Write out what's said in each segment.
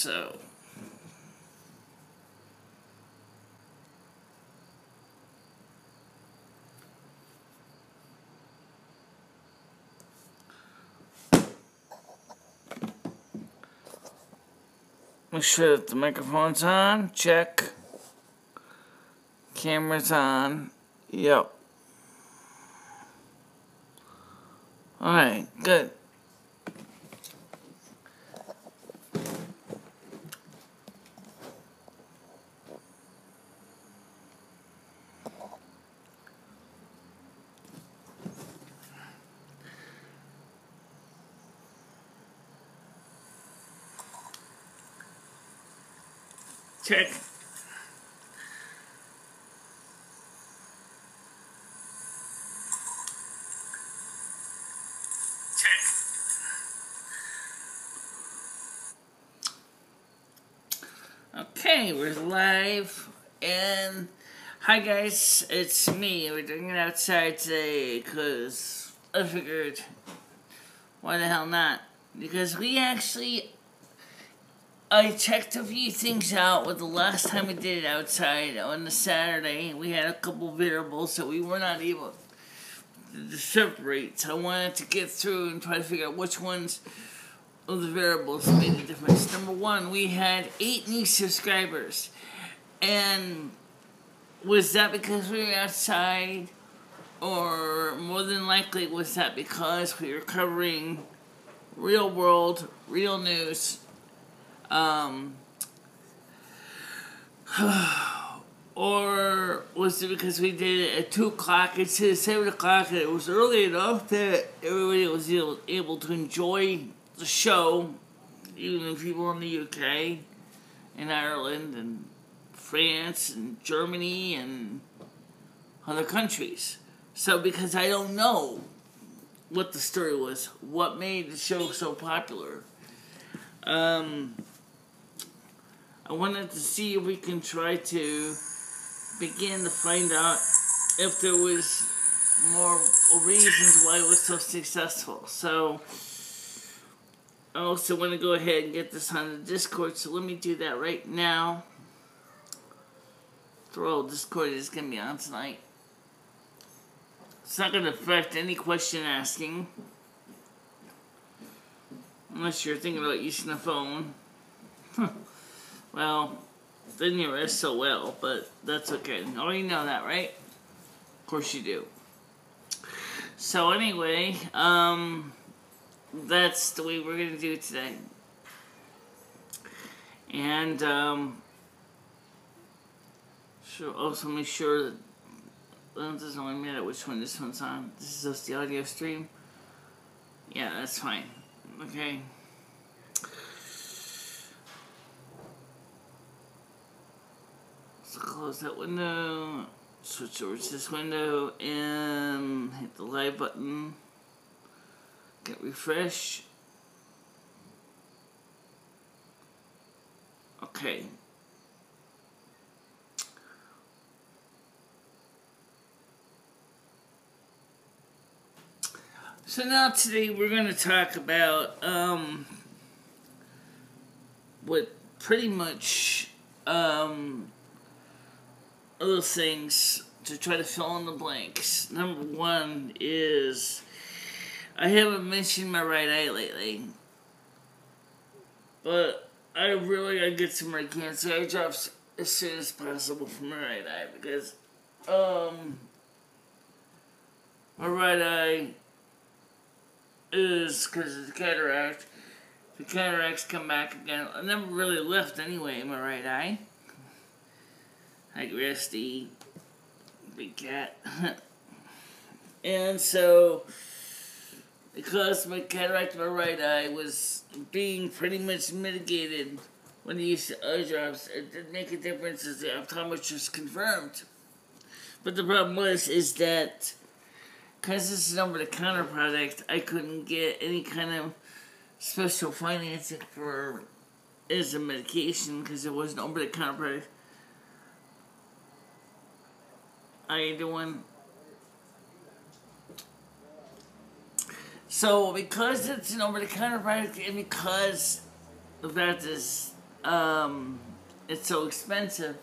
So, make sure that the microphone's on. Check. Camera's on. Yep. Alright, good. Check. Okay, we're live, and hi guys, it's me. We're doing it outside today, because I figured, why the hell not? Because I checked a few things out with the last time we did it outside on the Saturday. We had a couple variables that we were not able to separate, so I wanted to get through and try to figure out which ones of the variables made a difference. Number one, we had 8 new subscribers. And was that because we were outside? Or more than likely, was that because we were covering real world, real news? Or was it because we did it at 2 o'clock instead of 7 o'clock, and it was early enough that everybody was able to enjoy the show, even the people in the UK and Ireland and France and Germany and other countries. So because I don't know what the story was, what made the show so popular, I wanted to see if we can try to begin to find out if there was more reasons why it was so successful. So I also want to go ahead and get this on the Discord, so let me do that right now. Throw Discord is going to be on tonight. It's not going to affect any question asking, unless you're thinking about using a phone. Well, then you're SOL, but that's okay. Oh, you know that, right? Of course you do. So anyway, that's the way we're going to do it today. And, sure, also make sure that it doesn't really matter which one this one's on. This is just the audio stream. Yeah, that's fine. Okay. So close that window, switch over to this window, and hit the live button. Get refresh. Okay. So now today we're going to talk about what pretty much other things to try to fill in the blanks. Number one is I haven't mentioned my right eye lately, but I really gotta get some more cancer eye drops as soon as possible for my right eye, because my right eye is, because of the cataract, the cataracts come back again. I never really left anyway in my right eye. Hi, Rusty, big cat. And so, because my cataract in my right eye was being pretty much mitigated when I used the eye drops, it didn't make a difference as the optometrist was confirmed. But the problem is that because this is an over-the-counter product, I couldn't get any kind of special financing for as a medication because it was an over-the-counter product. How you doing? So, because it's an over-the-counter product, and because the fact is it's so expensive,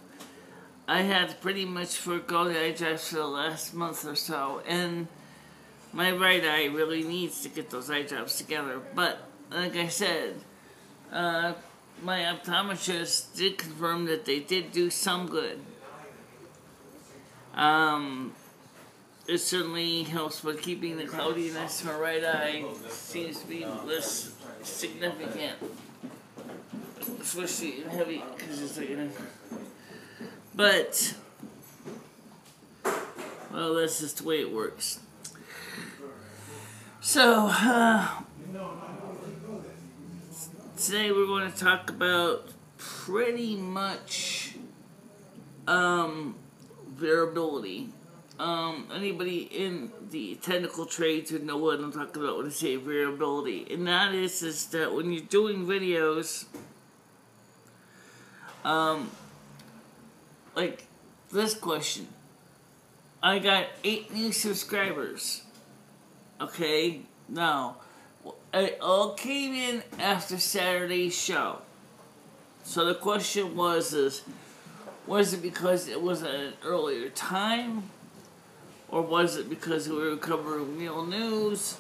I had to pretty much forego the eye drops for the last month or so, and my right eye really needs to get those eye drops together. But like I said, my optometrist did confirm that they did do some good. It certainly helps with keeping the cloudiness in my right eye. Seems to be less significant, especially in heavy, because it's like, but, well, that's just the way it works. So, today we're going to talk about pretty much variability. Anybody in the technical trades would know what I'm talking about when I say variability. And that is that when you're doing videos, like this question, I got 8 new subscribers. Okay, now, it all came in after Saturday's show. So the question was it because it was at an earlier time? Or was it because we were covering real news?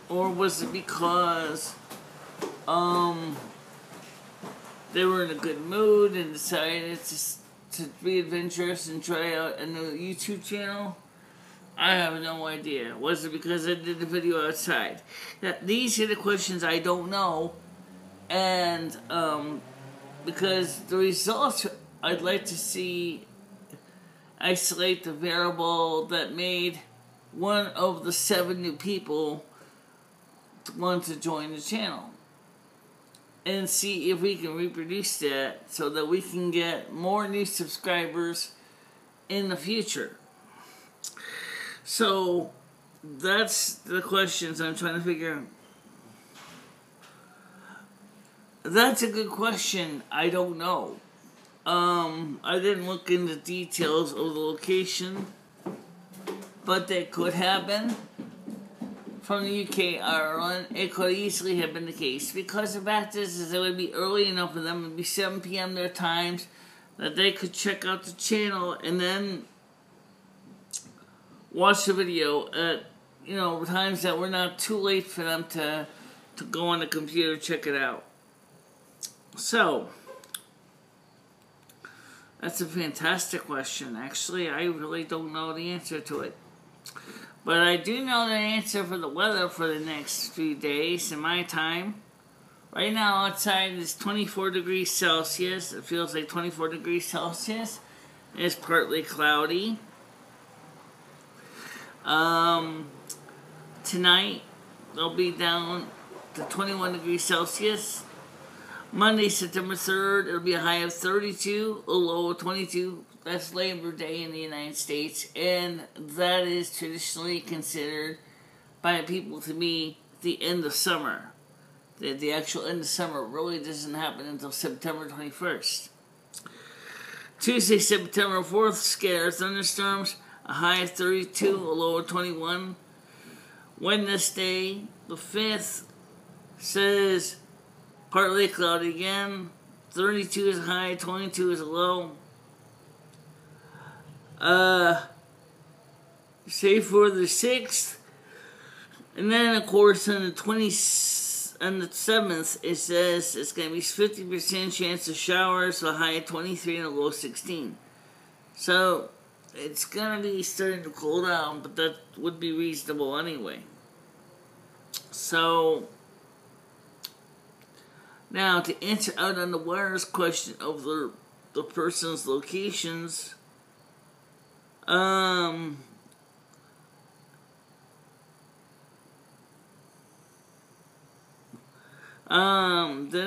Or was it because they were in a good mood and decided to be adventurous and try out a new YouTube channel? I have no idea. Was it because I did the video outside? These are the questions I don't know. And because the results I'd like to see isolate the variable that made one of the 7 new people want to join the channel, and see if we can reproduce that so that we can get more new subscribers in the future. So that's the questions I'm trying to figure out. That's a good question. I don't know. I didn't look into details of the location, but that could happen. From the UK, Ireland, it could easily have been the case, because the fact is it would be early enough for them. It would be 7 p.m. their times that they could check out the channel and then watch the video at, times that were not too late for them to go on the computer, check it out. So, that's a fantastic question. Actually, I really don't know the answer to it. But I do know the answer for the weather for the next few days in my time. Right now outside is 24 degrees Celsius. It feels like 24 degrees Celsius. It's partly cloudy. Tonight, they'll be down to 21 degrees Celsius. Monday, September 3rd, it'll be a high of 32, a low of 22. That's Labor Day in the United States, and that is traditionally considered by people to be the end of summer. The actual end of summer really doesn't happen until September 21st. Tuesday, September 4th, scattered thunderstorms, a high of 32, a low of 21. Wednesday, the 5th, says partly cloudy again. 32 is a high, 22 is a low. Say for the 6th, and then of course on the 7th, it says it's going to be 50% chance of showers, so a high of 23 and a low of 16. So it's going to be starting to cool down, but that would be reasonable anyway. So now to answer out on the wires question of the person's locations, then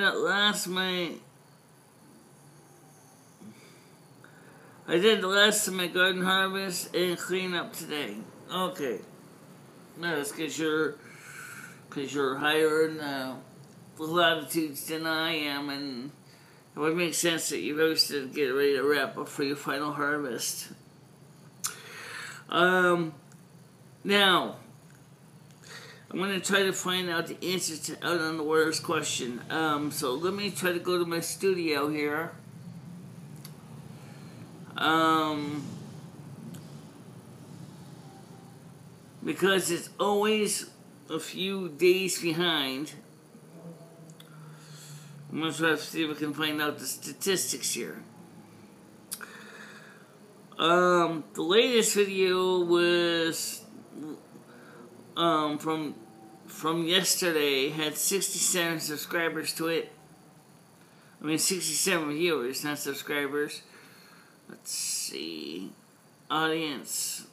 at last I did the last of my garden harvest and clean up today. Okay. That's because you're higher in the latitudes than I am, and it would make sense that you roasted and get ready to wrap up for your final harvest. Now, I'm going to try to find out the answer to out on the wires question. So let me try to go to my studio here. Because it's always a few days behind. I'm going to try to see if I can find out the statistics here. The latest video was from yesterday, had 67 subscribers to it. I mean 67 viewers, not subscribers. Let's see. Audience.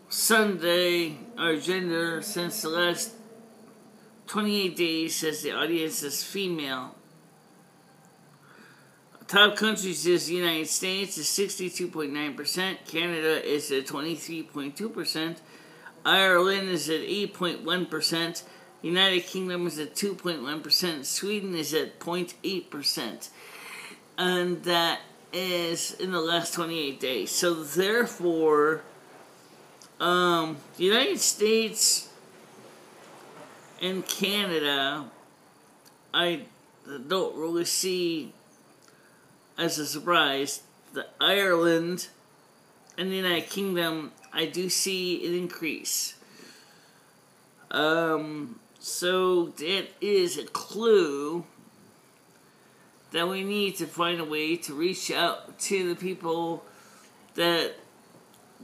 Sunday, our gender since the last 28 days says the audience is female. Top countries is the United States is 62.9%, Canada is at 23.2%, Ireland is at 8.1%, United Kingdom is at 2.1%, Sweden is at 0.8%, and that is in the last 28 days. So therefore, the United States and Canada, I don't really see as a surprise. The Ireland and the United Kingdom, I do see an increase. So that is a clue that we need to find a way to reach out to the people that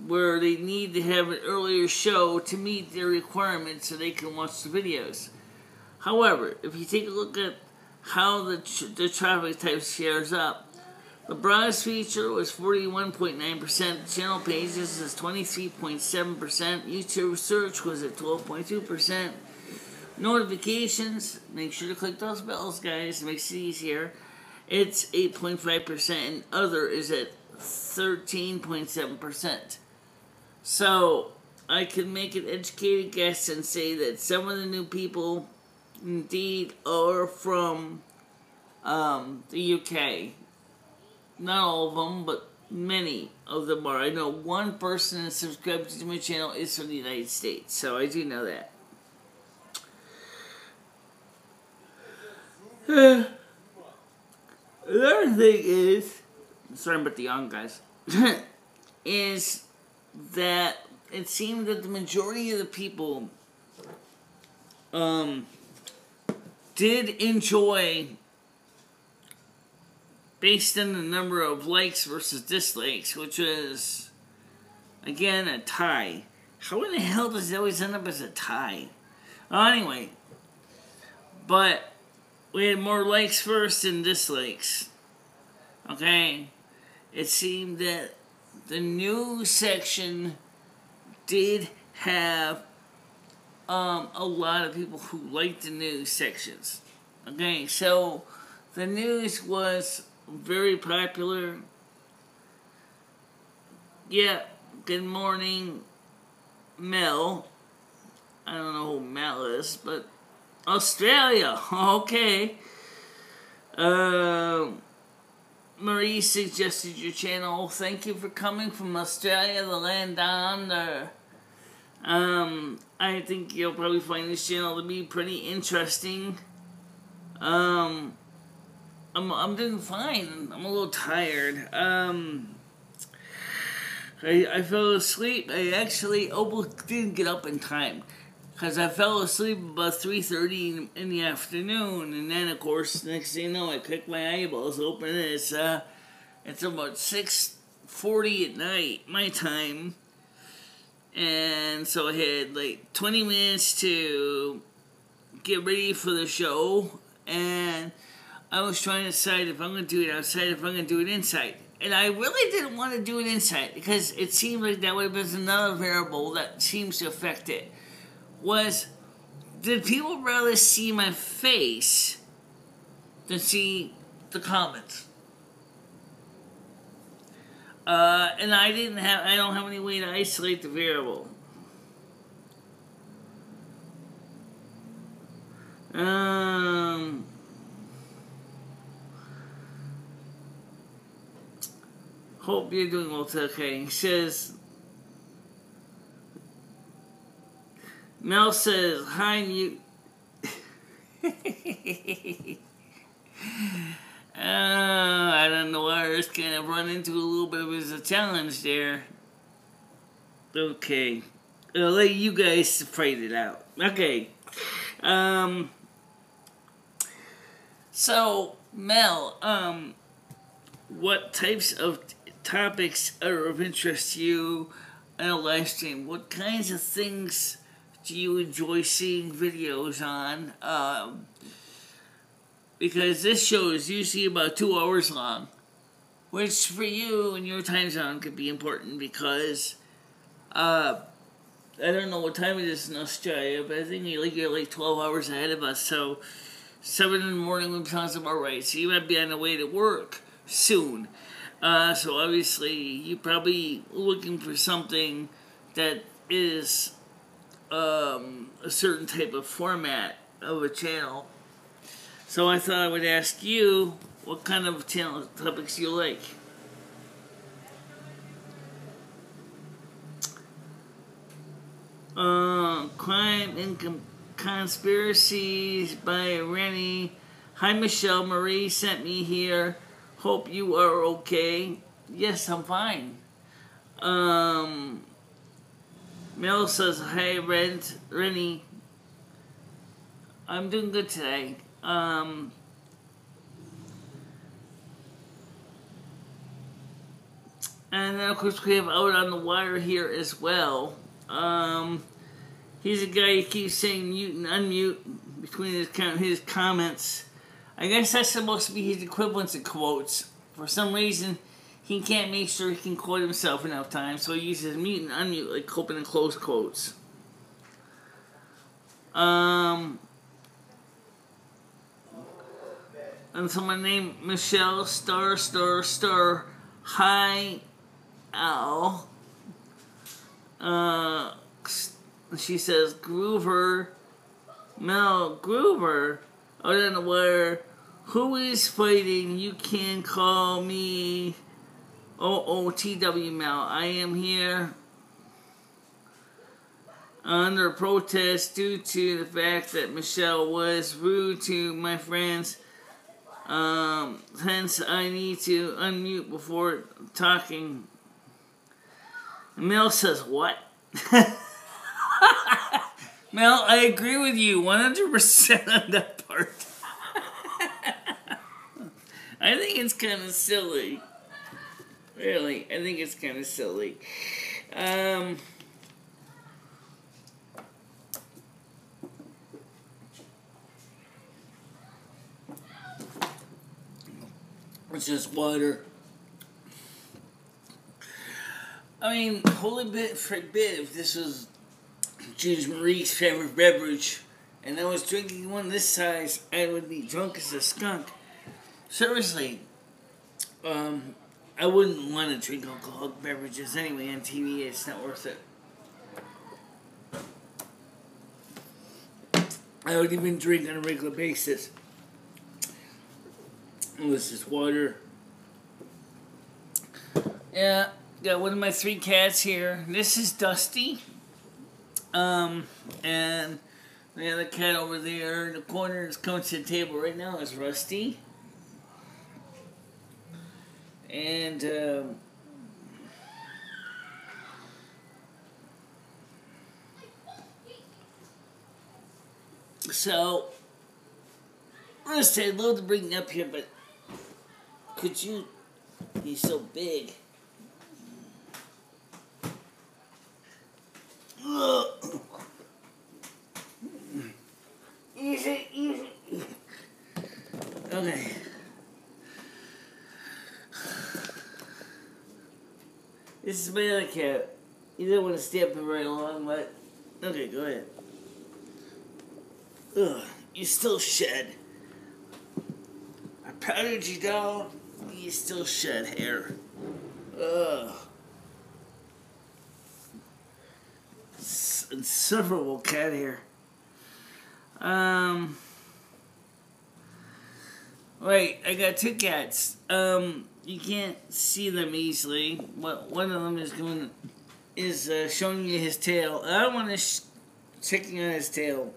where they need to have an earlier show to meet their requirements so they can watch the videos. However, if you take a look at how the traffic type shares up, the browse feature was 41.9%, channel pages is 23.7%, YouTube search was at 12.2%, notifications, make sure to click those bells, guys, it makes it easier, it's 8.5%, and other is at 13.7%. So, I can make an educated guess and say that some of the new people indeed are from the UK. Not all of them, but many of them are. I know one person that subscribes to my channel is from the United States, so I do know that. Another thing is, sorry about the yawn, guys, is that it seemed that the majority of the people did enjoy, based on the number of likes versus dislikes, which was, again, a tie. How in the hell does it always end up as a tie? Well, anyway, but we had more likes first than dislikes. Okay? It seemed that the news section did have a lot of people who liked the news sections. Okay, so the news was very popular. Yeah, good morning, Mel. I don't know who Mel is, but Australia, okay. Marie suggested your channel. Thank you for coming from Australia, the land down under. I think you'll probably find this channel to be pretty interesting. I'm doing fine. I'm a little tired. I fell asleep. I actually almost didn't get up in time, because I fell asleep about 3:30 in the afternoon, and then, of course, next thing you know, I kicked my eyeballs open, and it's about 6:40 at night, my time, and so I had, like, 20 minutes to get ready for the show, and I was trying to decide if I'm going to do it outside, if I'm going to do it inside. And I really didn't want to do it inside, because it seemed like that would have been another variable that seems to affect it. Did people rather see my face than see the comments? And I don't have any way to isolate the variable. Hope you're doing well today. He says, Mel says, hi, mute. I don't know why I just kind of run into a little bit of a challenge there. Okay. I'll let you guys fight it out. Okay. So, Mel, what types of topics are of interest to you in a live stream? What kinds of things do you enjoy seeing videos on? Because this show is usually about 2 hours long, which for you and your time zone could be important because, I don't know what time it is in Australia, but I think you're like 12 hours ahead of us, so 7 in the morning sounds about right. So you might be on the way to work soon. So obviously you're probably looking for something that is a certain type of format of a channel. So I thought I would ask you what kind of channel topics you like. Crime and Conspiracies by Rennie. Hi, Michelle. Marie sent me here. Hope you are okay. Yes, I'm fine. Mel says, hi, Rennie. I'm doing good today. And then, of course, we have Out on the Wire here as well. He's a guy who keeps saying mute and unmute between his comments. I guess that's supposed to be his equivalent to quotes. For some reason, he can't make sure he can quote himself enough times, so he uses mute and unmute like open and close quotes. And someone named Michelle ****. Hi, Al. She says, Groover. Mel, Groover. I don't know where. Who is fighting? You can call me OOTW Mel. I am here under protest due to the fact that Michelle was rude to my friends. Hence, I need to unmute before talking. Mel says, what? Mel, I agree with you 100% on that part. I think it's kind of silly. Really, I think it's kind of silly. It's just water. I mean, holy bit forbid if this was June's Marie's favorite beverage and I was drinking one this size, I would be drunk as a skunk. Seriously, I wouldn't want to drink alcoholic beverages anyway on TV. It's not worth it. I don't even drink on a regular basis. This is water. Yeah, got one of my 3 cats here. This is Dusty. And the other cat over there in the corner is coming to the table right now is Rusty. And so Rusty, I'd love to bring you up here, but could you? He's so big. Easy. Okay. This is my other cat. You don't want to step him right along, but okay, go ahead. Ugh, you still shed. I powdered you down. You still shed hair. Ugh. Insufferable cat hair. Right, I got 2 cats. You can't see them easily. One of them is showing you his tail. I don't want to checking on his tail.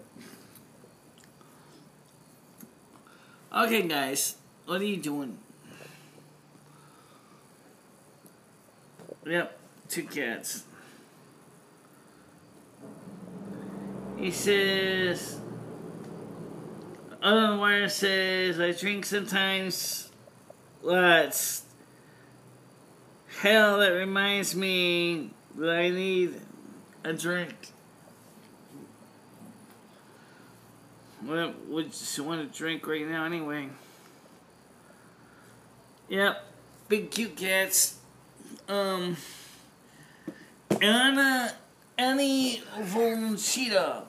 Okay, guys, what are you doing? Yep, 2 cats. He says, on the wire says, I drink sometimes, lots. Hell, that reminds me that I need a drink. What would you want to drink right now anyway? Yep, big cute cats. Annie Volchita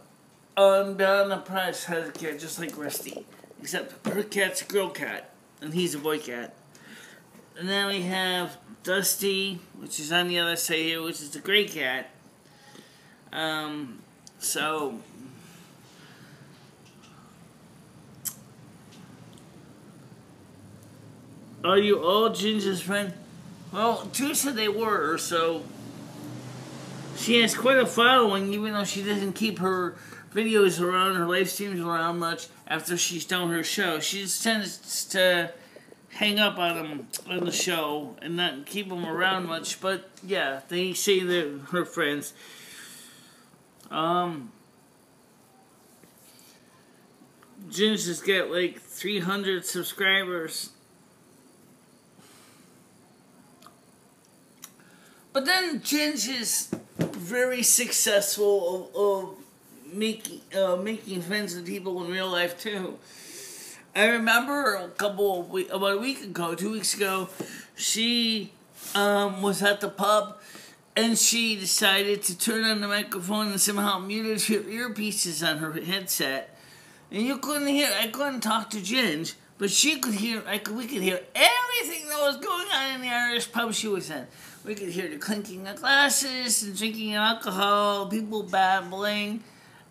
on Down the Press has a cat just like Rusty, except her cat's a girl cat and he's a boy cat. And then we have Dusty, which is on the other side here, which is the gray cat. So are you all Ginger's friend? Well, two said they were, so she has quite a following, even though she doesn't keep her videos around, her live streams around much after she's done her show. She just tends to hang up on them on the show and not keep them around much, but yeah, they say they're her friends. Ginger's got like 300 subscribers. But then Ginge is very successful of making friends with people in real life too. I remember about a week ago, 2 weeks ago, she was at the pub and she decided to turn on the microphone and somehow muted her earpieces on her headset. And you couldn't hear. I couldn't talk to Ginge, but she could hear. We could hear everything that was going on in the Irish pub she was in. We could hear the clinking of glasses and drinking alcohol, people babbling,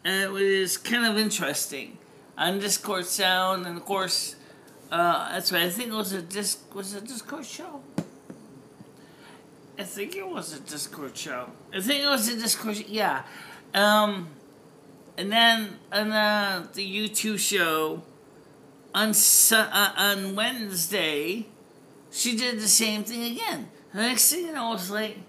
and it was kind of interesting. On Discord sound, and of course, that's right. I think it was a Discord show. I think it was a Discord show. Yeah. And then on the YouTube show on Wednesday, she did the same thing again. The next thing you know, I was like,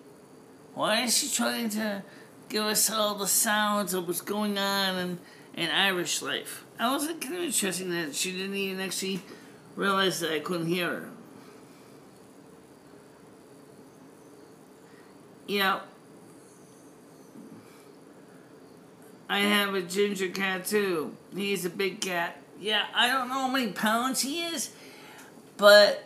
why is she trying to give us all the sounds of what's going on in Irish life? I was like, kind of interesting that she didn't even actually realize that I couldn't hear her. Yeah. I have a ginger cat too. He's a big cat. Yeah, I don't know how many pounds he is, but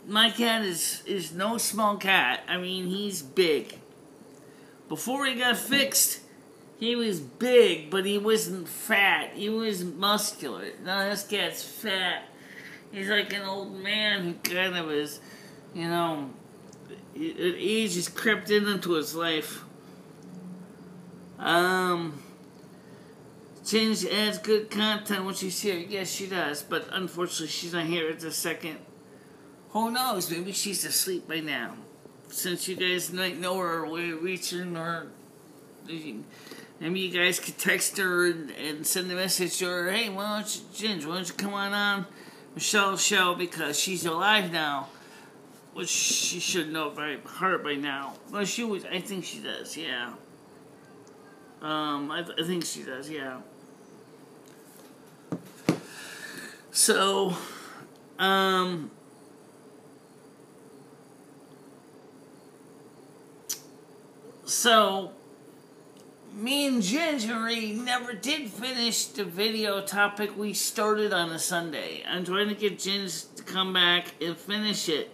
my cat is no small cat. I mean, he's big. Before he got fixed, he was big, but he wasn't fat. He was muscular. Now this cat's fat. He's like an old man who kind of is, age has crept into his life. Ginge adds good content when she's here. Yes, she does, but unfortunately she's not here at the second. Who knows? Maybe she's asleep by now. Since you guys might know her or way to reach her, or maybe you guys could text her and send a message to her. Hey, why don't you come on Michelle's show, because she's alive now. Which she should know by heart by now. Well, I think she does, yeah. I think she does, yeah. So, me and Gingery never did finish the video topic we started on a Sunday. I'm trying to get Ginge to come back and finish it.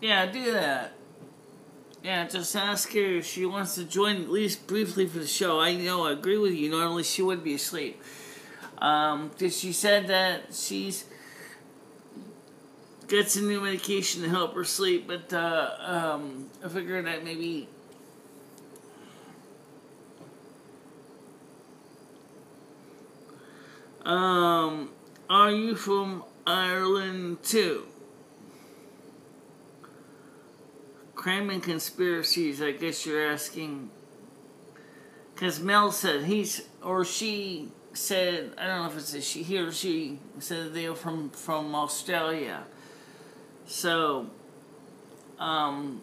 Yeah, do that. Yeah, just ask her if she wants to join at least briefly for the show. I agree with you. Normally she would be asleep. She said that she's got some new medication to help her sleep, but I figured that maybe are you from Ireland too? crime and conspiracies, I guess you're asking. Because Mel said she said, I don't know if it's he or she said they were from Australia. So, I'm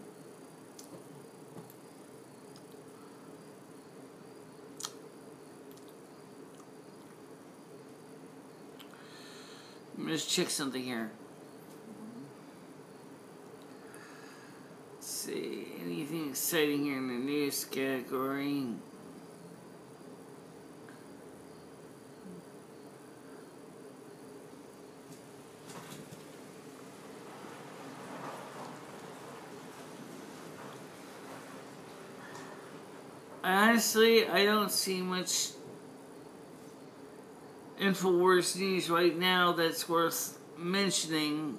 gonna just check something here. Let's see, anything exciting here in the news category? Honestly, I don't see much InfoWars news right now that's worth mentioning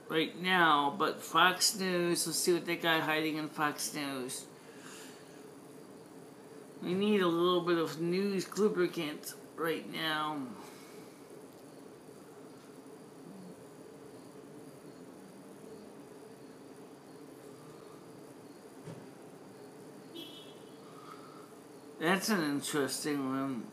right now, but Fox News, let's see what they got hiding in Fox News. We need a little bit of news lubricant right now. That's an interesting one.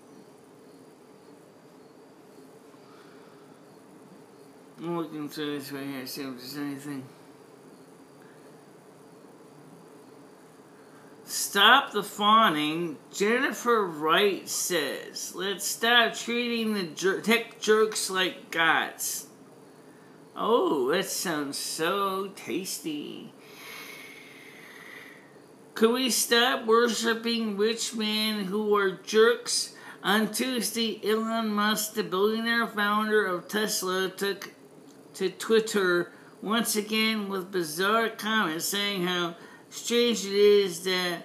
I'm looking through this right here, see if there's anything. Stop the fawning. Jennifer Wright says, let's stop treating the tech jerks like gods. Oh, that sounds so tasty. Could we stop worshiping rich men who are jerks? On Tuesday, Elon Musk, the billionaire founder of Tesla, took to Twitter once again with bizarre comments saying how strange it is that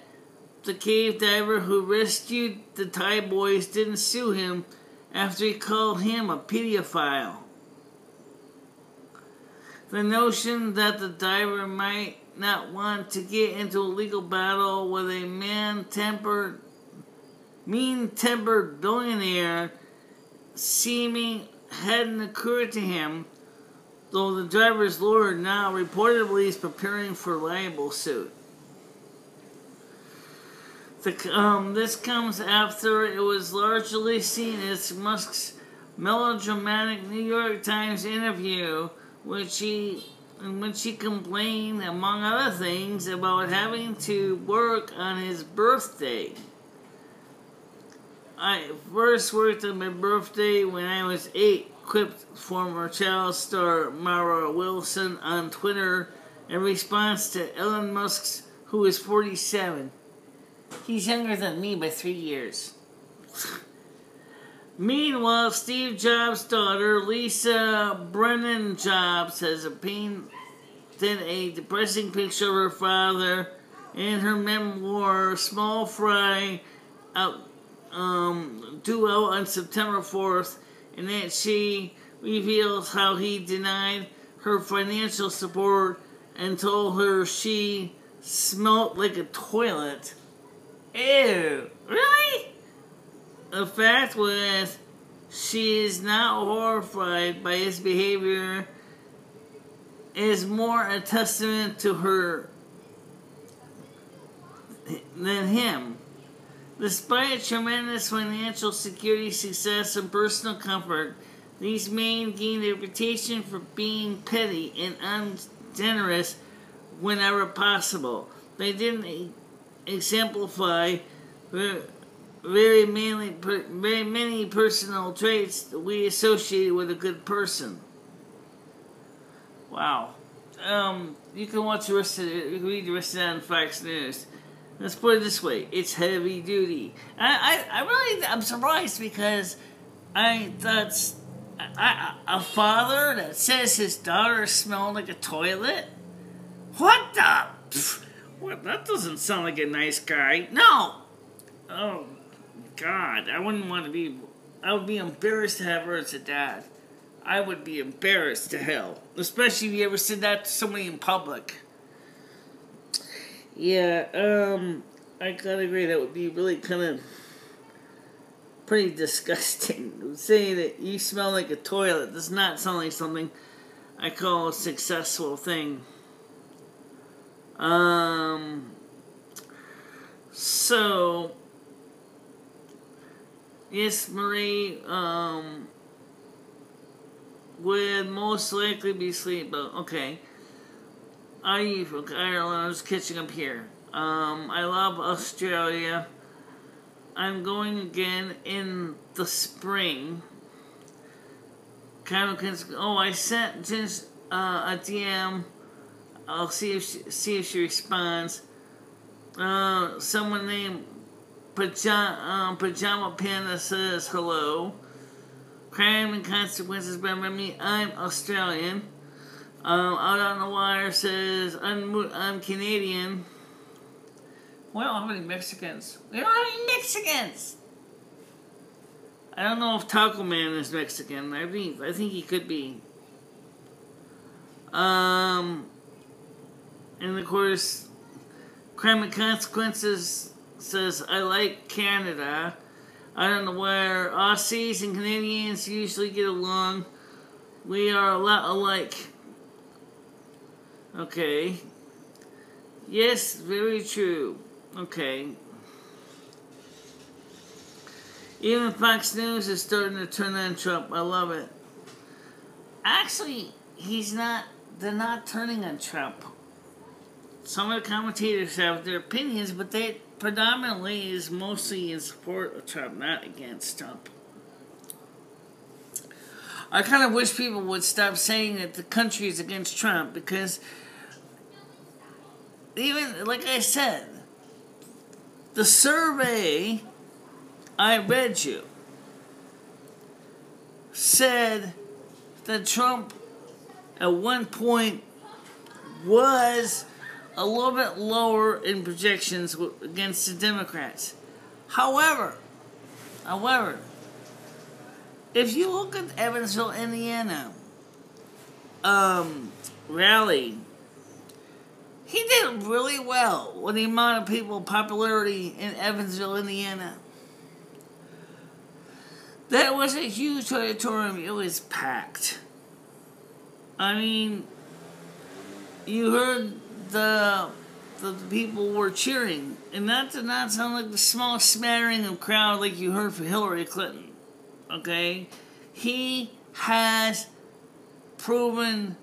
the cave diver who rescued the Thai boys didn't sue him after he called him a pedophile. The notion that the diver might not want to get into a legal battle with a mean-tempered billionaire seeming hadn't occurred to him, though the driver's lawyer now reportedly is preparing for libel suit. This comes after it was largely seen as Musk's melodramatic New York Times interview, in which he complained, among other things, about having to work on his birthday. I first worked on my birthday when I was 8, quipped former child star Mara Wilson on Twitter in response to Elon Musk's, who is 47. He's younger than me by 3 years. Meanwhile, Steve Jobs' daughter, Lisa Brennan Jobs, has painted a depressing picture of her father in her memoir, Small Fry, due out on September 4th, in that she reveals how he denied her financial support and told her she smelled like a toilet. Ew, really? The fact was, she is not horrified by his behavior is more a testament to her than him. Despite tremendous financial security, success, and personal comfort, these men gained a reputation for being petty and ungenerous whenever possible. They didn't exemplify very many personal traits that we associate with a good person. Wow. You can watch the rest of it. You can read the rest of that on Fox News. Let's put it this way: it's heavy duty. I'm surprised because I thought a father that says his daughter smelled like a toilet. What the? What? That doesn't sound like a nice guy. No. Oh God, I wouldn't want to be. I would be embarrassed to have her as a dad. I would be embarrassed to hell, especially if you ever said that to somebody in public. Yeah, I gotta agree, that would be really kind of pretty disgusting. Saying that you smell like a toilet does not sound like something I call a successful thing. So, yes, Marie, would most likely be asleep, but okay. Okay, Ireland, I was catching up here. I love Australia. I'm going again in the spring. I sent just a DM. I'll see if she responds. Someone named Pajama Panda says hello. Crime and Consequences by me. I'm Australian. Out on the Wire says I'm Canadian. We don't have any Mexicans. We don't have any Mexicans. I don't know if Taco Man is Mexican. I think he could be. And of course, Crime and Consequences says I like Canada. I don't know where Aussies and Canadians usually get along. We are a lot alike. Okay. Yes, very true. Okay. Even Fox News is starting to turn on Trump. I love it. Actually, they're not turning on Trump. Some of the commentators have their opinions, but they predominantly is mostly in support of Trump, not against Trump. I kind of wish people would stop saying that the country is against Trump, because even, like I said, the survey I read you said that Trump at one point was a little bit lower in projections against the Democrats. However, if you look at Evansville, Indiana rally, he did really well with the amount of people, popularity in Evansville, Indiana. That was a huge auditorium. It was packed. I mean, you heard the people were cheering, and that did not sound like the small smattering of crowd like you heard for Hillary Clinton. Okay? He has proven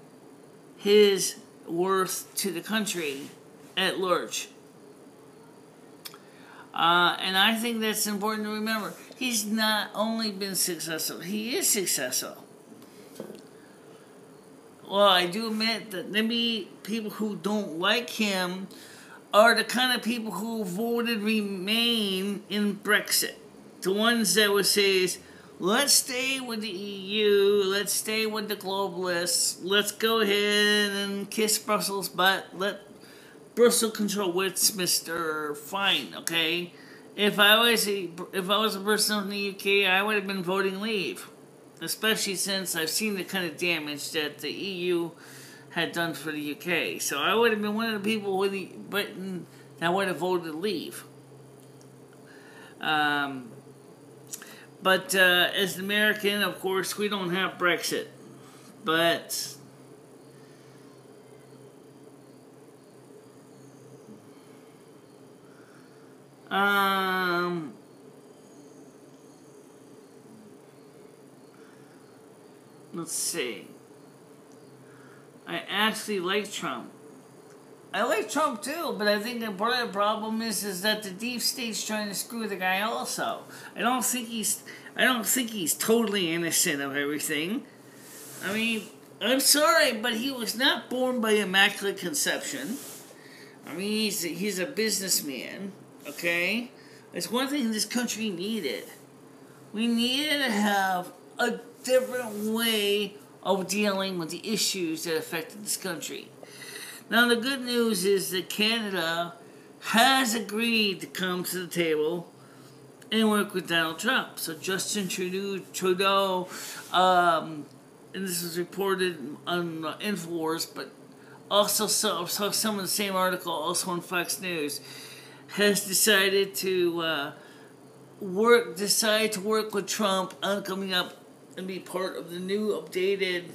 his worth to the country at large. And I think that's important to remember. He's not only been successful, he is successful. Well, I do admit that maybe people who don't like him are the kind of people who voted Remain in Brexit. The ones that would say, let's stay with the EU, let's stay with the globalists, let's go ahead and kiss Brussels' butt, let Brussels control Westminster, fine, okay? If I was a person from the UK, I would have been voting Leave, especially since I've seen the kind of damage that the EU had done for the UK. So I would have been one of the people with Britain that would have voted Leave. But as an American, of course, we don't have Brexit. But let's see. I actually like Trump. I like Trump too, but I think that part of the problem is that the deep state's trying to screw the guy also. I don't think he's totally innocent of everything. I mean, I'm sorry, but he was not born by immaculate conception. I mean, he's a businessman, okay? It's one thing this country needed. We needed to have a different way of dealing with the issues that affected this country. Now, the good news is that Canada has agreed to come to the table and work with Donald Trump. So Justin Trudeau, and this was reported on InfoWars, but also saw some of the same article also on Fox News, has decided to work with Trump on coming up and be part of the new updated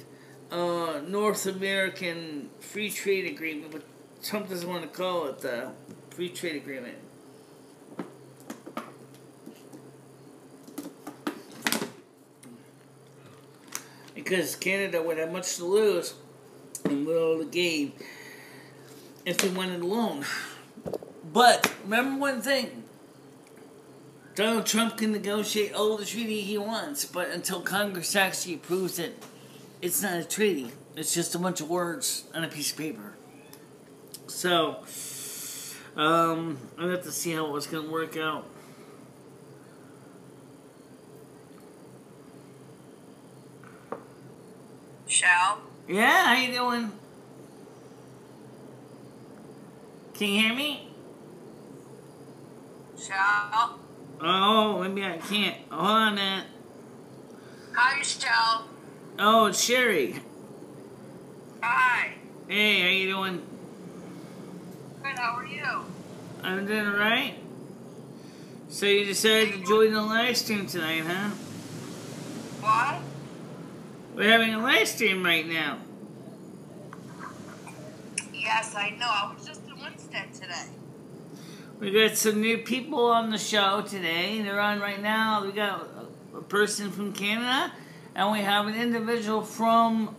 North American Free Trade Agreement with Trump doesn't want to call it the free trade agreement. Because Canada would have much to lose and little to gain if they went it alone. But remember one thing. Donald Trump can negotiate all the treaty he wants, but until Congress actually approves it, it's not a treaty. It's just a bunch of words on a piece of paper. So, I'll have to see how it's going to work out. Shell? Yeah, how you doing? Can you hear me? Shell? Oh, maybe I can't. Hold on a minute. Hi, Shell. Oh, it's Sherry. Hi. Hey, how you doing? Good, how are you? I'm doing alright. So you decided to join the live stream tonight, huh? What? We're having a live stream right now. Yes, I know. I was just in Winston today. We got some new people on the show today. They're on right now. We got a person from Canada, and we have an individual from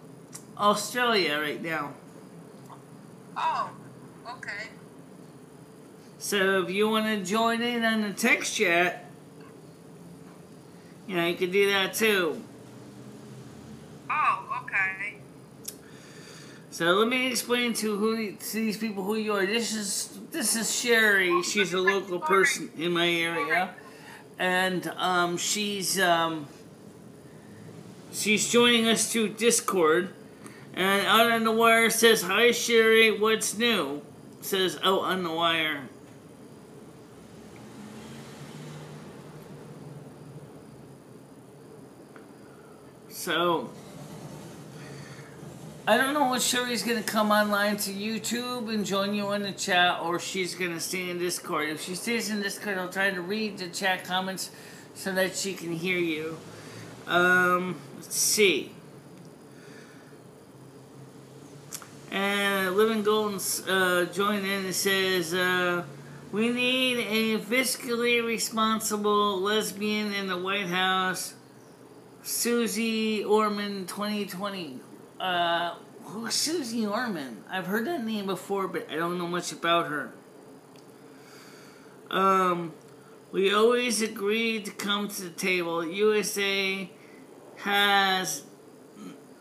Australia right now. Oh, okay. So if you want to join in on the text chat, you know, you can do that too. Oh, okay. So let me explain to these people who you are. This is Sherry. She's a local person in my area, and she's joining us through Discord. And out on the wire says, "Hi Sherry, what's new?" Says out on the wire. So I don't know if Sherry's going to come online to YouTube and join you in the chat, or she's going to stay in Discord. If she stays in Discord, I'll try to read the chat comments so that she can hear you. Let's see. And Living Golden's joined in and says, we need a fiscally responsible lesbian in the White House. Susie Orman 2020. Who's Susie Orman? I've heard that name before, but I don't know much about her. We always agreed to come to the table. USA has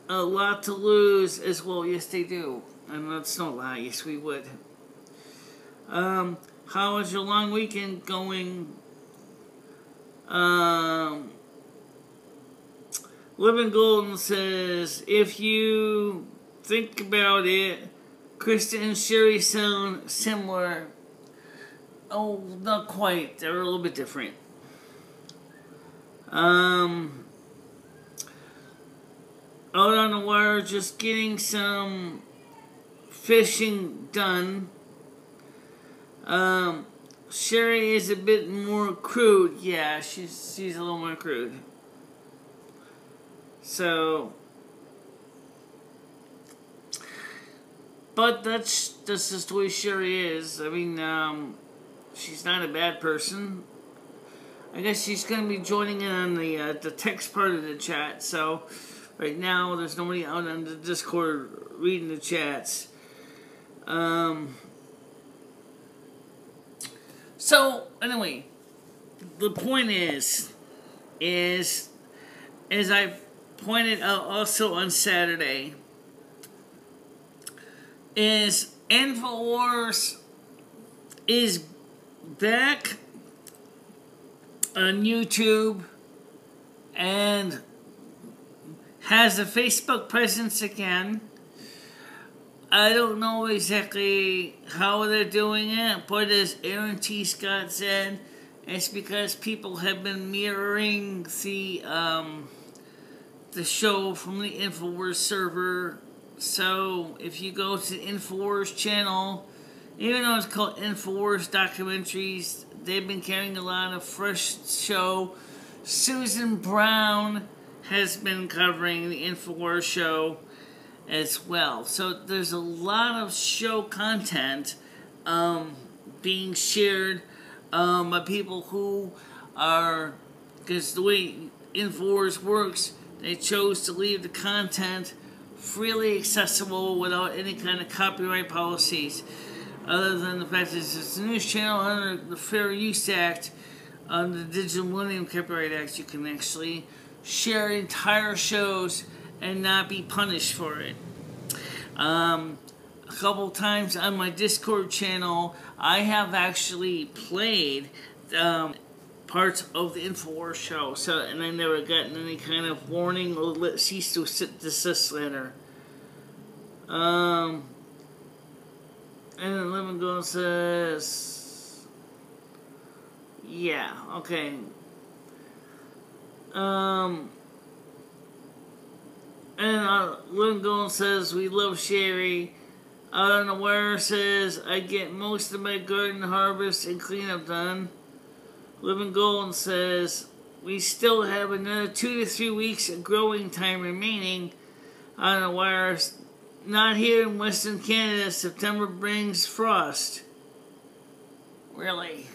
a lot to lose as well. Yes, they do. And that's no lie. Yes, we would. How is your long weekend going? Living Golden says, if you think about it, Krista and Sherry sound similar. Oh, not quite. They're a little bit different. Out on the wire, just getting some fishing done. Sherry is a bit more crude. Yeah, she's a little more crude. So, but that's just the way Sherry is. I mean, she's not a bad person. I guess she's going to be joining in on the text part of the chat. So, right now, there's nobody out on the Discord reading the chats. So, anyway, the point is, as I pointed out also on Saturday, is InfoWars is back on YouTube and has a Facebook presence again. I don't know exactly how they're doing it, but as Aaron T. Scott said, it's because people have been mirroring the show from the InfoWars server. So if you go to the InfoWars channel, even though it's called InfoWars Documentaries, they've been carrying a lot of fresh show. Susan Brown has been covering the InfoWars show, as well. So there's a lot of show content being shared by people who are, because the way InfoWars works, they chose to leave the content freely accessible without any kind of copyright policies, other than the fact that it's a news channel under the Fair Use Act, under the Digital Millennium Copyright Act. You can actually share entire shows and not be punished for it. A couple times on my Discord channel, I have actually played parts of the InfoWars show, and I never gotten any kind of warning or cease to desist letter. And then Live and Go says, yeah, okay. And Live and Go says, we love Sherry. Out on the Wire says, I get most of my garden harvest and cleanup done. Live and Golden says, we still have another 2 to 3 weeks of growing time remaining. On the Wire, not here in Western Canada, September brings frost. Really?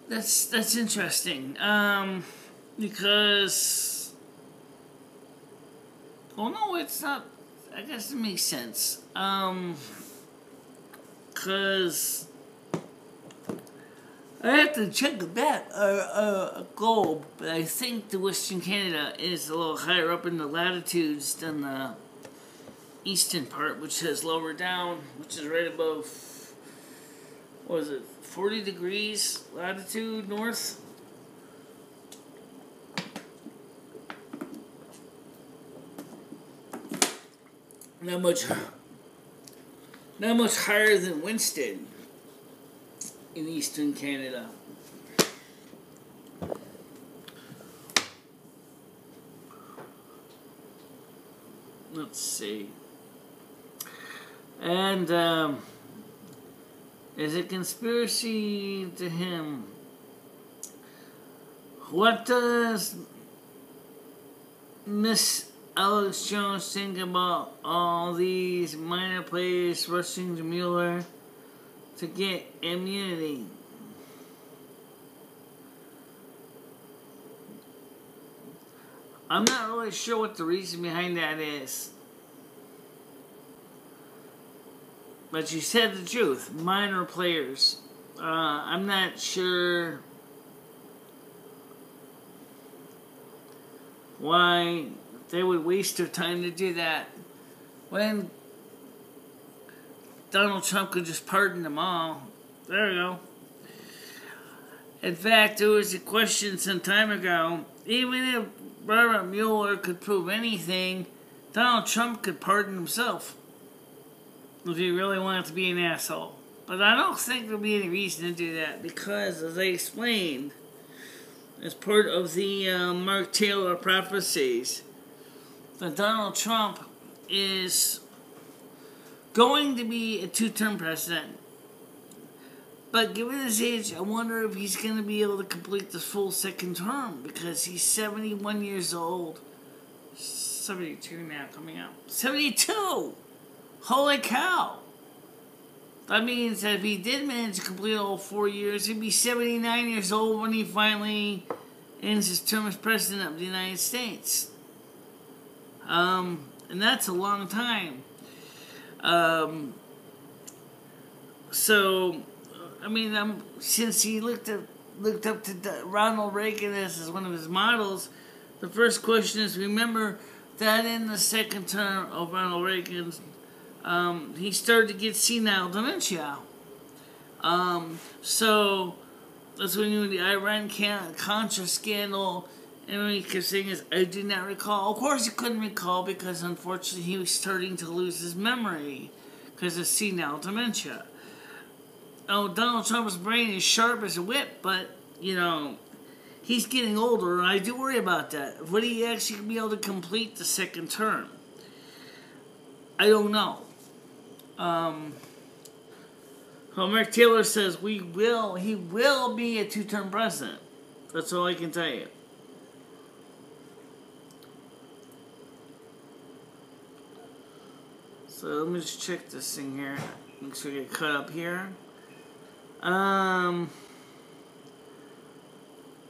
That's interesting. Because, well, no, it's not. I guess it makes sense. Because I have to check that a globe, but I think the Western Canada is a little higher up in the latitudes than the eastern part, which is lower down, which is right above, what is it, 40 degrees latitude north? Not much higher than Winston in Eastern Canada. Let's see. And is it conspiracy to him? What does Miss Alex Jones think about all these minor players rushing to Mueller to get immunity? I'm not really sure what the reason behind that is. But you said the truth. Minor players. I'm not sure why they would waste their time to do that when Donald Trump could just pardon them all. There we go. In fact, there was a question some time ago, even if Robert Mueller could prove anything, Donald Trump could pardon himself if he really wanted to be an asshole. But I don't think there'll be any reason to do that because, as I explained, as part of the Mark Taylor prophecies, that Donald Trump is going to be a two-term president. But given his age, I wonder if he's going to be able to complete the full second term because he's 71 years old. 72 now coming out. 72! Holy cow! That means that if he did manage to complete all 4 years, he'd be 79 years old when he finally ends his term as president of the United States. And that's a long time. So, I mean, since he looked up to Ronald Reagan as one of his models, the first question is, remember that in the second term of Ronald Reagan, he started to get senile dementia. So that's when you the Iran-Contra scandal. And he kept saying is, I do not recall. Of course he couldn't recall because unfortunately he was starting to lose his memory because of senile dementia. Oh, Donald Trump's brain is sharp as a whip, but, you know, he's getting older, and I do worry about that. Would he actually be able to complete the second term? I don't know. Well, Mark Taylor says he will be a two-term president. That's all I can tell you. So let me just check this thing here. Make sure I get cut up here.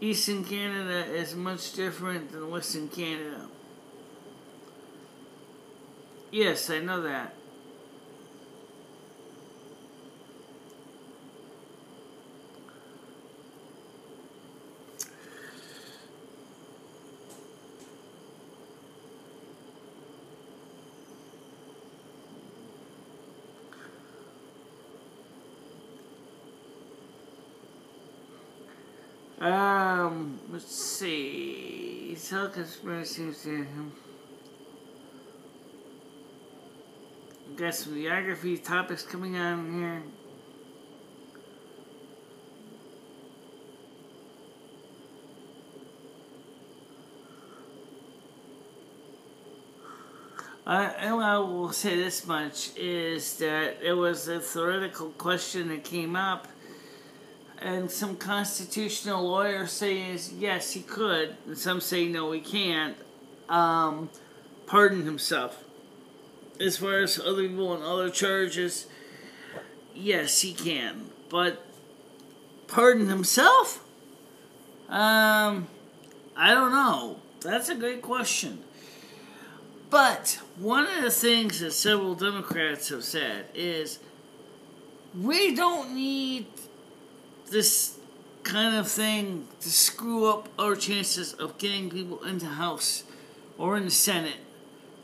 Eastern Canada is much different than Western Canada. Yes, I know that. Let's see. Tell conspiracy to him. Got some geography topics coming on here. I will say this much, is that it was a theoretical question that came up, and some constitutional lawyers say yes, he could, and some say no, he can't, pardon himself. As far as other people and other charges, yes, he can. But pardon himself? I don't know. That's a great question. But one of the things that several Democrats have said is, we don't need this kind of thing to screw up our chances of getting people into the House or in the Senate,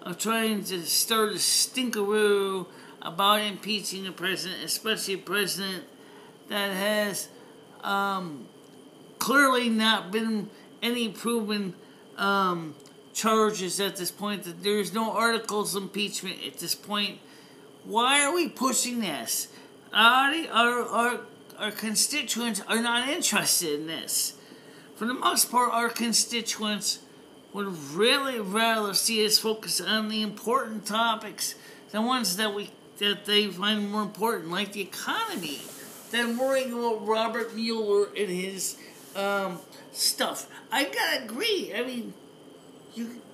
of trying to start a stinkeroo about impeaching a president, especially a president that has clearly not been any proven charges at this point, that there's no articles of impeachment at this point. Why are we pushing this? Our constituents are not interested in this. For the most part, our constituents would really rather see us focus on the important topics, the ones that they find more important, like the economy, than worrying about Robert Mueller and his stuff. I gotta agree. I mean,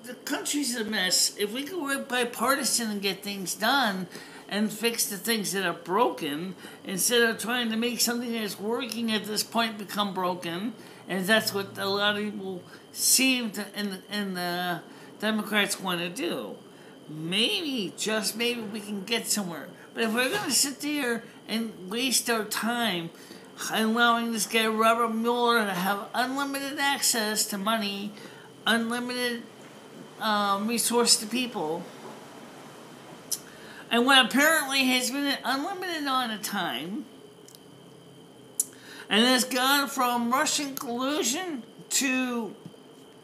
the country's a mess. If we could work bipartisan and get things done and fix the things that are broken, instead of trying to make something that's working at this point become broken, and that's what a lot of people seem to, and the Democrats want to do. Maybe, just maybe, we can get somewhere. But if we're going to sit there and waste our time allowing this guy Robert Mueller to have unlimited access to money, unlimited resource to people, and what apparently has been an unlimited amount of time, and has gone from Russian collusion to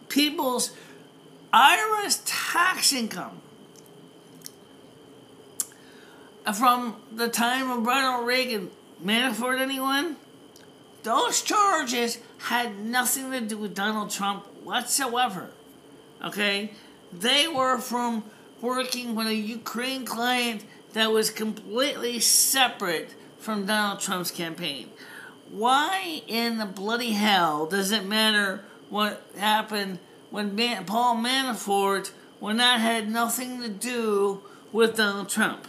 people's IRS tax income from the time of Ronald Reagan. Manafort, anyone? Those charges had nothing to do with Donald Trump whatsoever. Okay? They were from working with a Ukraine client that was completely separate from Donald Trump's campaign. Why in the bloody hell does it matter what happened when Paul Manafort, when that had nothing to do with Donald Trump?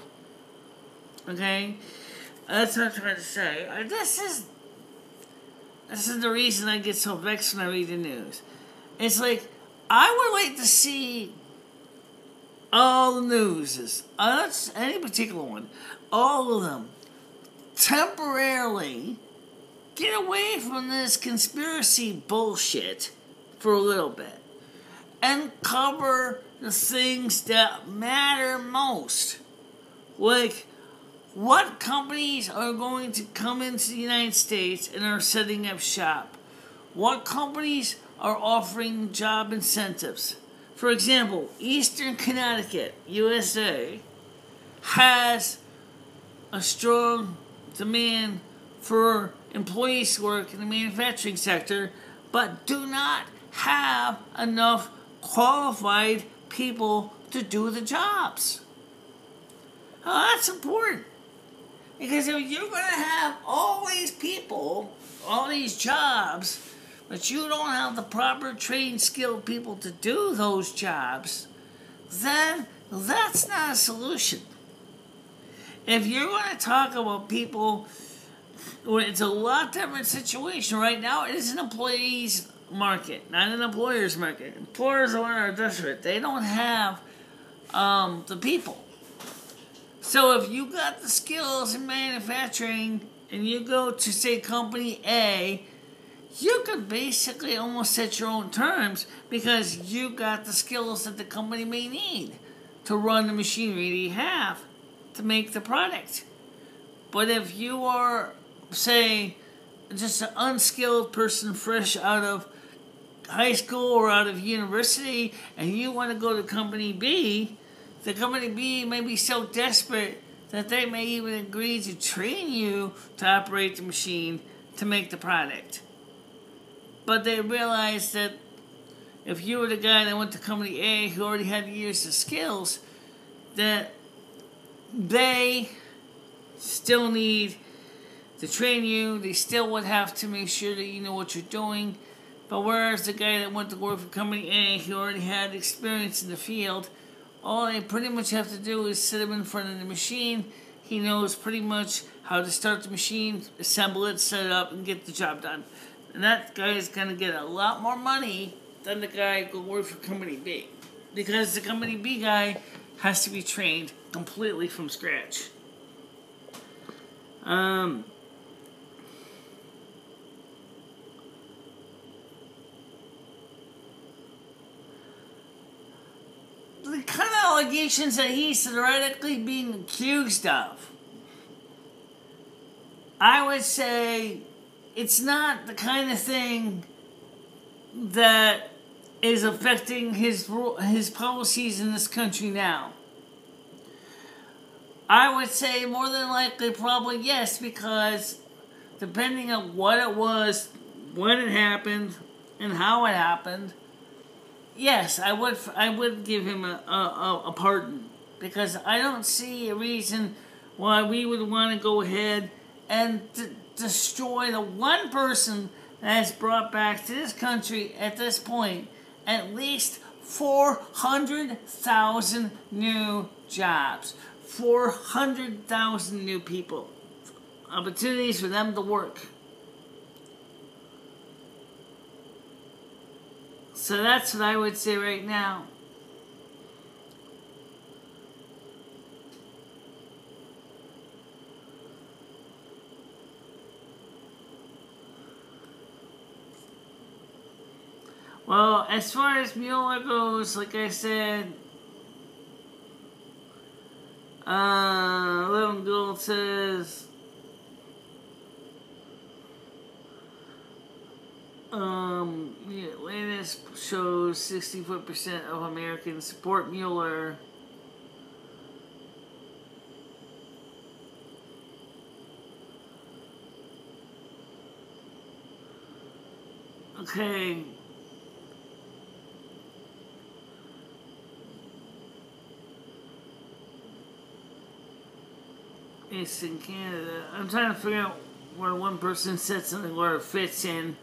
Okay? That's what I'm trying to say. This is the reason I get so vexed when I read the news. It's like, I would like to see all the news, not any particular one, all of them, temporarily get away from this conspiracy bullshit for a little bit and cover the things that matter most. Like, what companies are going to come into the United States and are setting up shop? What companies are offering job incentives? For example, Eastern Connecticut, USA, has a strong demand for employees to work in the manufacturing sector, but do not have enough qualified people to do the jobs. Oh, that's important. Because if you're going to have all these people, all these jobs, but you don't have the proper trained, skilled people to do those jobs, then that's not a solution. if you're going to talk about people, it's a lot different situation. Right now, it is an employee's market, not an employer's market. Employers are desperate. They don't have the people. So if you got the skills in manufacturing and you go to, say, company A, you could basically almost set your own terms because you got the skills that the company may need to run the machinery that you have to make the product. But if you are, say, just an unskilled person fresh out of high school or out of university and you want to go to company B, the company B may be so desperate that they may even agree to train you to operate the machine to make the product. But they realize that if you were the guy that went to company A who already had years of skills, that they still need to train you. They still would have to make sure that you know what you're doing. But whereas the guy that went to work for company A who already had experience in the field, all they pretty much have to do is sit him in front of the machine. He knows pretty much how to start the machine, assemble it, set it up, and get the job done. And that guy is going to get a lot more money than the guy who worked for company B. Because the company B guy has to be trained completely from scratch. The kind of allegations that he's theoretically being accused of, I would say it's not the kind of thing that is affecting his policies in this country now. I would say more than likely probably yes, because depending on what it was, when it happened, and how it happened, yes, I would give him a pardon, because I don't see a reason why we would want to go ahead and destroy the one person that has brought back to this country at this point at least 400,000 new jobs, 400,000 new people, opportunities for them to work. So that's what I would say right now. Well, as far as Mueller goes, like I said, 11 Gold says, the latest shows 64% of Americans support Mueller. Okay. It's in Canada. I'm trying to figure out where one person said something where it fits in,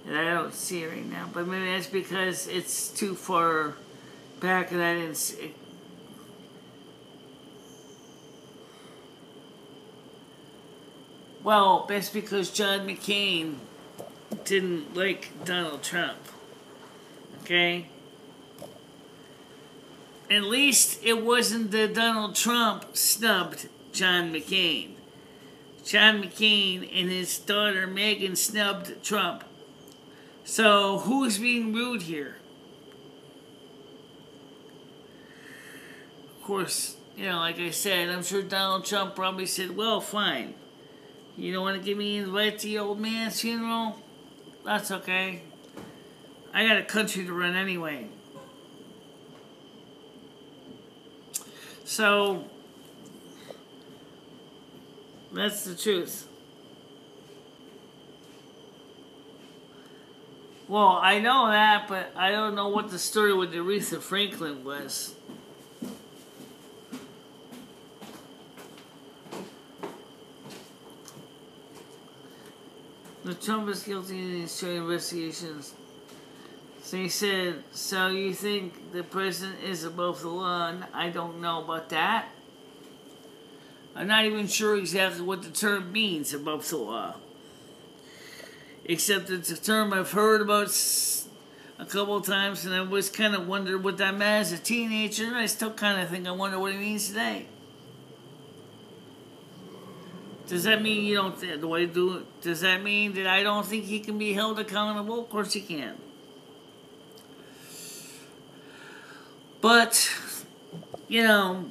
and I don't see it right now. But maybe that's because it's too far back and I didn't see it. Well, that's because John McCain didn't like Donald Trump. Okay? At least it wasn't that Donald Trump snubbed John McCain. John McCain and his daughter Megan snubbed Trump. So who's being rude here? Of course, you know, like I said, I'm sure Donald Trump probably said, well, fine. You don't want to give me an invite to the old man's funeral? That's okay. I got a country to run anyway. So that's the truth. Well, I know that, but I don't know what the story with Aretha Franklin was. The Trump is guilty in these two investigations. So he said, so you think the president is above the law? I don't know about that. I'm not even sure exactly what the term means above the law. Except it's a term I've heard about a couple of times, and I always kind of wondered what that meant as a teenager, and I still kind of think I wonder what it means today. Does that mean you don't does that mean that I don't think he can be held accountable? Of course he can. But, you know,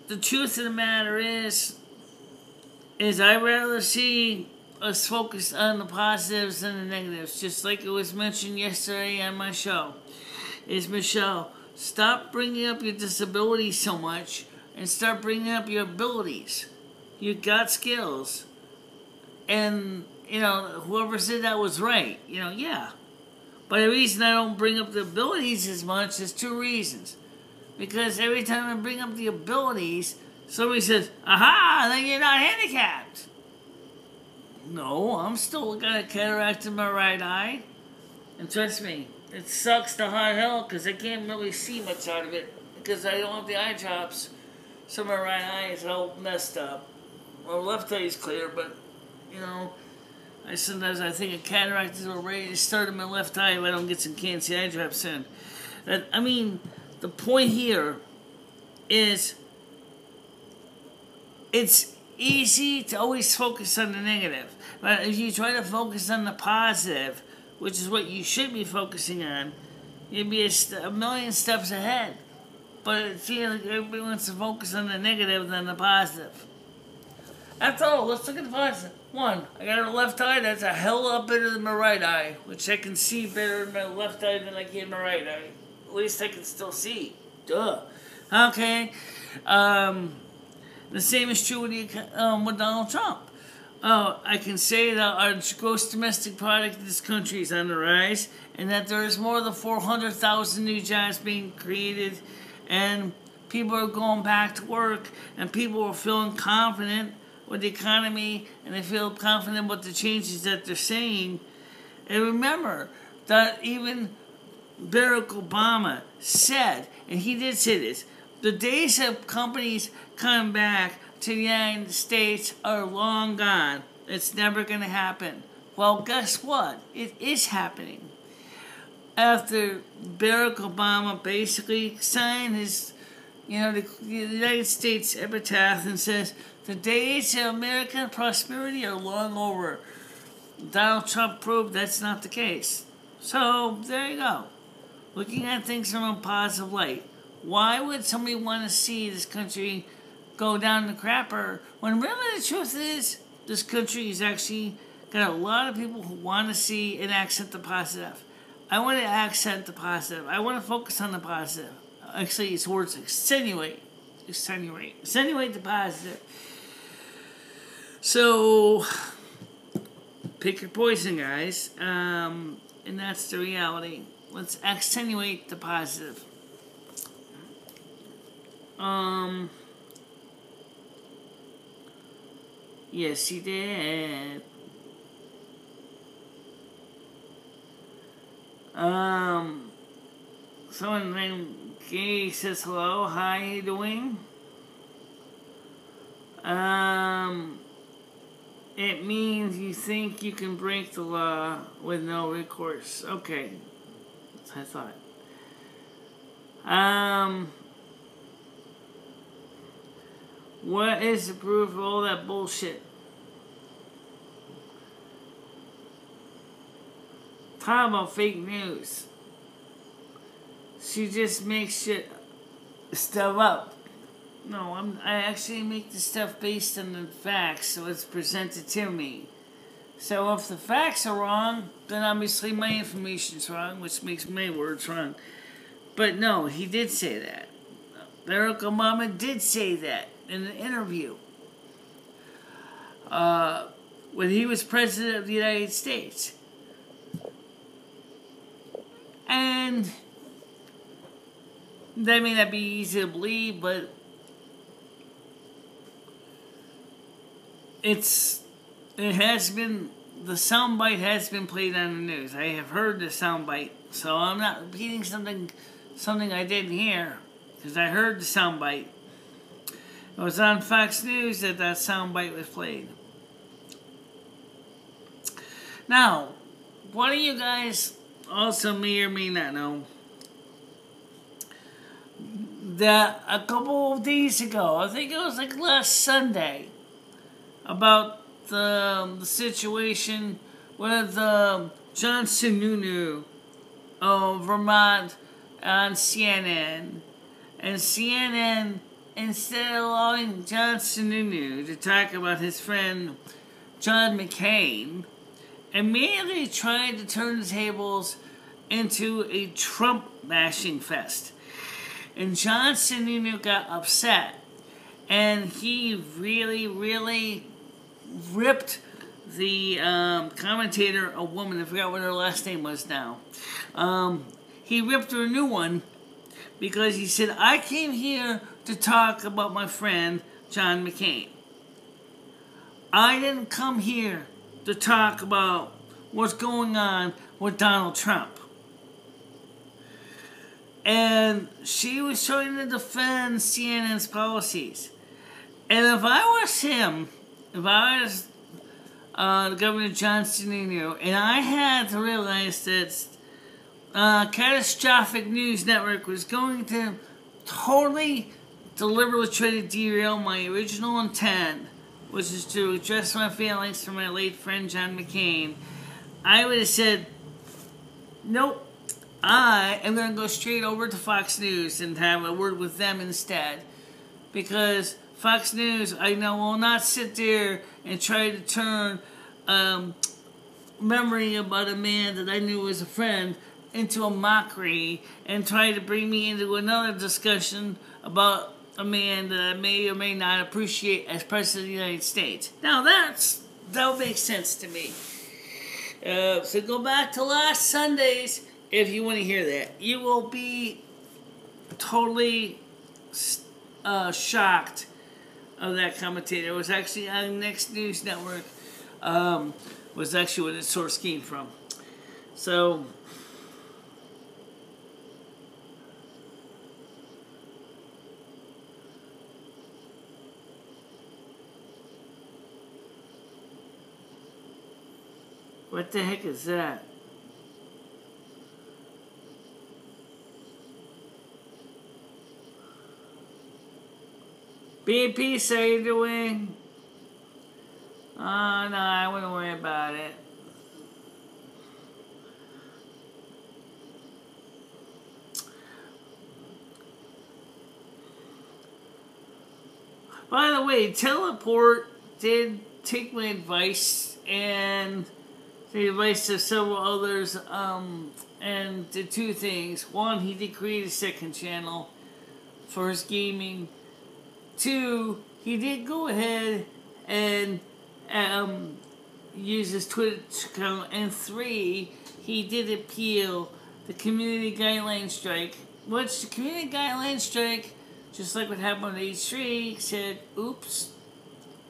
the truth of the matter is I'd rather see us focus on the positives than the negatives, just like it was mentioned yesterday on my show. Michelle, stop bringing up your disability so much and start bringing up your abilities. You got skills. And, you know, whoever said that was right. You know, yeah. But the reason I don't bring up the abilities as much is two reasons. Because every time I bring up the abilities, somebody says, aha, then you're not handicapped. No, I'm still got a cataract in my right eye. And trust me, it sucks to high hell because I can't really see much out of it because I don't have the eye drops. So my right eye is all messed up. Well, left eye is clear, but, you know, sometimes I think a cataract is ready to start in my left eye if I don't get some cancer eye drops in. I mean, the point here is it's easy to always focus on the negative. But if you try to focus on the positive, which is what you should be focusing on, you'd be a million steps ahead. But it feels like everybody wants to focus on the negative than the positive. After all, let's look at the positive. One, I got a left eye that's a hell lot better than my right eye, which I can see better in my left eye than I can in my right eye. At least I can still see. Duh. Okay. The same is true with Donald Trump. I can say that our gross domestic product in this country is on the rise, and that there is more than 400,000 new jobs being created, and people are going back to work, and people are feeling confident with the economy, and they feel confident with the changes that they're saying. And remember that even Barack Obama said, and he did say this, the days of companies coming back to the United States are long gone. It's never going to happen. Well, guess what? It is happening. After Barack Obama basically signed his, the United States epitaph and says, the days of American prosperity are long over. Donald Trump proved that's not the case. So, there you go. Looking at things from a positive light. Why would somebody want to see this country go down the crapper when really the truth is this country has actually got a lot of people who want to see and accent the positive. I want to accent the positive. I want to focus on the positive. Actually, it's words extenuate the positive. So, pick your poison, guys. And that's the reality. Let's extenuate the positive. Yes, he did. Someone named Gay says hello. Hi, how you doing? It means you think you can break the law with no recourse. Okay. That's what I thought. What is the proof of all that bullshit? Talk about fake news. She just makes stuff up. No, I actually make the stuff based on the facts, so it's presented to me. So if the facts are wrong, then obviously my information's wrong, which makes my words wrong. But no, he did say that. Barack Obama did say that in an interview. When he was president of the United States. And that may not be easy to believe, but the soundbite has been played on the news. I have heard the soundbite, so I'm not repeating something I didn't hear, because I heard the soundbite. It was on Fox News that soundbite was played. Now, one of you guys also may or may not know that a couple of days ago, I think it was like last Sunday, about the situation with John Sununu of Vermont on CNN. And CNN, instead of allowing John Sununu to talk about his friend John McCain, immediately tried to turn the tables into a Trump bashing fest. And John Sununu got upset, and he really, really ripped the commentator, a woman, I forgot what her last name was now. He ripped her a new one because he said, I came here to talk about my friend John McCain. I didn't come here to talk about what's going on with Donald Trump. And she was trying to defend CNN's policies. And if I was him, if I was Governor John Sununu, and I had to realize that Catastrophic News Network was going to totally deliberately try to derail my original intent, which is to address my feelings for my late friend John McCain, I would have said, nope, I am going to go straight over to Fox News and have a word with them instead. Because Fox News, I know, will not sit there and try to turn memory about a man that I knew was a friend into a mockery and try to bring me into another discussion about a man that I may or may not appreciate as President of the United States. Now that'll make sense to me. So go back to last Sunday's if you want to hear that. You will be totally shocked of that commentator. It was actually on Next News Network. Was actually where the source came from. So what the heck is that? Be at peace, how you doing? Oh, no, I wouldn't worry about it. By the way, Teleport did take my advice and the advice of several others, and did two things. One, he did create a second channel for his gaming. Two, he did go ahead and use his Twitch account. And three, he did appeal the community guideline strike, which the community guideline strike, just like what happened with H3, said, oops,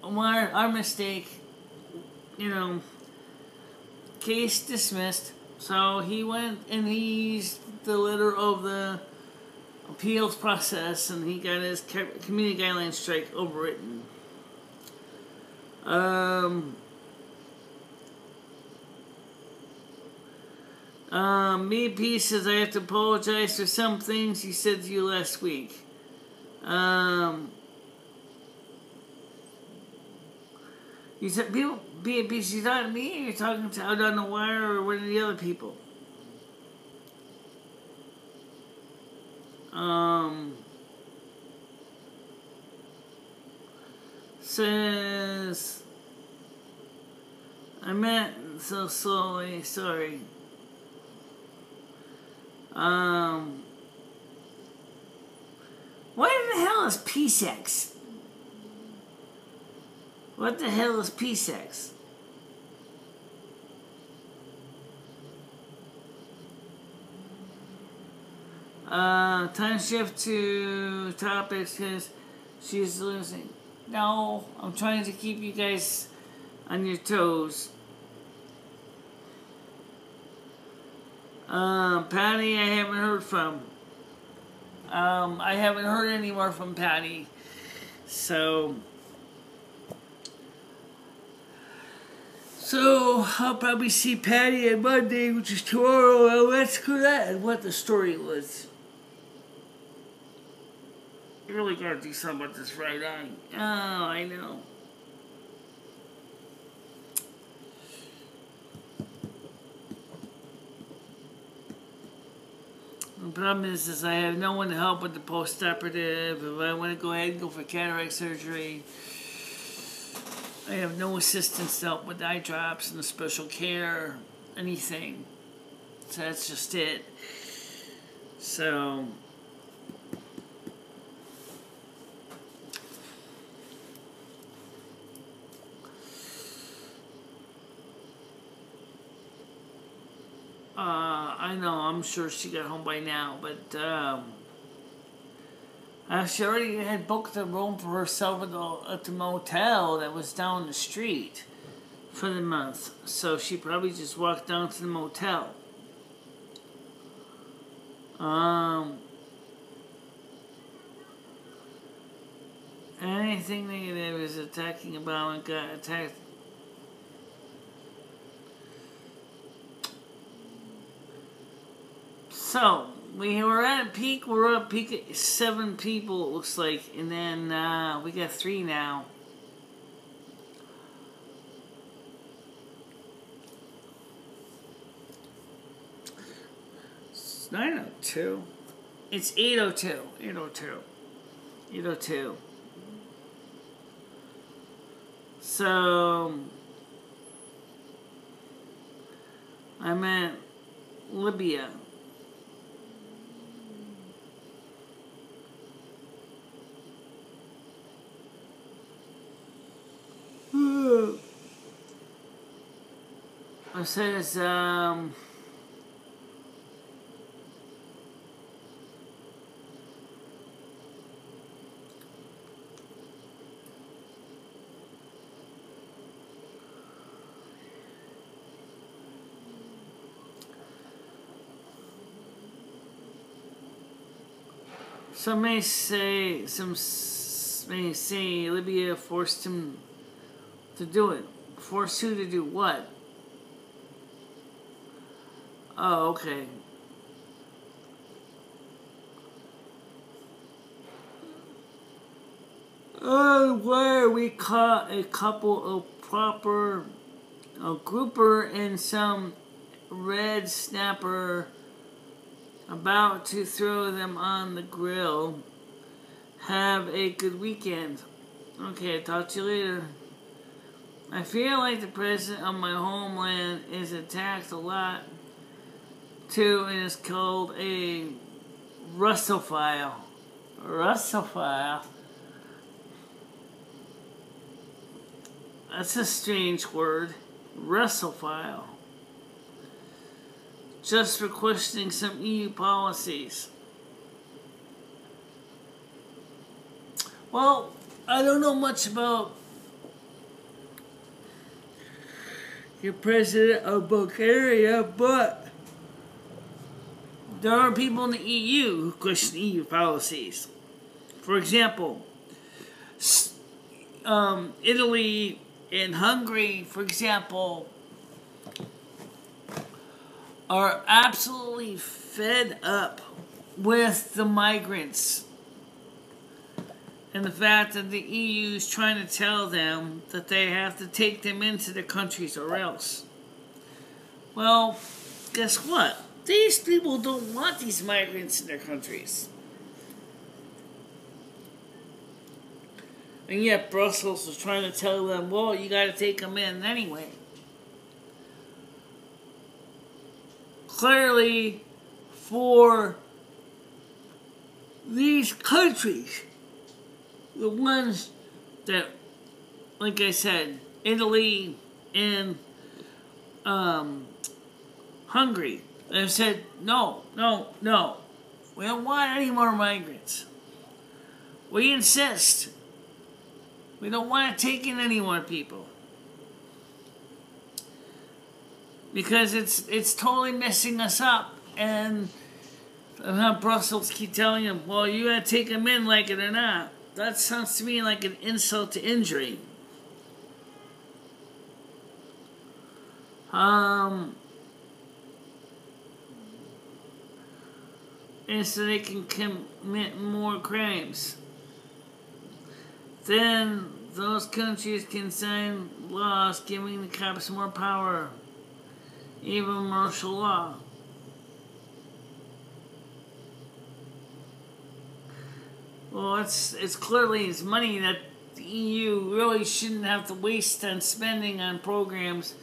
our mistake, you know, case dismissed. So he went and he used the letter of the appeals process and he got his community guideline strike overwritten. Me says I have to apologize for some things he said to you last week. You said people be you're talking to me or you're talking to Out on the Wire or one of the other people? Says I meant so slowly, sorry. What the hell is P-Sex? What the hell is P-Sex? Time shift to topics because she's losing. No, I'm trying to keep you guys on your toes. Patty, I haven't heard from. I haven't heard any more from Patty. So I'll probably see Patty on Monday, which is tomorrow. Well, let's go that and what the story was. You really gotta do something about this right eye. Oh, I know. The problem is I have no one to help with the post-operative. If I want to go ahead and go for cataract surgery, I have no assistance to help with eye drops and the special care, anything. So that's just it. So I know, I'm sure she got home by now, but she already had booked a room for herself at the motel that was down the street for the month. So she probably just walked down to the motel. Anything negative is attacking about and got attacked. So, we were at a peak. We're at a peak at 7 people, it looks like. And then we got 3 now. It's 9:02. It's 8:02. 8:02. 8:02. So, I'm at Libya. It says, some may say Libya forced him to do it. Forced who to do what? Oh, okay. Where we caught a couple of a grouper and some red snapper about to throw them on the grill. Have a good weekend. Okay, talk to you later. I feel like the president of my homeland is attacked a lot too, and is called a Russophile. Russophile? That's a strange word. Russophile. Just for questioning some EU policies. Well, I don't know much about your president of Bulgaria, but there are people in the EU who question EU policies. For example, Italy and Hungary, for example, are absolutely fed up with the migrants and the fact that the EU is trying to tell them that they have to take them into their countries or else. Well, guess what? These people don't want these migrants in their countries. And yet Brussels is trying to tell them, well, you got to take them in anyway. Clearly, for these countries, the ones that, like I said, Italy and Hungary, they've said, no. We don't want any more migrants. We insist. We don't want to take in any more people. Because it's totally messing us up. And Brussels keep telling them, well, you got to take them in like it or not. that sounds to me like an insult to injury. And so they can commit more crimes. Then those countries can sign laws giving the cops more power, even martial law. Well, it's clearly it's money that the EU really shouldn't have to waste on spending on programs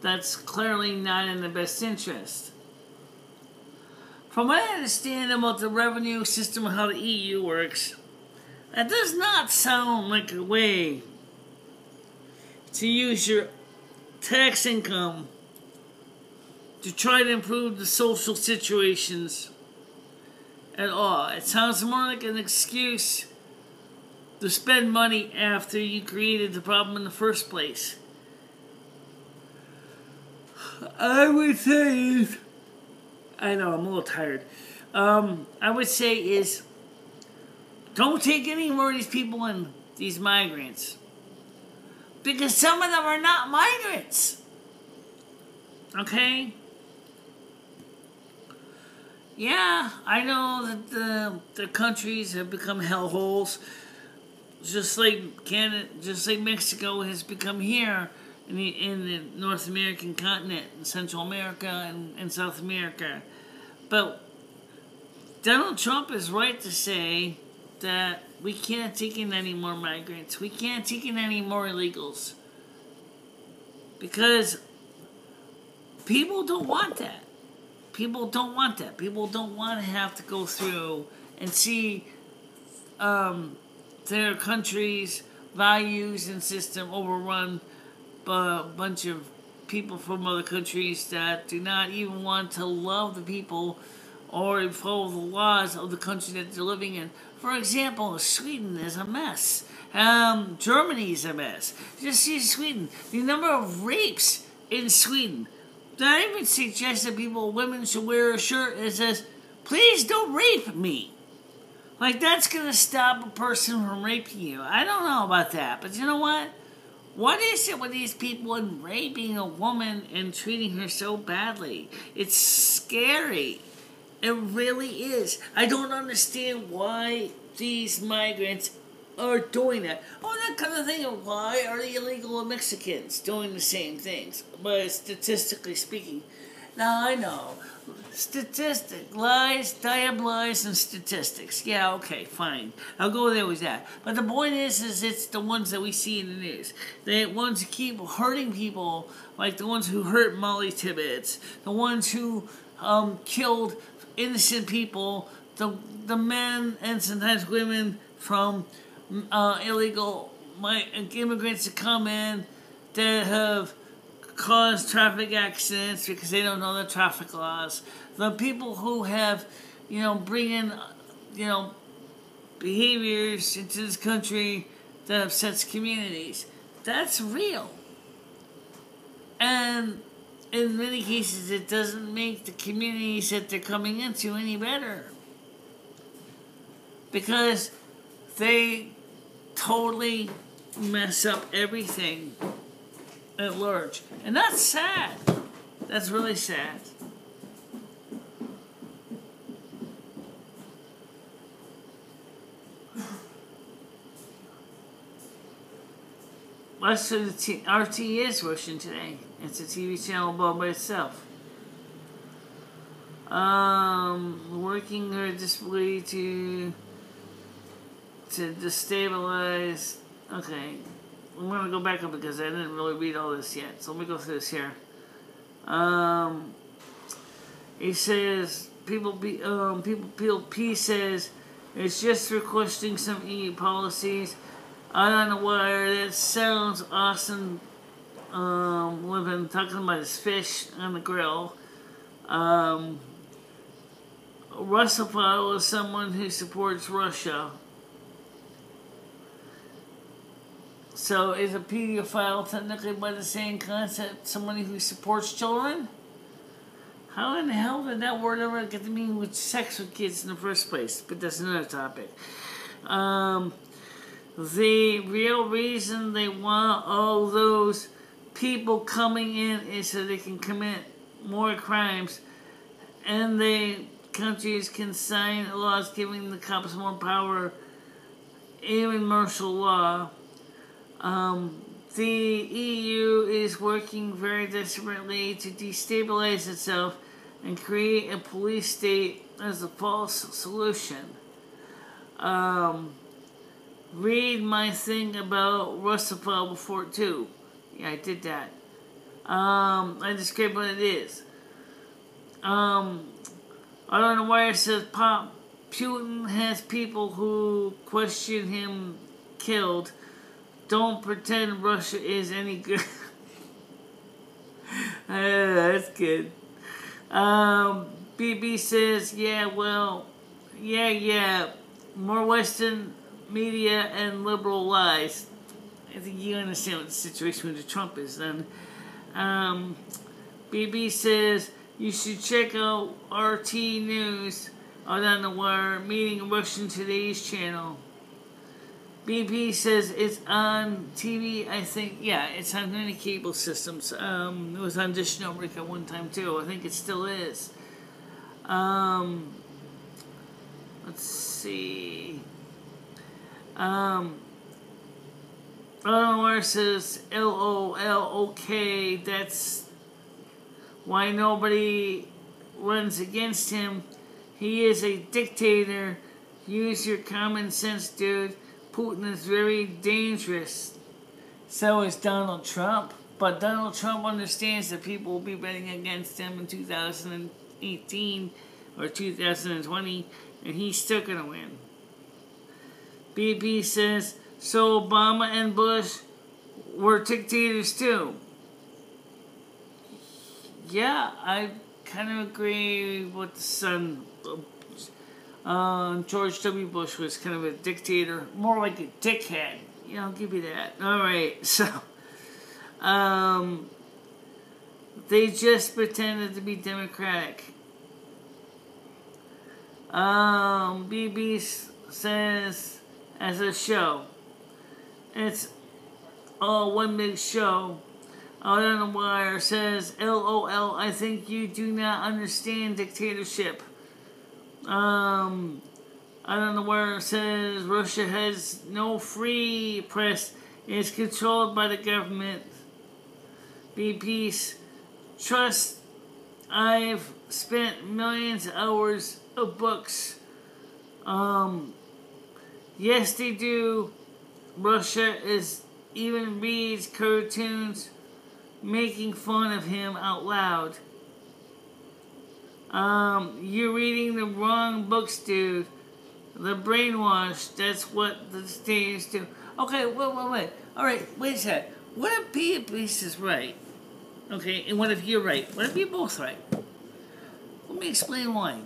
that's clearly not in the best interest. From what I understand about the revenue system of how the EU works, that does not sound like a way to use your tax income to try to improve the social situations at all. It sounds more like an excuse to spend money after you created the problem in the first place. I would say I know, I'm a little tired. I would say is, don't take any more of these people in, these migrants. Because some of them are not migrants. Okay? Yeah, I know that the countries have become hellholes. Just like Canada, just like Mexico has become here in the North American continent, in Central America and South America. But Donald Trump is right to say that we can't take in any more migrants. We can't take in any more illegals. Because people don't want that. People don't want that. People don't want to have to go through and see their country's values and system overrun by a bunch of people from other countries that do not even want to love the people or follow the laws of the country that they're living in. For example, Sweden is a mess. Germany is a mess. Just see Sweden. The number of rapes in Sweden. I even suggest that women should wear a shirt that says, "Please don't rape me." Like, that's going to stop a person from raping you. I don't know about that, but you know what? What is it with these people and raping a woman and treating her so badly? It's scary. It really is. I don't understand why these migrants are doing that. Oh, that kind of thing. Why are the illegal Mexicans doing the same things? But statistically speaking. Now, I know. Lies, lies, and statistics. Yeah, okay, fine. I'll go there with that. But the point is it's the ones that we see in the news. The ones who keep hurting people, like the ones who hurt Molly Tibbetts, the ones who killed innocent people, the men and sometimes women from illegal immigrants that come in that have caused traffic accidents because they don't know the traffic laws. The people who have, bring in, behaviors into this country that upsets communities. That's real. And in many cases, it doesn't make the communities that they're coming into any better. Because they totally mess up everything at large. And that's sad. That's really sad. That's what RT is Russian today. It's a TV channel all by itself. Working her display to destabilize. Okay, I'm gonna go back up because I didn't really read all this yet. So let me go through this here. He says P says it's just requesting some EU policies. I don't know why that sounds awesome. Living talking about his fish on the grill. Russophile is someone who supports Russia. So is a pedophile technically by the same concept somebody who supports children? How in the hell did that word ever get to mean with sex with kids in the first place? But that's another topic. the real reason they want all those people coming in is so they can commit more crimes, and the countries can sign laws giving the cops more power, even martial law. The EU is working very desperately to destabilize itself and create a police state as a false solution. Read my thing about Russell before too. Yeah, I did that. I describe what it is. I don't know why it says Putin has people who question him killed. Don't pretend Russia is any good. That's good. BB says, yeah, well, yeah. More Western media and liberal lies. I think you understand what the situation with Trump is then. BB says, you should check out RT News out on the wire, meeting Russian Today's channel. BP says it's on TV, I think. Yeah, it's on many cable systems. It was on Dish Network at one time too. I think it still is. Let's see. Eleanor says LOL, okay, that's why nobody runs against him. He is a dictator. Use your common sense, dude. Putin is very dangerous. So is Donald Trump. But Donald Trump understands that people will be betting against him in 2018 or 2020, and he's still going to win. BP says, so Obama and Bush were dictators too. Yeah, I kind of agree with the son. George W. Bush was kind of a dictator, more like a dickhead. Yeah, I'll give you that. Alright, so, they just pretended to be Democratic. BB says, as a show, it's all one big show. Out on the wire says, LOL, I think you do not understand dictatorship. I don't know where it says Russia has no free press. It's controlled by the government. Be peace. Trust. I've spent millions of hours of books. Yes, they do. Russia even reads cartoons making fun of him out loud. You're reading the wrong books, dude. The brainwashed, that's what the dictators do. Okay, wait. Alright, wait a sec. What if Beatrice is right? Okay, and what if you're right? What if you're both right? Let me explain why.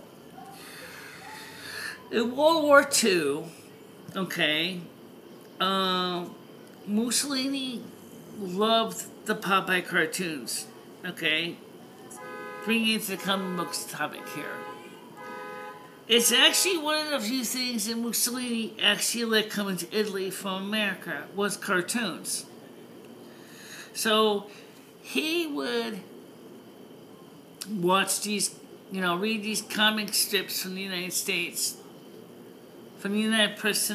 In World War II, okay, Mussolini loved the Popeye cartoons, okay? Bringing it to the comic books topic here. It's actually one of the few things that Mussolini actually let come into Italy from America was cartoons. So he would watch these, read these comic strips from the United States, from the United Press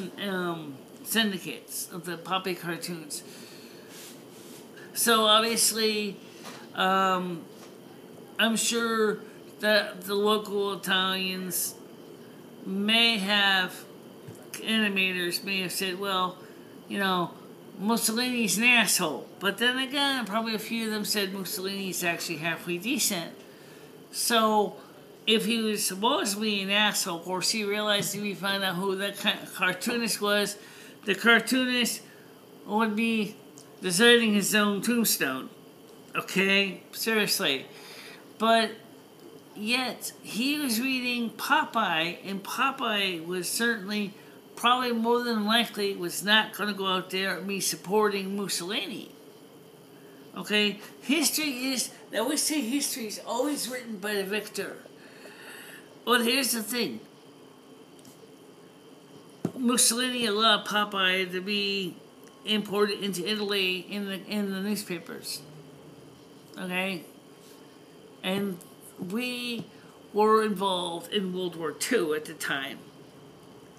syndicates of the Popeye cartoons. So obviously, I'm sure that the local Italians may have, animators may have said, well, Mussolini's an asshole. But then again, probably a few of them said Mussolini's actually halfway decent. So, if he was supposedly an asshole, of course he realized if we found out who that cartoonist was, the cartoonist would be deserting his own tombstone. Okay? Seriously. But yet, he was reading Popeye, and Popeye was certainly, probably more than likely, was not going to go out there and be supporting Mussolini. Okay? History is, I always say history is always written by the victor. But here's the thing. Mussolini allowed Popeye to be imported into Italy in the newspapers. Okay? And we were involved in World War II at the time.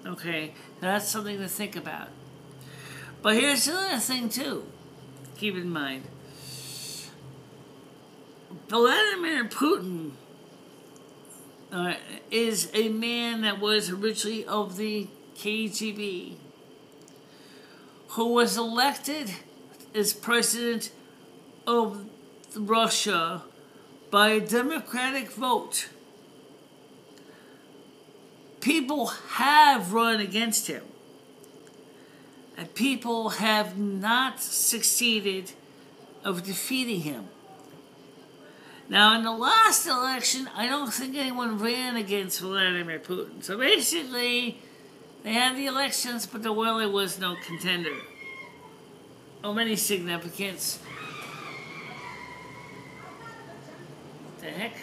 Okay? That's something to think about. But here's another thing, too. Keep in mind. Vladimir Putin is a man that was originally of the KGB, who was elected as president of Russia by a democratic vote. People have run against him, and people have not succeeded of defeating him. Now, in the last election, I don't think anyone ran against Vladimir Putin. So basically, they had the elections, but there really was no contender of any significance. What the heck?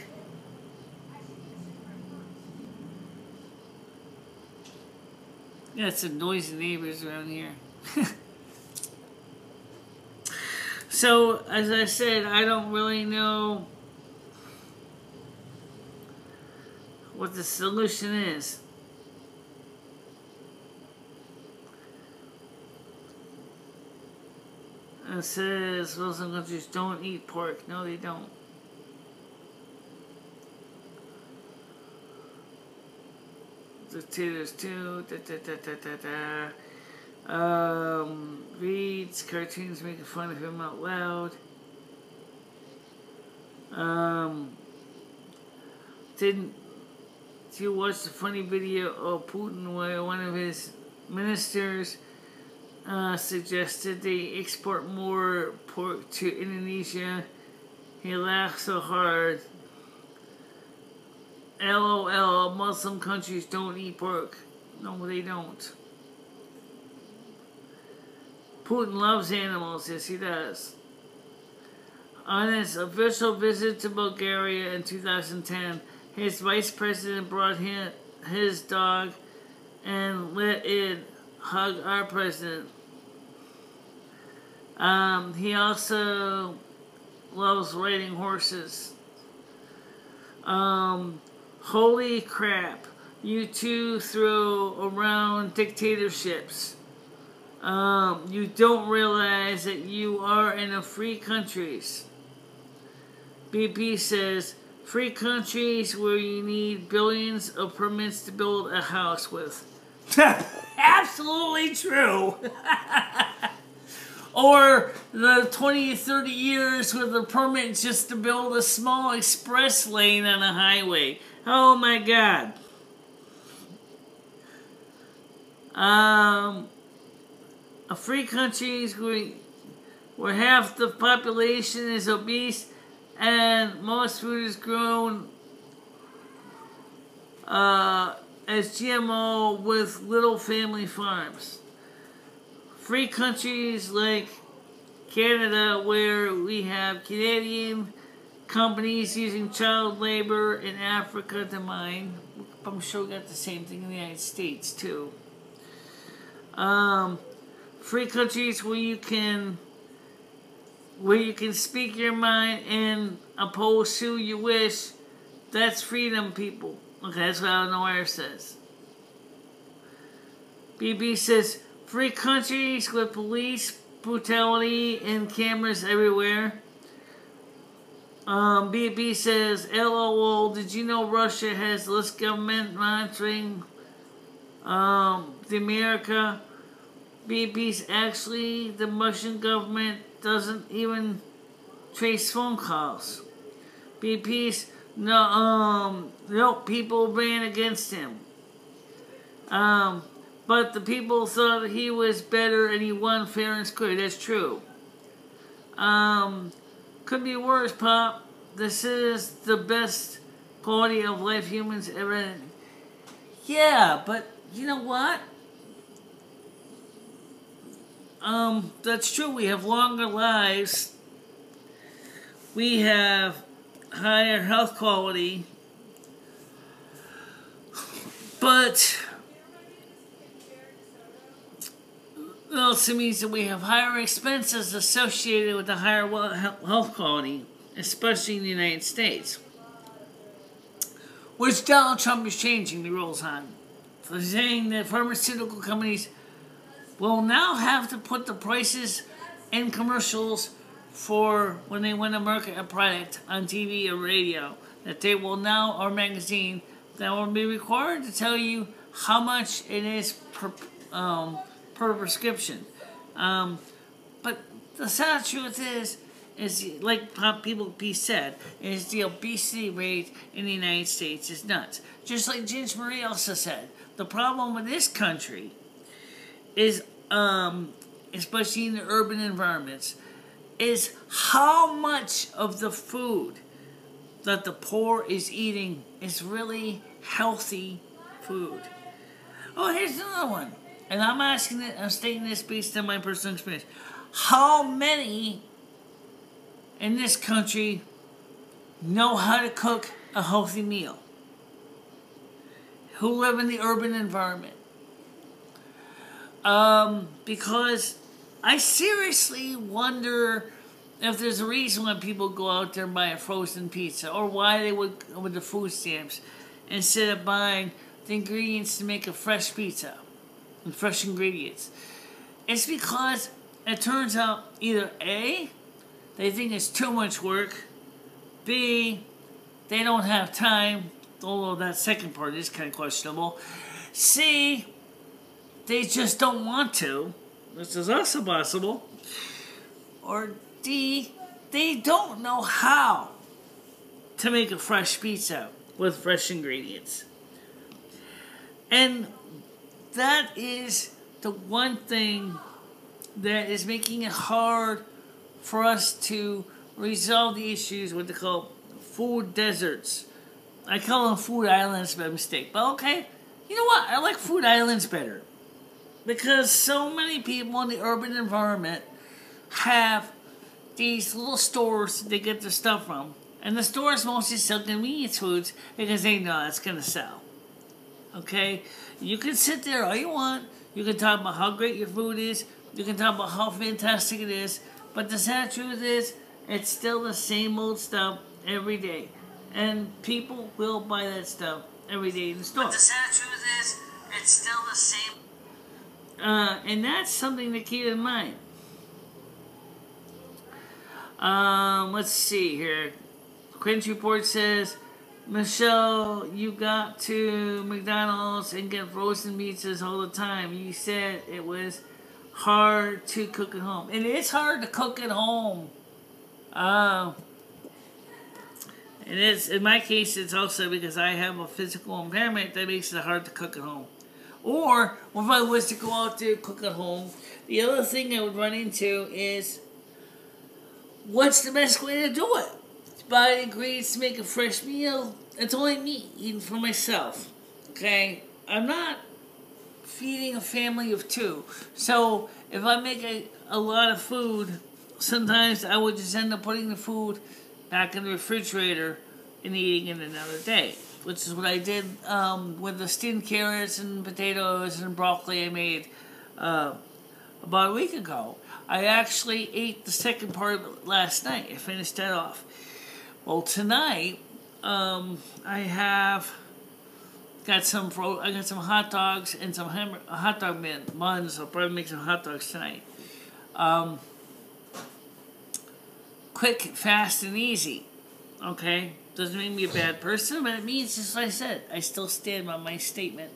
Yeah, it's some noisy neighbors around here. So, as I said, I don't really know what the solution is. It says, well, some countries don't eat pork. No, they don't. Dictators too. Reads cartoons making fun of him out loud. Did you watch the funny video of Putin where one of his ministers suggested they export more pork to Indonesia? He laughed so hard. LOL, Muslim countries don't eat pork. No, they don't. Putin loves animals, yes he does. On his official visit to Bulgaria in 2010, his vice president brought his dog and let it hug our president. He also loves riding horses. Holy crap. You two throw around dictatorships. You don't realize that you are in a free countries. BP says, free countries where you need billions of permits to build a house with. Absolutely true. Or the 20 or 30 years with a permit just to build a small express lane on a highway. Oh my God. A free countries where half the population is obese and most food is grown as GMO with little family farms. Free countries like Canada where we have Canadian companies using child labor in Africa to mine. I'm sure we got the same thing in the United States too. Free countries where you can speak your mind and oppose who you wish. That's freedom, people. Okay, that's what Alan Wire says. BB says, free countries with police brutality and cameras everywhere. BB says, LOL, did you know Russia has less government monitoring the America? BB's actually, the Russian government doesn't even trace phone calls. BB's, no, people ran against him. But the people thought he was better and he won fair and square. That's true. Could be worse, Pop. This is the best quality of life humans ever had. Yeah, but you know what? That's true. We have longer lives. We have higher health quality. But also means that we have higher expenses associated with the higher health quality, especially in the United States, which Donald Trump is changing the rules on. So saying that pharmaceutical companies will now have to put the prices in commercials for when they want to market a product on TV or radio, that they will now, or magazine, that will be required to tell you how much it is per prescription. But the sad truth is like people said, is the obesity rate in the United States is nuts. Just like James Marie also said, the problem with this country is, especially in the urban environments, is how much of the food that the poor is eating is really healthy food. Oh, here's another one. And I'm stating this based on my personal experience. How many in this country know how to cook a healthy meal? Who live in the urban environment? Because I seriously wonder if there's a reason why people go out there and buy a frozen pizza, or why they would go with the food stamps instead of buying the ingredients to make a fresh pizza and fresh ingredients. It's because it turns out either A, they think it's too much work, B, they don't have time, although that second part is kind of questionable, C, they just don't want to, which is also possible, or D, they don't know how to make a fresh pizza with fresh ingredients. And that is the one thing that is making it hard for us to resolve the issues, what they call food deserts. I call them food islands by mistake, but okay, you know what? I like food islands better, because so many people in the urban environment have these little stores they get their stuff from. And the stores mostly sell convenience foods because they know it's going to sell. Okay? You can sit there all you want. You can talk about how great your food is. You can talk about how fantastic it is. But the sad truth is, it's still the same old stuff every day. And people will buy that stuff every day in the store. But the sad truth is, it's still the same. And that's something to keep in mind. Let's see here. Quince Report says, Michelle, you got to McDonald's and get frozen pizzas all the time. You said it was hard to cook at home. It is hard to cook at home. It is. In my case, it's also because I have a physical impairment that makes it hard to cook at home. Or, if I was to go out there and cook at home, the other thing I would run into is, what's the best way to do it? To buy ingredients to make a fresh meal. It's only me eating for myself. Okay? I'm not feeding a family of two. So, if I make a lot of food, sometimes I would just end up putting the food back in the refrigerator and eating it another day. Which is what I did with the steamed carrots and potatoes and broccoli I made about a week ago. I actually ate the second part of it last night. I finished that off. Well, tonight I have got some hot dogs and some hot dog buns. I'll probably make some hot dogs tonight. Quick, fast, and easy. Okay? Doesn't make me a bad person, but it means, just like I said, I still stand by my statement.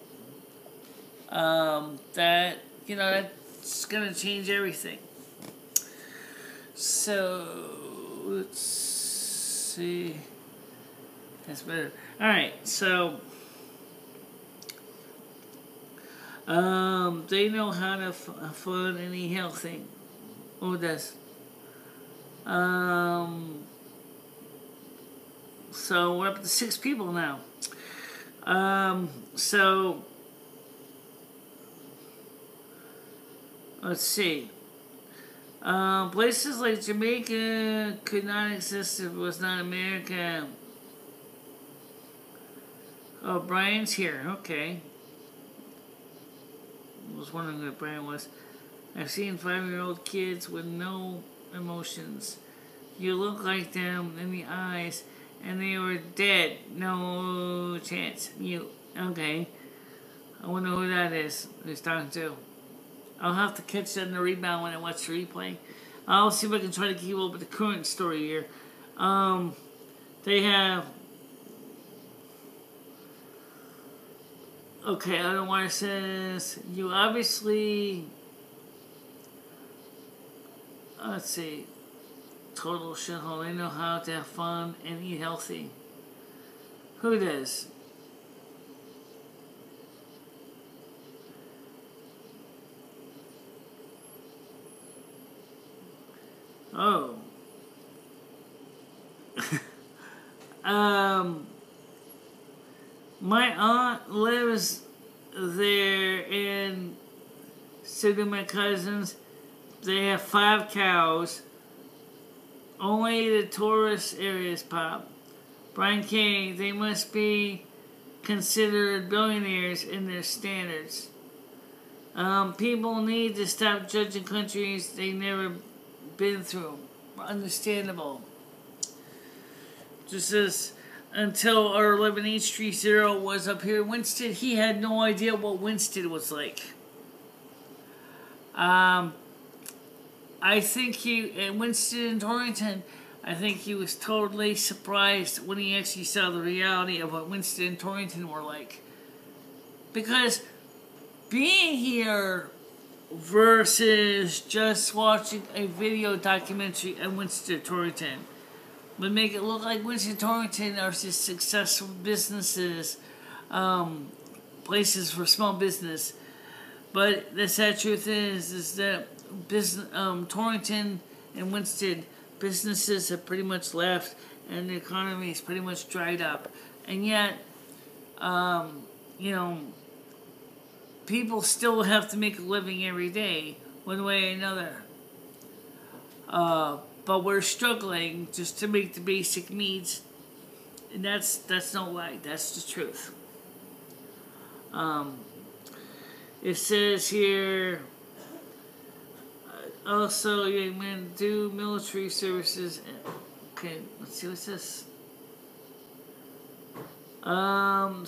That, that's going to change everything. So, let's see. That's better. Alright, so, they know how to fund and eat healthy. Who does? So we're up to 6 people now. So let's see. Places like Jamaica could not exist if it was not America. Oh, Brian's here. Okay. I was wondering where Brian was. I've seen 5-year-old kids with no emotions. You look like them in the eyes, and they were dead. No chance. You, okay. I wonder who that is. Who's talking to? I'll have to catch that in the rebound when I watch the replay. I'll see if I can try to keep up with the current story here. They have... Okay, I don't know why it says... You obviously... Let's see. Total shithole. They know how to have fun and eat healthy. Who does? Oh. My aunt lives there and so do my cousins. They have 5 cows. Only the tourist areas pop. Brian K., they must be considered billionaires in their standards. People need to stop judging countries they never been through. Understandable. Just as until our 11830 was up here in Winston, he had no idea what Winston was like. I think in Winston and Torrington, I think he was totally surprised when he actually saw the reality of what Winston and Torrington were like. Because being here versus just watching a video documentary on Winston Torrington would make it look like Winston Torrington are just successful businesses, places for small business. But the sad truth is that Torrington and Winston businesses have pretty much left, and the economy is pretty much dried up. And yet, people still have to make a living every day, one way or another. But we're struggling just to make the basic needs, and that's no lie. That's the truth. It says here, also, you can do military services. Okay, let's see what's this.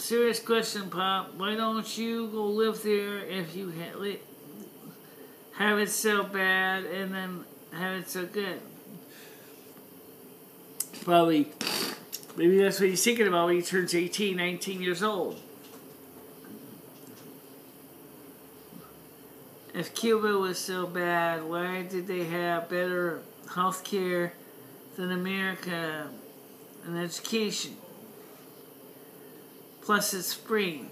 Serious question, Pop. Why don't you go live there if you have it so bad and then have it so good? Probably, maybe that's what he's thinking about when he turns 18, 19 years old. If Cuba was so bad, why did they have better health care than America and education? Plus it's free.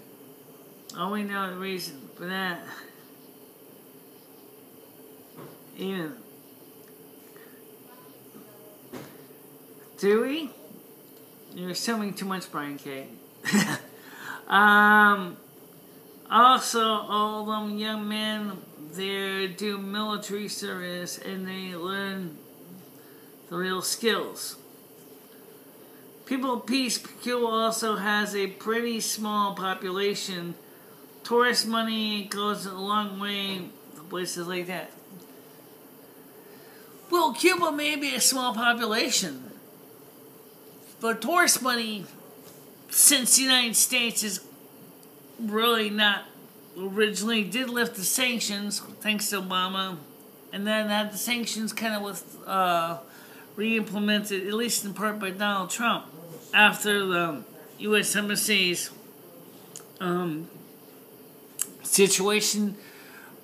All we know the reason for that. Even. Do we? You're assuming too much, Brian K. Also, all them young men there do military service and they learn the real skills. People of Peace, Cuba also has a pretty small population. Tourist money goes a long way for places like that. Well, Cuba may be a small population, but tourist money, since the United States is really not originally did lift the sanctions, thanks to Obama, and then had the sanctions kind of with re-implemented, at least in part by Donald Trump, after the U.S. Embassy's situation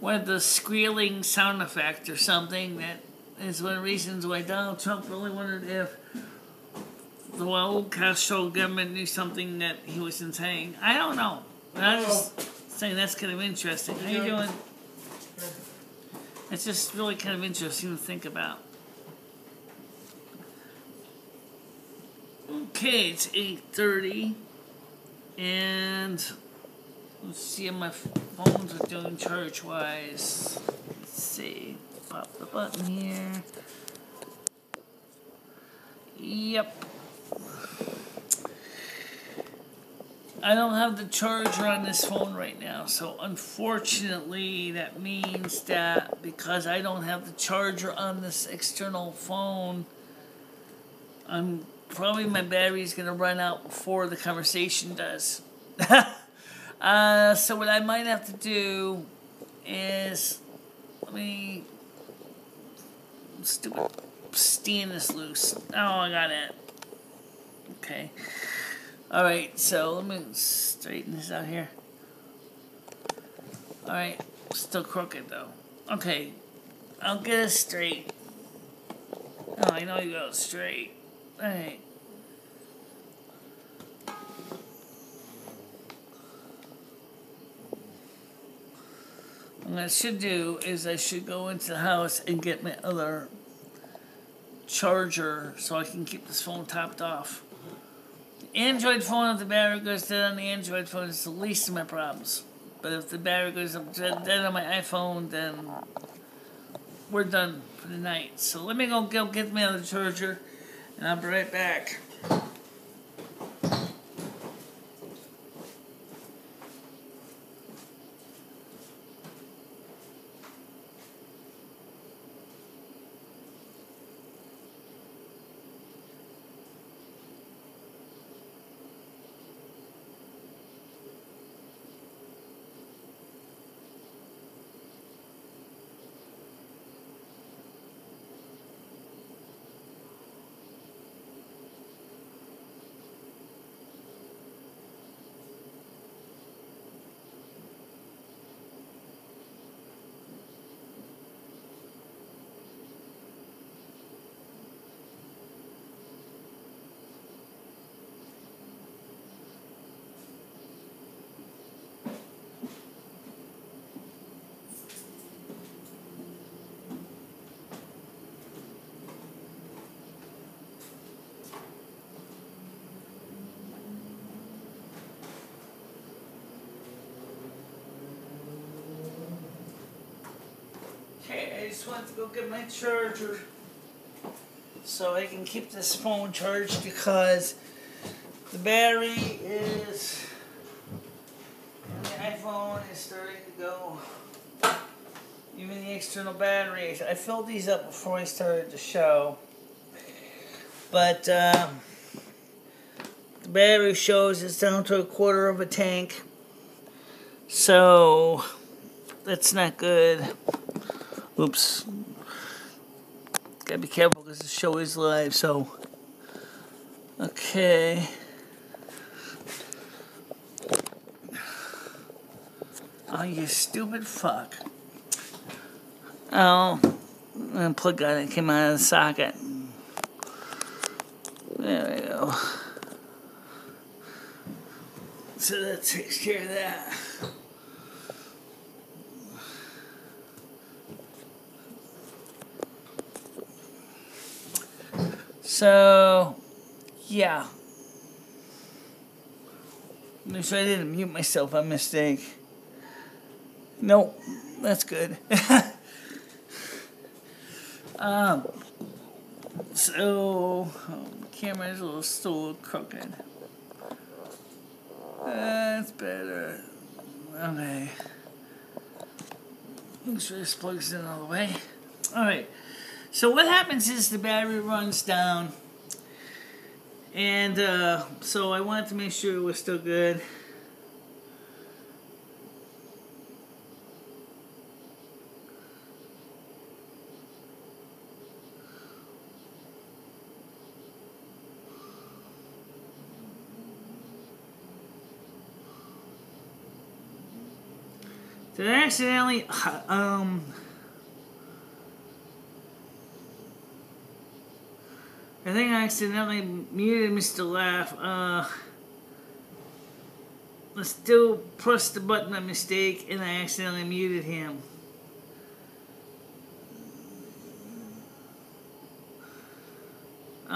with the squealing sound effect or something. That is one of the reasons why Donald Trump really wondered if the old Castro government knew something that he wasn't saying. I don't know. But I'm just saying that's kind of interesting. How you doing? It's just really kind of interesting to think about. Okay, it's 8:30, and let's see how my phones are doing charge-wise. Let's see. Pop the button here. Yep. I don't have the charger on this phone right now, so unfortunately that means that because I don't have the charger on this external phone, probably my battery's gonna run out before the conversation does. So what I might have to do is, stupid stand is loose. Oh, I got it. Okay. Alright, so let me straighten this out here. Alright, still crooked though. Okay, I'll get it straight. Oh, I know you got it straight. Alright. What I should do is I should go into the house and get my other charger so I can keep this phone topped off. Android phone, if the battery goes dead on the Android phone, it's the least of my problems. But if the battery goes dead on my iPhone, then we're done for the night. So let me go get my other charger, and I'll be right back. Okay, I just wanted to go get my charger so I can keep this phone charged because the battery is, and the iPhone is starting to go, even the external batteries. I filled these up before I started the show, but the battery shows it's down to 1/4 of a tank, so that's not good. Oops. Gotta be careful because the show is live, so. Okay. Oh, you stupid fuck. Oh. And plug on it came out of the socket. There we go. So that takes care of that. So, yeah. Make sure I didn't mute myself by mistake. Nope, that's good. So, the camera's still a little crooked. That's better. Okay. Make sure this plugs in all the way. Alright. So what happens is the battery runs down, and so I wanted to make sure it was still good. Did I accidentally I think I accidentally muted Mr. Laugh. I still pressed the button by mistake and I accidentally muted him.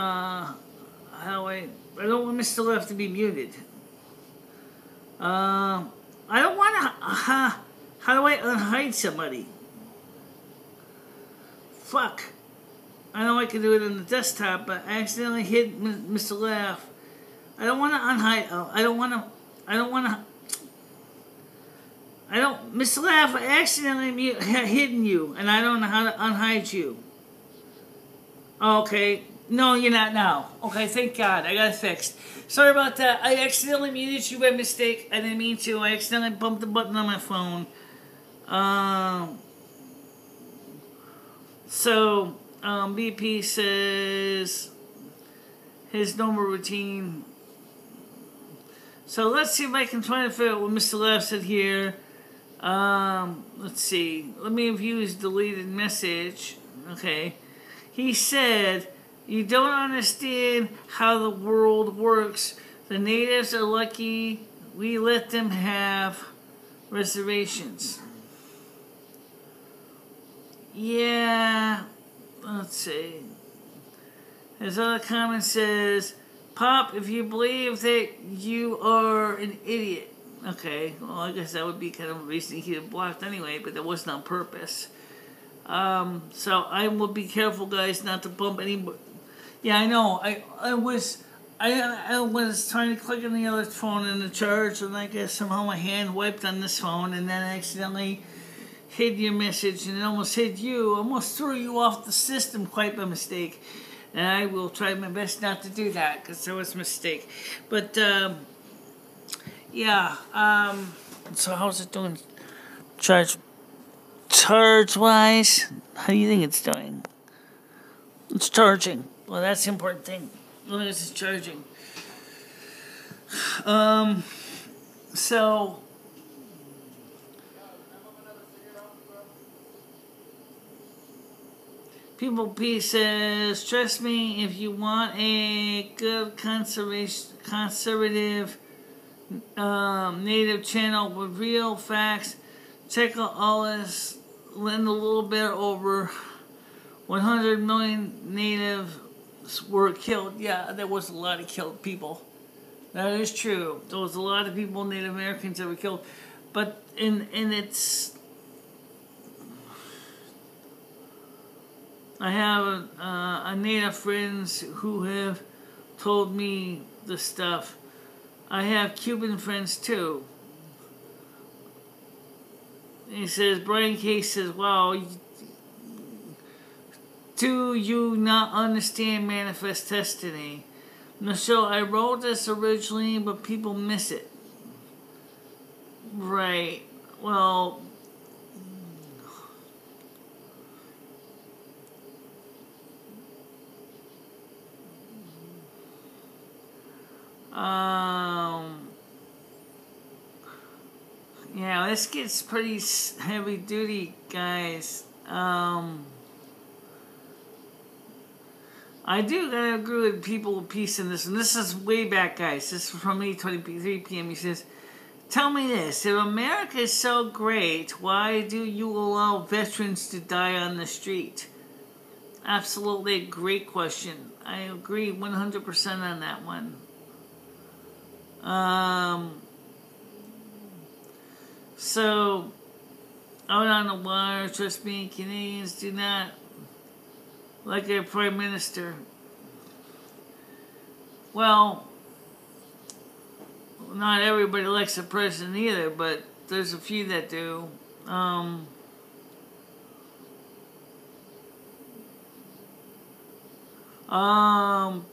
I don't want Mr. Left to be muted. I don't want to. How do I unhide somebody? Fuck. I know I can do it on the desktop, but I accidentally hit Mr. Laugh. I don't want to unhide. I don't want to I don't want to. I don't, Mr. Laugh, I accidentally hidden you, and I don't know how to unhide you. Okay. No, you're not now. Okay, thank God. I got it fixed. Sorry about that. I accidentally muted you by mistake. I didn't mean to. I accidentally bumped the button on my phone. BP says his normal routine. So let's see if I can try to figure out what Mr. Laugh said here. Let's see. Let me view his deleted message. Okay. He said, "You don't understand how the world works. The natives are lucky we let them have reservations." Yeah. Let's see. His other comment says, "Pop, if you believe that you are an idiot." Okay, well, I guess that would be kind of a reason he had blocked anyway, but that wasn't on purpose. So I will be careful, guys, not to bump any. Yeah, I know. I was trying to click on the other phone in the charge, and I guess somehow my hand wiped on this phone, and then I accidentally hid your message, and it almost hid you, almost threw you off the system quite by mistake. And I will try my best not to do that, because that was a mistake. But, yeah, so how's it doing? Charge-wise, how do you think it's doing? It's charging. Well, that's the important thing. As long as it's charging. So... People P says, "Trust me, if you want a good conservative native channel with real facts, check out all this. Lend a little bit over 100 million natives were killed." Yeah, there was a lot of killed people. That is true. There was a lot of people, Native Americans, that were killed. But it's... I have a native friends who have told me the stuff. I have Cuban friends too. He says, Brian Case says, "Wow, do you not understand Manifest Destiny?" Michelle, I wrote this originally, but people miss it. Right. Well... Yeah, this gets pretty heavy duty, guys. I do gotta agree with people of peace in this, and this is way back, guys. This is from 8:23 p.m. He says, "Tell me this, if America is so great, why do you allow veterans to die on the street?" Absolutely a great question. I agree 100% on that one. So, out on the wire, trust me, Canadians do not like our Prime Minister. Well, not everybody likes the president either, but there's a few that do.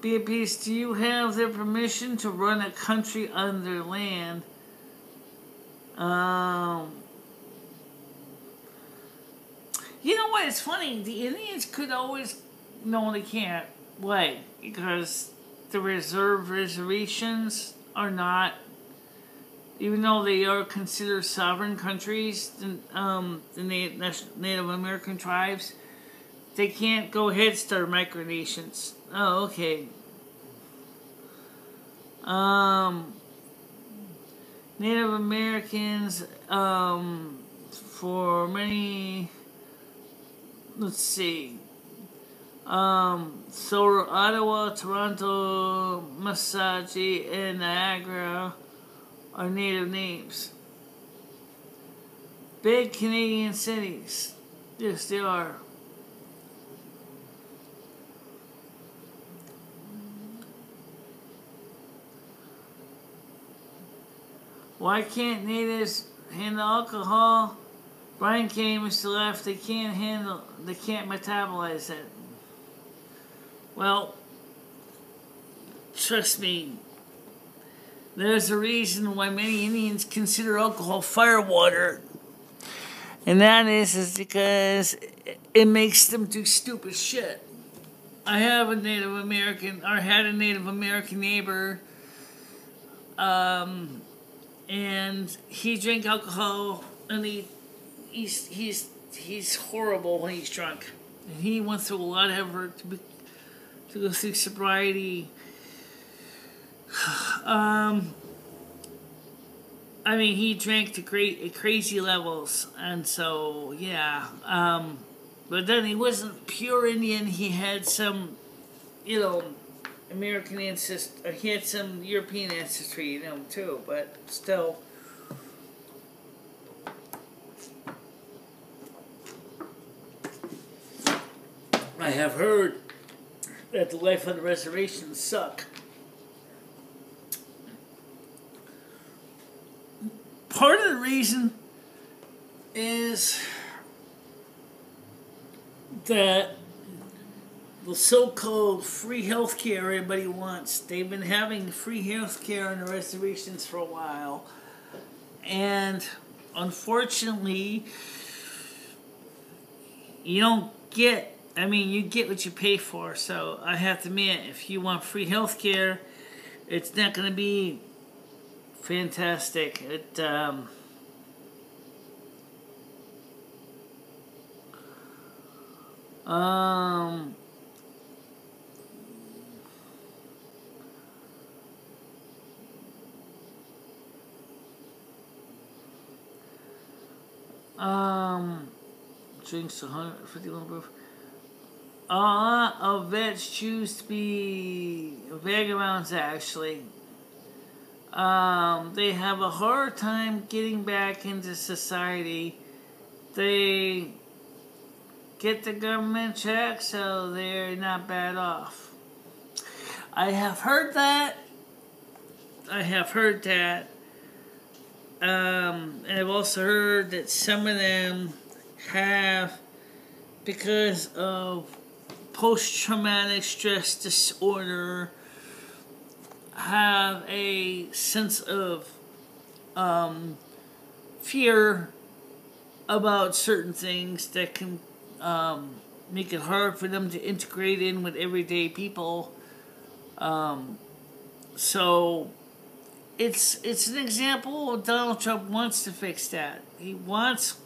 Be at peace. Do you have their permission to run a country on their land? You know what? It's funny. The Indians could always... No, they can't. Why? Because the reservations are not... Even though they are considered sovereign countries, the Native American tribes, they can't go ahead and start micronations. Oh, okay. Native Americans, for many... Let's see. So Ottawa, Toronto, Massachusetts, and Niagara are native names. Big Canadian cities. Yes, they are. Why can't natives handle alcohol? Brian came to left. They can't metabolize it. Well, trust me, there's a reason why many Indians consider alcohol firewater. And that is because it makes them do stupid shit. I have a Native American, or had a Native American neighbor, and he drank alcohol, and he's horrible when he's drunk. And he went through a lot of effort to go through sobriety. I mean, he drank to crazy levels, and so, yeah. But then he wasn't pure Indian. He had some, American ancestry. He had some European ancestry, too. But still, I have heard that the life on the reservations suck. Part of the reason is that the so-called free healthcare everybody wants. They've been having free healthcare on the reservations for a while. And unfortunately, you don't get, you get what you pay for. So I have to admit, if you want free healthcare, it's not going to be fantastic. Drinks 151 proof. A lot of vets choose to be vagabonds, actually. They have a hard time getting back into society. They get the government check, so they're not bad off. I have heard that. And I've also heard that some of them have, because of post-traumatic stress disorder, have a sense of fear about certain things that can make it hard for them to integrate in with everyday people. So it's an example. Donald Trump wants to fix that. He wants,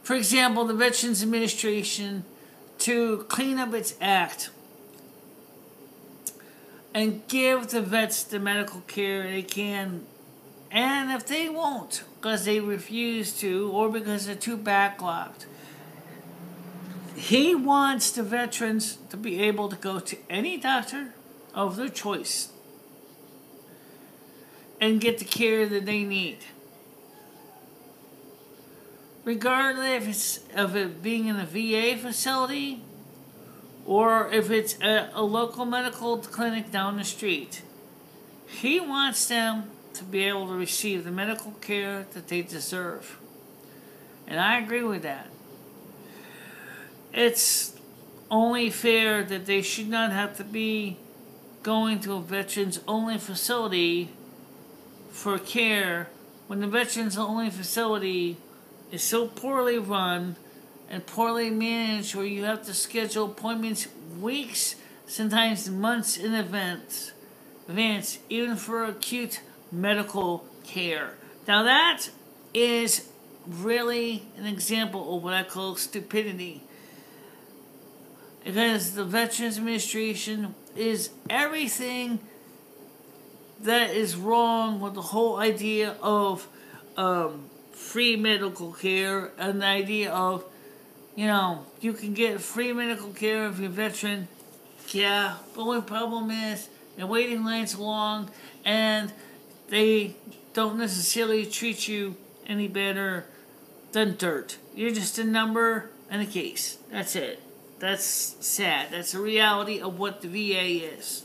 for example, the Veterans Administration to clean up its act and give the vets the medical care they can. And if they won't, because they refuse to, or because they're too backlogged, he wants the veterans to be able to go to any doctor of their choice and get the care that they need, regardless of it being in a VA facility or if it's a local medical clinic down the street. He wants them to be able to receive the medical care that they deserve. And I agree with that. It's only fair that they should not have to be going to a veterans-only facility for care when the veterans-only facility is so poorly run and poorly managed, where you have to schedule appointments weeks, sometimes months in advance, even for acute medical care. Now that is really an example of what I call stupidity. Because the Veterans Administration is everything that is wrong with the whole idea of free medical care, and the idea of, you can get free medical care if you're a veteran. Yeah, the only problem is the waiting line's long, and they don't necessarily treat you any better than dirt. You're just a number and a case. That's it. That's sad. That's the reality of what the VA is.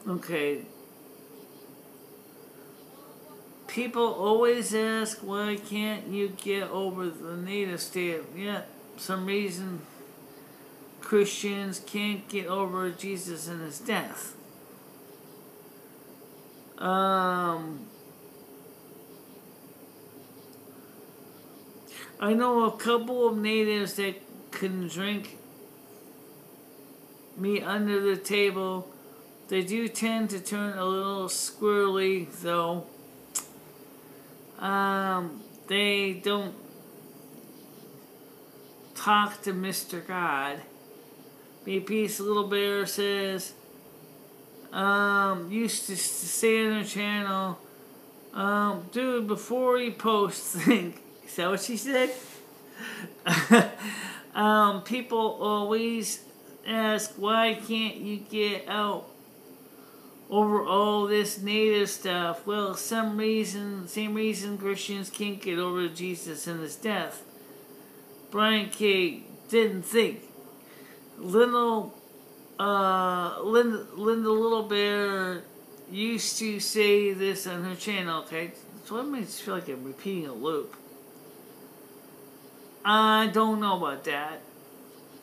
Okay. People always ask, why can't you get over the native state? Yeah, some reason Christians can't get over Jesus and his death. I know a couple of natives that can drink meat under the table. They do tend to turn a little squirrely, though. They don't talk to Mr. God. Peace Little Bear says, used to say on her channel, dude, before you post, think. Is that what she said? People always ask, why can't you get out over all this native stuff? Well, same reason Christians can't get over Jesus and his death. Brian K. didn't think. Linda Little Bear used to say this on her channel, okay? So it makes me feel like I'm repeating a loop. I don't know about that.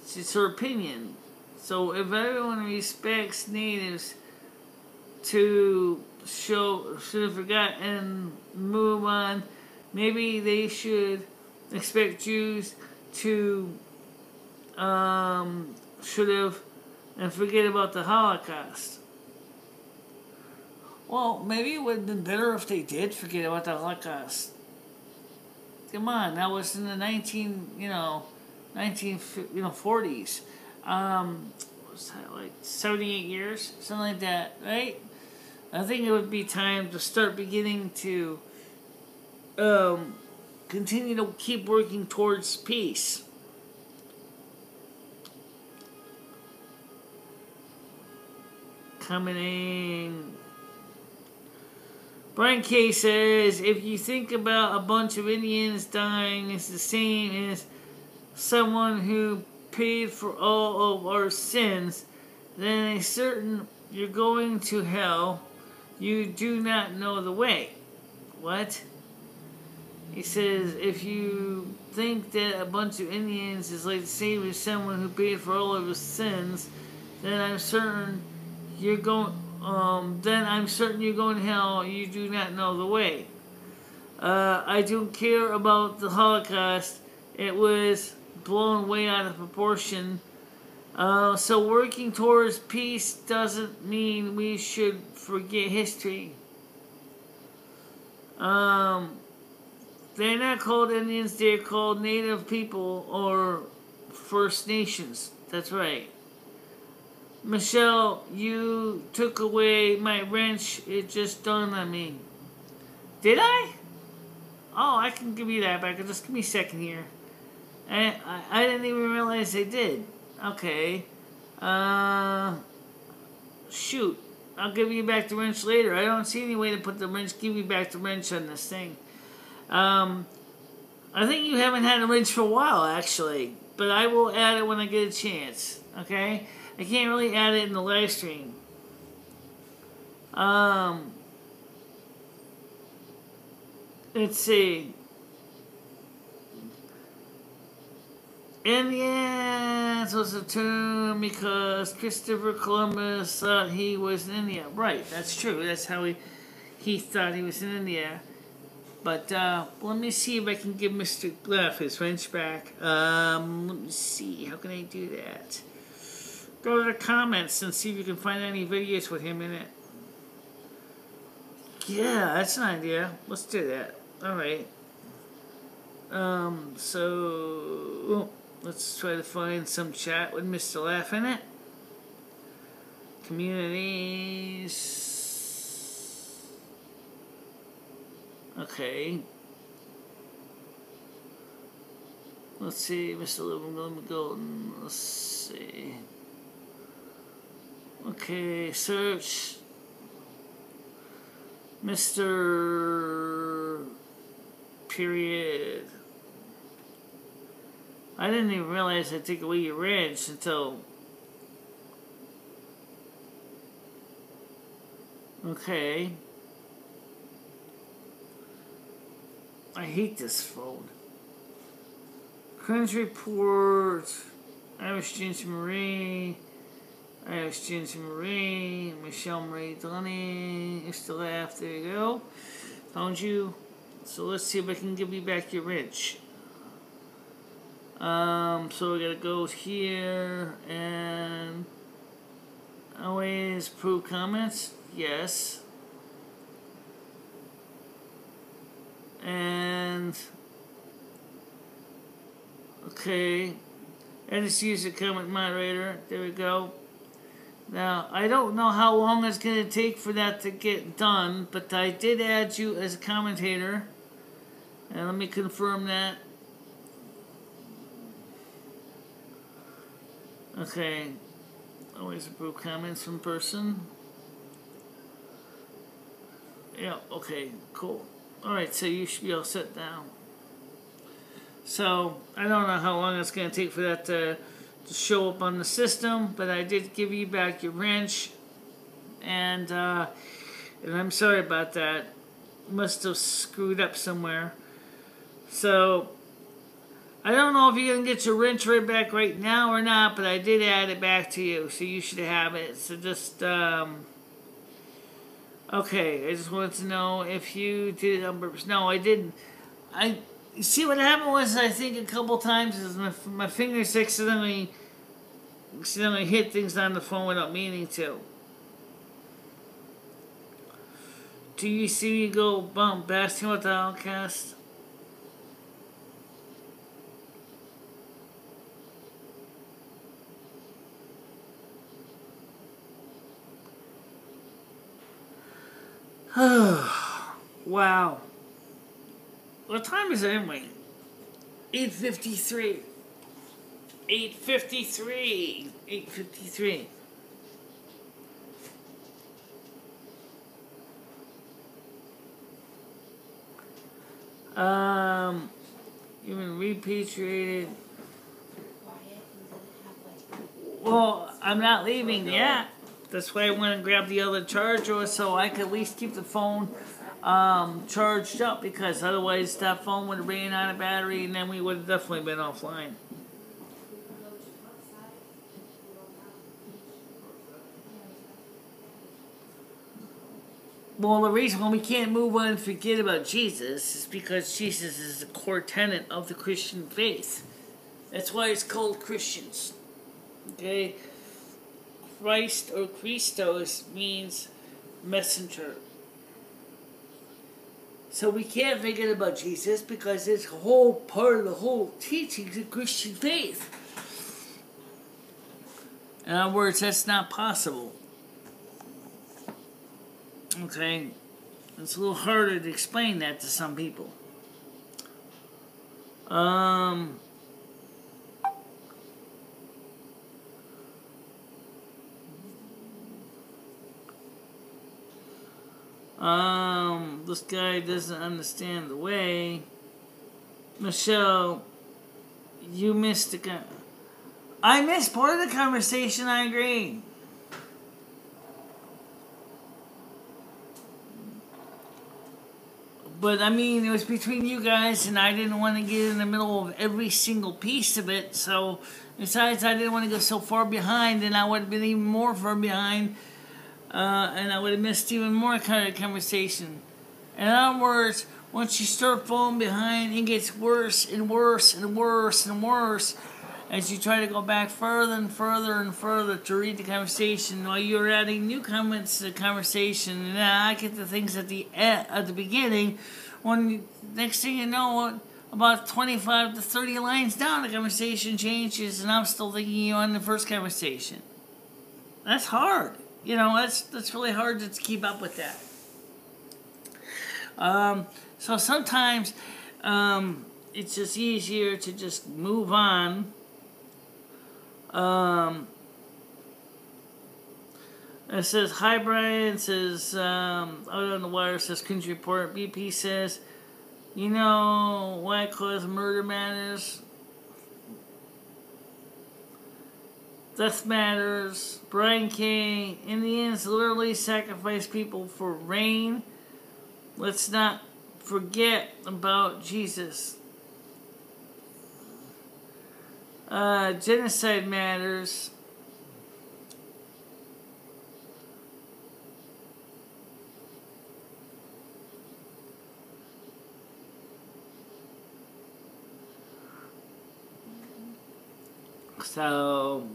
It's just her opinion. So if everyone respects natives to should have forgotten and move on, maybe they should expect Jews to should have and forget about the Holocaust. Well, maybe it would have been better if they did forget about the Holocaust. Come on, that was in the 1940s. Was that like 78 years? Something like that, right? I think it would be time to start beginning to continue to keep working towards peace. Coming in. Brian K. says, if you think about a bunch of Indians dying, it's the same as someone who paid for all of our sins, then it's certain you're going to hell. You do not know the way. What? He says, if you think that a bunch of Indians is like the same as someone who paid for all of his sins, then I'm certain you're going to hell. You do not know the way. I don't care about the Holocaust. It was blown way out of proportion. So working towards peace doesn't mean we should forget history. They're not called Indians. They're called Native people or First Nations. That's right. Michelle, you took away my wrench. It just dawned on me. Did I? Oh, I can give you that back. Just give me a second here. And I didn't even realize I did. Okay. Shoot. I'll give you back the wrench later. I don't see any way to put the wrench, give you back the wrench on this thing. I think you haven't had a wrench for a while, actually. But I will add it when I get a chance. Okay? I can't really add it in the live stream. Let's see. Indians was a term because Christopher Columbus thought he was in India. Right, that's true. That's how he thought he was in India. But let me see if I can give Mr. Gleff his wrench back. Let me see. How can I do that? Go to the comments and see if you can find any videos with him in it. Yeah, that's an idea. Let's do that. Alright. So let's try to find some chat with Mr. Laugh in it. Communities. Okay. Let's see, Mr. Living Golden. Let's see. Okay, search. Mr. Period. I didn't even realize I'd take away your wrench until Okay. I hate this phone. Current report. Irish Ginger Marie. MicheleMarieDalene. You're still after. There you go. Found you. So let's see if I can give you back your wrench. So we gotta go here and always approve comments. Yes. And okay. And just use the comment moderator. There we go. Now, I don't know how long it's going to take for that to get done, but I did add you as a commentator. And let me confirm that. Okay. Always approve comments from person. Yeah, okay, cool. Alright, so you should be all set now. So, I don't know how long it's going to take for that to show up on the system, but I did give you back your wrench, and I'm sorry about that. Must have screwed up somewhere. So, I don't know if you're going to get your wrench right back right now or not, but I did add it back to you, so you should have it. So just, okay, I just wanted to know if you did it on purpose. No, I didn't. You see, what happened was, I think a couple times, is my fingers accidentally hit things on the phone without meaning to. Do you see me go basting with the outcast? Wow. What time is it anyway? 8:53. 8:53. 8:53. You've been repatriated. Well, I'm not leaving yet. That's why I went and grabbed the other charger so I could at least keep the phone charged up, because otherwise that phone would have ran out of battery and then we would have definitely been offline. Well, the reason why we can't move on and forget about Jesus is because Jesus is the core tenet of the Christian faith. That's why it's called Christians. Okay? Christ or Christos means messenger. So we can't forget about Jesus because it's a whole part of the whole teachings of Christian faith. In other words, that's not possible. Okay? It's a little harder to explain that to some people. This guy doesn't understand the way. Michelle, you missed the I missed part of the conversation, I agree. But, I mean, it was between you guys, and I didn't want to get in the middle of every single piece of it, so, besides, I didn't want to go so far behind, and I would have been even more far behind, and I would have missed even more kind of conversation. In other words, once you start falling behind, it gets worse and worse and worse and worse as you try to go back further and further and further to read the conversation while you're adding new comments to the conversation. And then I get the things at the beginning, when next thing you know, about 25 to 30 lines down, the conversation changes, and I'm still thinking you on the first conversation. That's hard. You know, that's really hard to keep up with that. So sometimes it's just easier to just move on. It says, hi Brian, it says, out on the wire, says, country report. BP says, you know why cause murder matters? Death Matters, Brian King, Indians literally sacrifice people for rain. Let's not forget about Jesus. Genocide Matters. So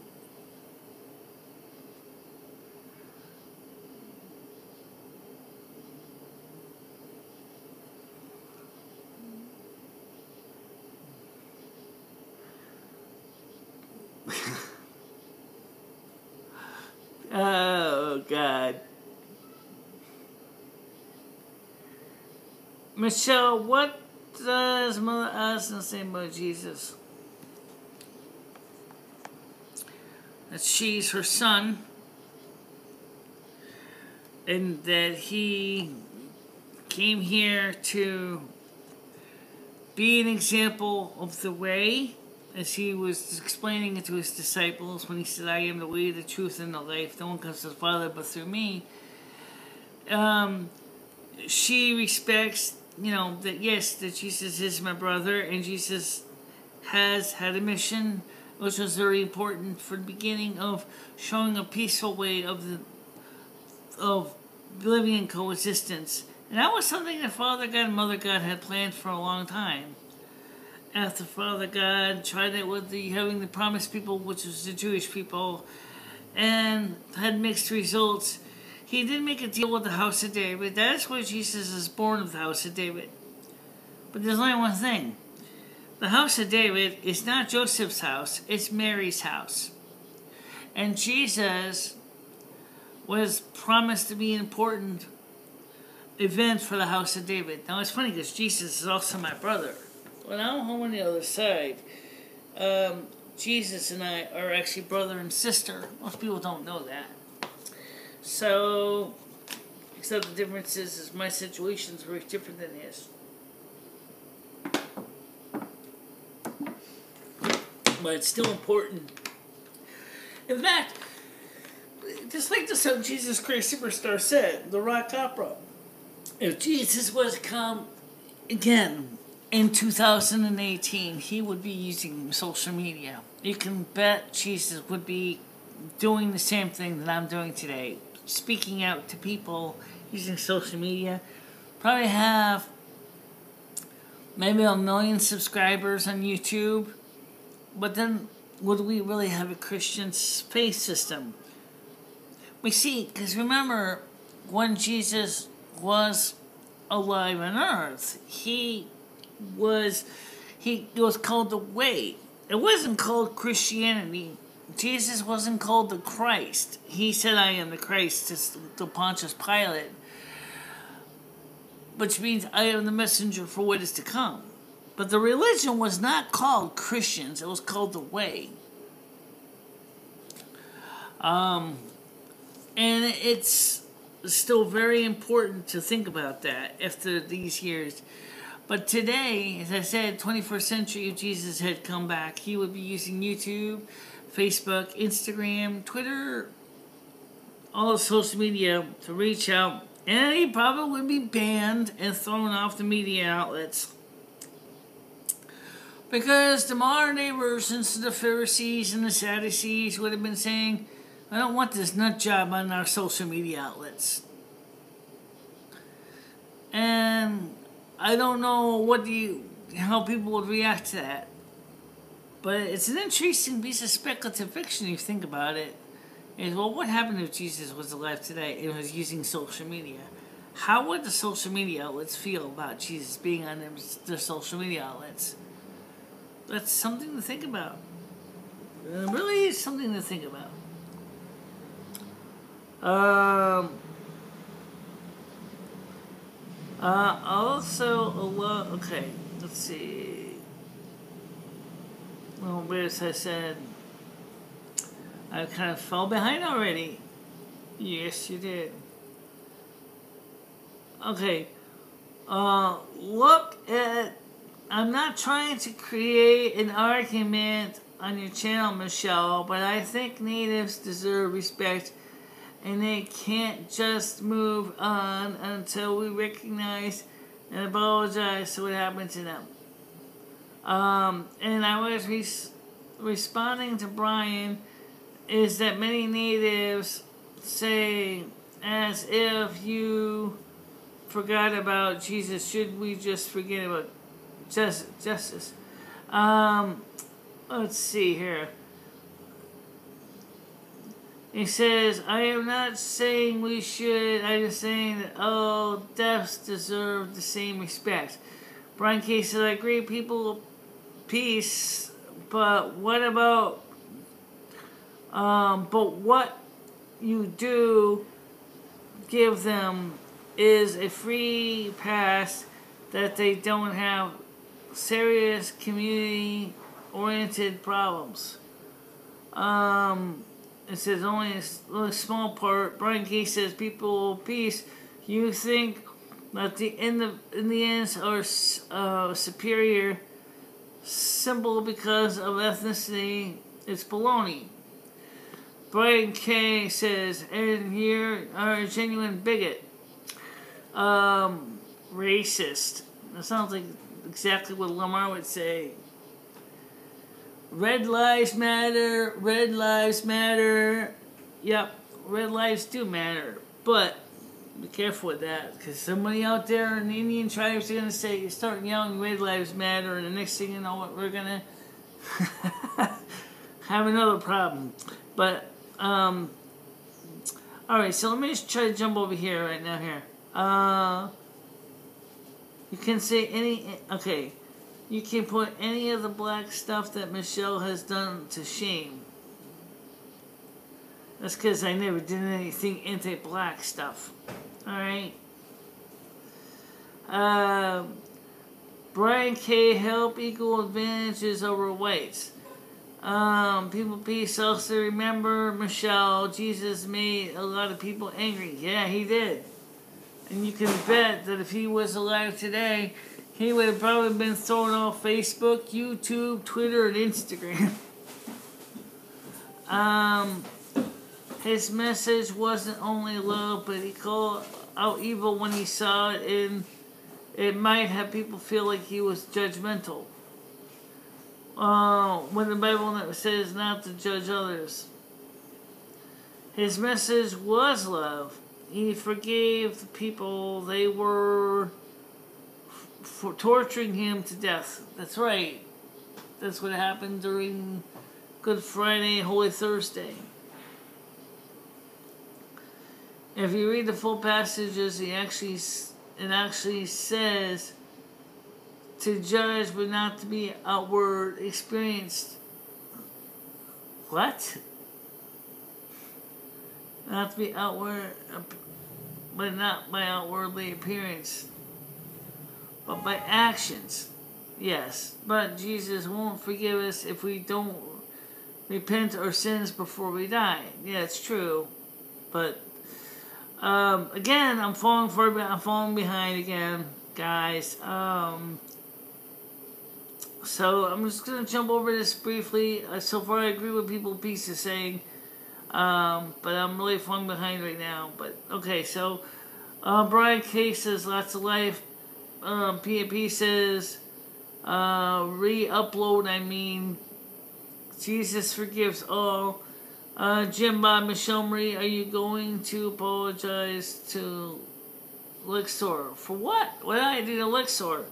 oh God. Michelle, what does Mother Allison say about Jesus? That she's her son, and that he came here to be an example of the way, as he was explaining it to his disciples when he said, I am the way, the truth, and the life. No one comes to the Father but through me. She respects, that yes, that Jesus is my brother, and Jesus has had a mission, which was very important for the beginning of showing a peaceful way of living in coexistence. And that was something that Father God and Mother God had planned for a long time. After Father God tried it with having the promised people, which was the Jewish people, and had mixed results, he did make a deal with the house of David. That's why Jesus is born of the house of David. But there's only one thing. The house of David is not Joseph's house, it's Mary's house. And Jesus was promised to be an important event for the house of David. Now it's funny because Jesus is also my brother. When I'm home on the other side, Jesus and I are actually brother and sister. Most people don't know that. So, except the difference is my situation is very different than his. But it's still important. In fact, just like the song Jesus Christ Superstar said, the rock opera, if Jesus was to come again in 2018, he would be using social media. You can bet Jesus would be doing the same thing that I'm doing today. Speaking out to people using social media. Probably have maybe 1 million subscribers on YouTube. But then, would we really have a Christian faith system? We see, because remember, when Jesus was alive on earth, it was called the way. It wasn't called Christianity. Jesus wasn't called the Christ. He said, I am the Christ to Pontius Pilate. Which means I am the messenger for what is to come. But the religion was not called Christians. It was called the way. And it's still very important to think about that after these years. But today, as I said, 21st century, if Jesus had come back, he would be using YouTube, Facebook, Instagram, Twitter, all the social media to reach out. And he probably would be banned and thrown off the media outlets. Because the modern day versions of the Pharisees and the Sadducees would have been saying, I don't want this nut job on our social media outlets. And I don't know how people would react to that. But it's an interesting piece of speculative fiction if you think about it. Is, well, what happened if Jesus was alive today and was using social media? How would the social media outlets feel about Jesus being on their social media outlets? That's something to think about. It really is something to think about. Okay, let's see. Well, as I said, I kind of fell behind already. Yes, you did. Okay. Look at... I'm not trying to create an argument on your channel, Michele, but I think natives deserve respect, and they can't just move on until we recognize and apologize to what happened to them. And I was responding to Brian, is that many natives say, as if you forgot about Jesus, should we just forget about justice? Let's see here. He says, I am not saying we should, I'm just saying that all deaths deserve the same respect. Brian K says, I agree, people, peace, but what about, but what you do give them is a free pass that they don't have serious community-oriented problems. It says only a small part. Brian K says, people, peace. You think that the Indians are superior simple because of ethnicity? It's baloney. Brian K says, and you are a genuine bigot. Racist. That sounds like exactly what Lamar would say. Red lives matter. Red lives matter. Yep, red lives do matter. But be careful with that, because somebody out there in the Indian tribes are going to say, start yelling red lives matter, and the next thing you know, what we're going to have another problem. But, alright, so let me just try to jump over here right now here. You can say any, okay, you can put any of the black stuff that Michele has done to shame. That's because I never did anything anti-black stuff. Alright. Brian K. help equal advantages over whites. People peace also remember, Michele, Jesus made a lot of people angry. Yeah, he did. And you can bet that if he was alive today, he would have probably been thrown off Facebook, YouTube, Twitter, and Instagram. His message wasn't only love, but he called out evil when he saw it, and it might have people feel like he was judgmental. When the Bible says not to judge others. His message was love. He forgave the people. They were for torturing him to death. That's right. That's what happened during Good Friday, Holy Thursday. If you read the full passages, it actually says to judge but not to be outward experienced. What? Not to be outward, but not by outwardly appearance, but by actions. Yes, but Jesus won't forgive us if we don't repent our sins before we die. Yeah, it's true. But again, I'm falling behind again, guys. So I'm just gonna jump over this briefly. So far, I agree with people Peace is saying, but I'm really falling behind right now. But okay, so Brian K says lots of life. PAP says re-upload. I mean, Jesus forgives all. Jim Bob, Michele Marie, are you going to apologize to Lixor? For what? What did I do to Lixor?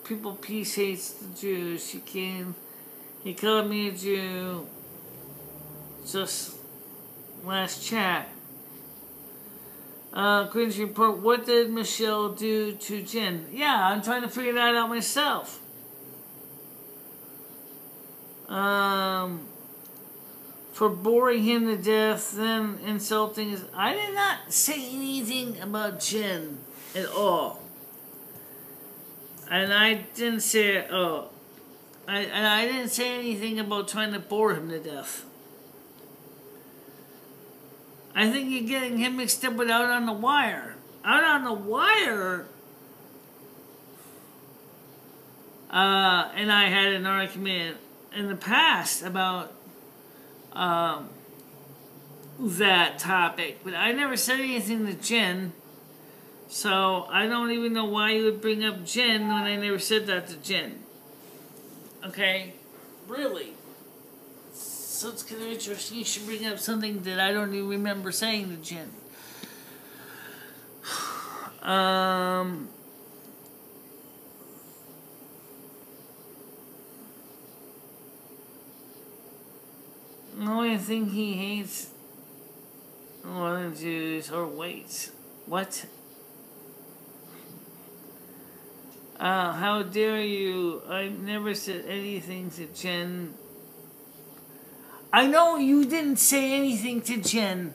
People Peace hates the Jews. He called me a Jew just last chat. Queen's report, what did Michele do to Jen? Yeah, I'm trying to figure that out myself. For boring him to death, then insulting his... I did not say anything about Jen at all. And I didn't say... I didn't say anything about trying to bore him to death. I think you're getting him mixed up with Out on the Wire. Out on the Wire, and I had an argument in the past about that topic, but I never said anything to Jen, so I don't even know why you would bring up Jen when I never said that to Jen. Okay? Really? So it's kind of interesting you should bring up something that I don't even remember saying to Jen. The only thing he hates orange juice or weights. What? How dare you? I never said anything to Jen. I know you didn't say anything to Jen.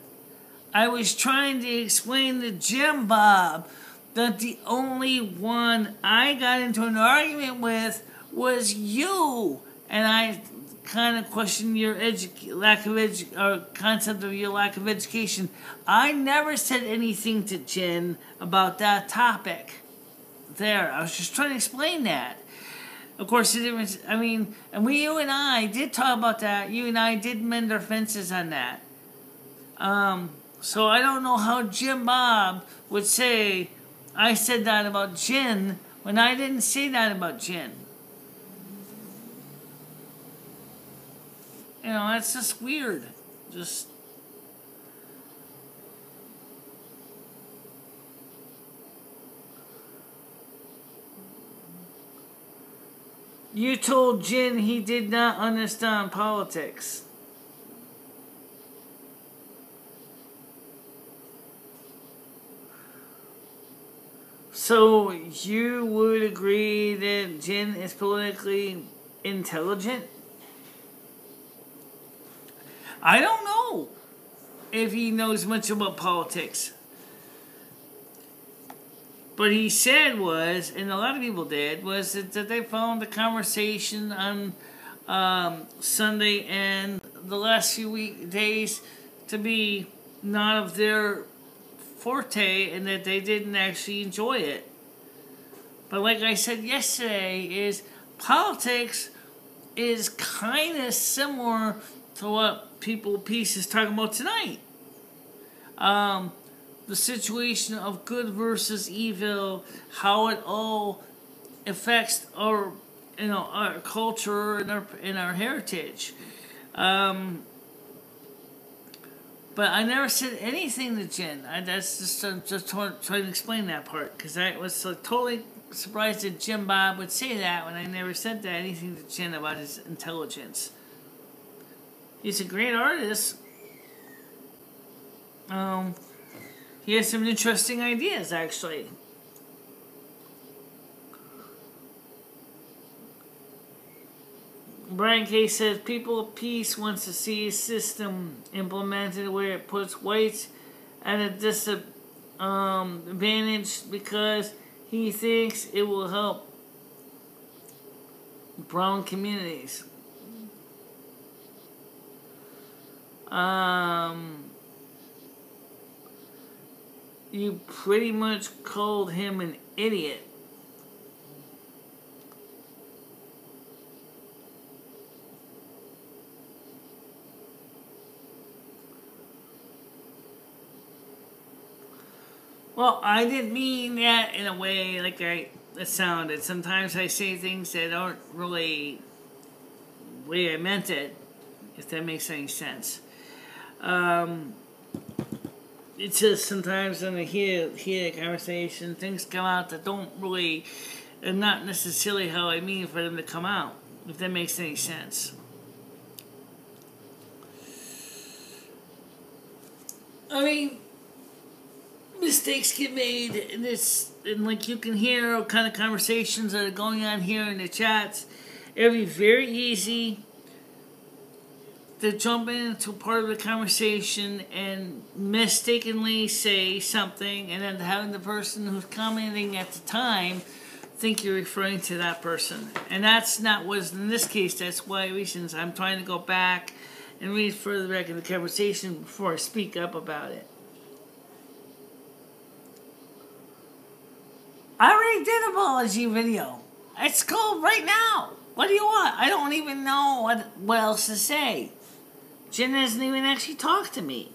I was trying to explain to Jim Bob that the only one I got into an argument with was you. And I kind of questioned your concept of your lack of education. I never said anything to Jen about that topic. There, I was just trying to explain that. Of course, the difference, I mean, and you and I did talk about that. You and I did mend our fences on that. So I don't know how Jim Bob would say I said that about Jen when I didn't say that about Jen. You know, that's just weird. Just... You told Jen he did not understand politics. So you would agree that Jen is politically intelligent? I don't know if he knows much about politics. But he said was, and a lot of people did, was that they found the conversation on Sunday and the last few days to be not of their forte and that they didn't actually enjoy it. But like I said yesterday, is politics is kind of similar to what Peace is talking about tonight. The situation of good versus evil, how it all affects our, our culture and our heritage. But I never said anything to Jen. That's just trying to explain that part, because I was totally surprised that Jim Bob would say that when I never said anything to Jen about his intelligence. He's a great artist. He has some interesting ideas, actually. Brian K. says, People of Peace wants to see a system implemented where it puts whites at a disadvantage because he thinks it will help brown communities. You pretty much called him an idiot. Well, I didn't mean that in a way like it sounded. Sometimes I say things that aren't really the way I meant it, if that makes any sense. It's just sometimes when I hear a conversation, things come out that don't really, are not necessarily how I mean for them to come out, if that makes any sense. I mean, mistakes get made, and like you can hear what kind of conversations that are going on here in the chats. It'll be very easy to jump into part of the conversation and mistakenly say something, and then having the person who's commenting at the time think you're referring to that person. And that's not what, in this case, that's why reasons I'm trying to go back and read further back in the conversation before I speak up about it. I already did an apology video. It's called right now. What do you want? I don't even know what else to say. Jen hasn't even actually talked to me.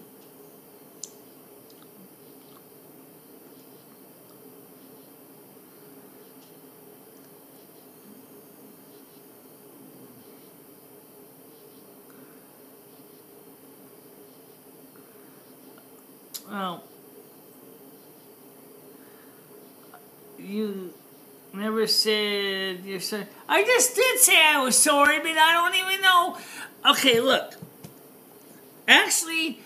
Well, you never said you're sorry. I just did say I was sorry, but I don't even know. Okay, look. Actually,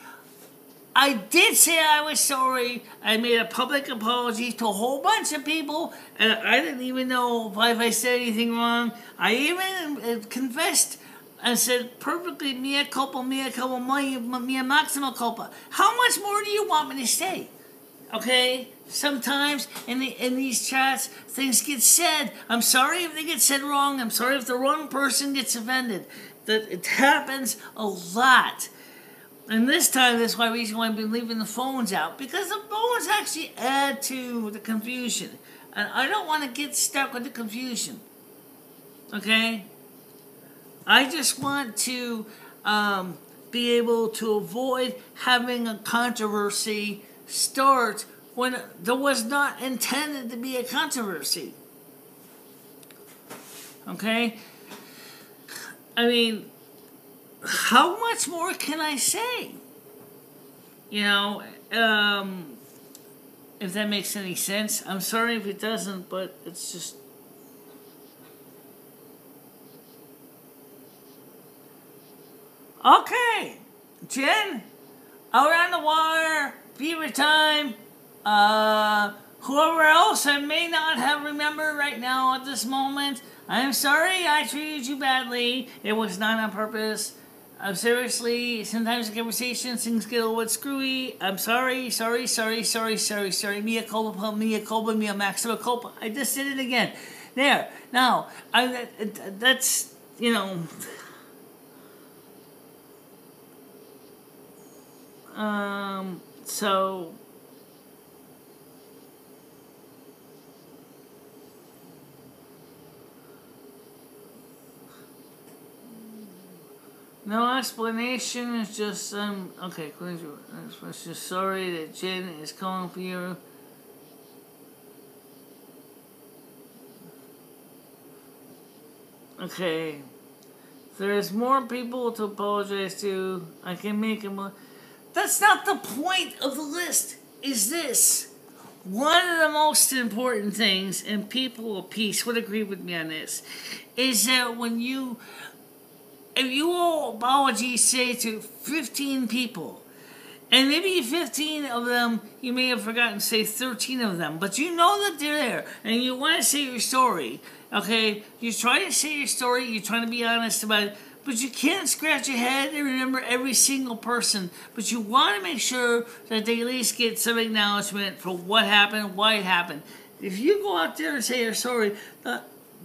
I did say I was sorry. I made a public apology to a whole bunch of people, and I didn't even know if I said anything wrong. I even confessed and said perfectly mea culpa, mea maxima culpa. How much more do you want me to say? Okay? Sometimes in these chats, things get said. I'm sorry if they get said wrong. I'm sorry if the wrong person gets offended. That it happens a lot. And this time, that's why reason why I've been leaving the phones out. Because the phones actually add to the confusion. And I don't want to get stuck with the confusion. Okay? I just want to be able to avoid having a controversy start when there was not intended to be a controversy. Okay? I mean, how much more can I say? You know, if that makes any sense. I'm sorry if it doesn't, but it's just... Okay, Jen, around the wire, Beaver Time, whoever else I may not have remembered right now at this moment, I'm sorry I treated you badly. It was not on purpose. Seriously, sometimes in conversations things get a little bit screwy. I'm sorry. Mea culpa, mea maxima culpa. I just did it again. There. Now, that's, you know... So... No explanation, it's just, okay, I'm just sorry that Jen is calling for you. Okay. There's more people to apologize to. I can make them... That's not the point of the list, is this. One of the most important things, and people of peace would agree with me on this, is that when you... If you owe apology, say, to 15 people, and maybe 15 of them, you may have forgotten, say 13 of them, but you know that they're there, and you want to say your story, okay? You try to say your story, you're trying to be honest about it, but you can't scratch your head and remember every single person, but you want to make sure that they at least get some acknowledgement for what happened, why it happened. If you go out there and say your story,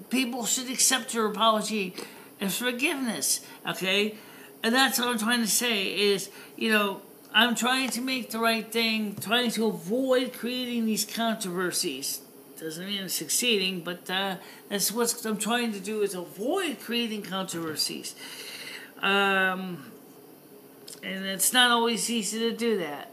people should accept your apology and forgiveness, okay? And that's what I'm trying to say is, you know, I'm trying to make the right thing, trying to avoid creating these controversies. Doesn't mean I'm succeeding, but that's what I'm trying to do is avoid creating controversies. And it's not always easy to do that.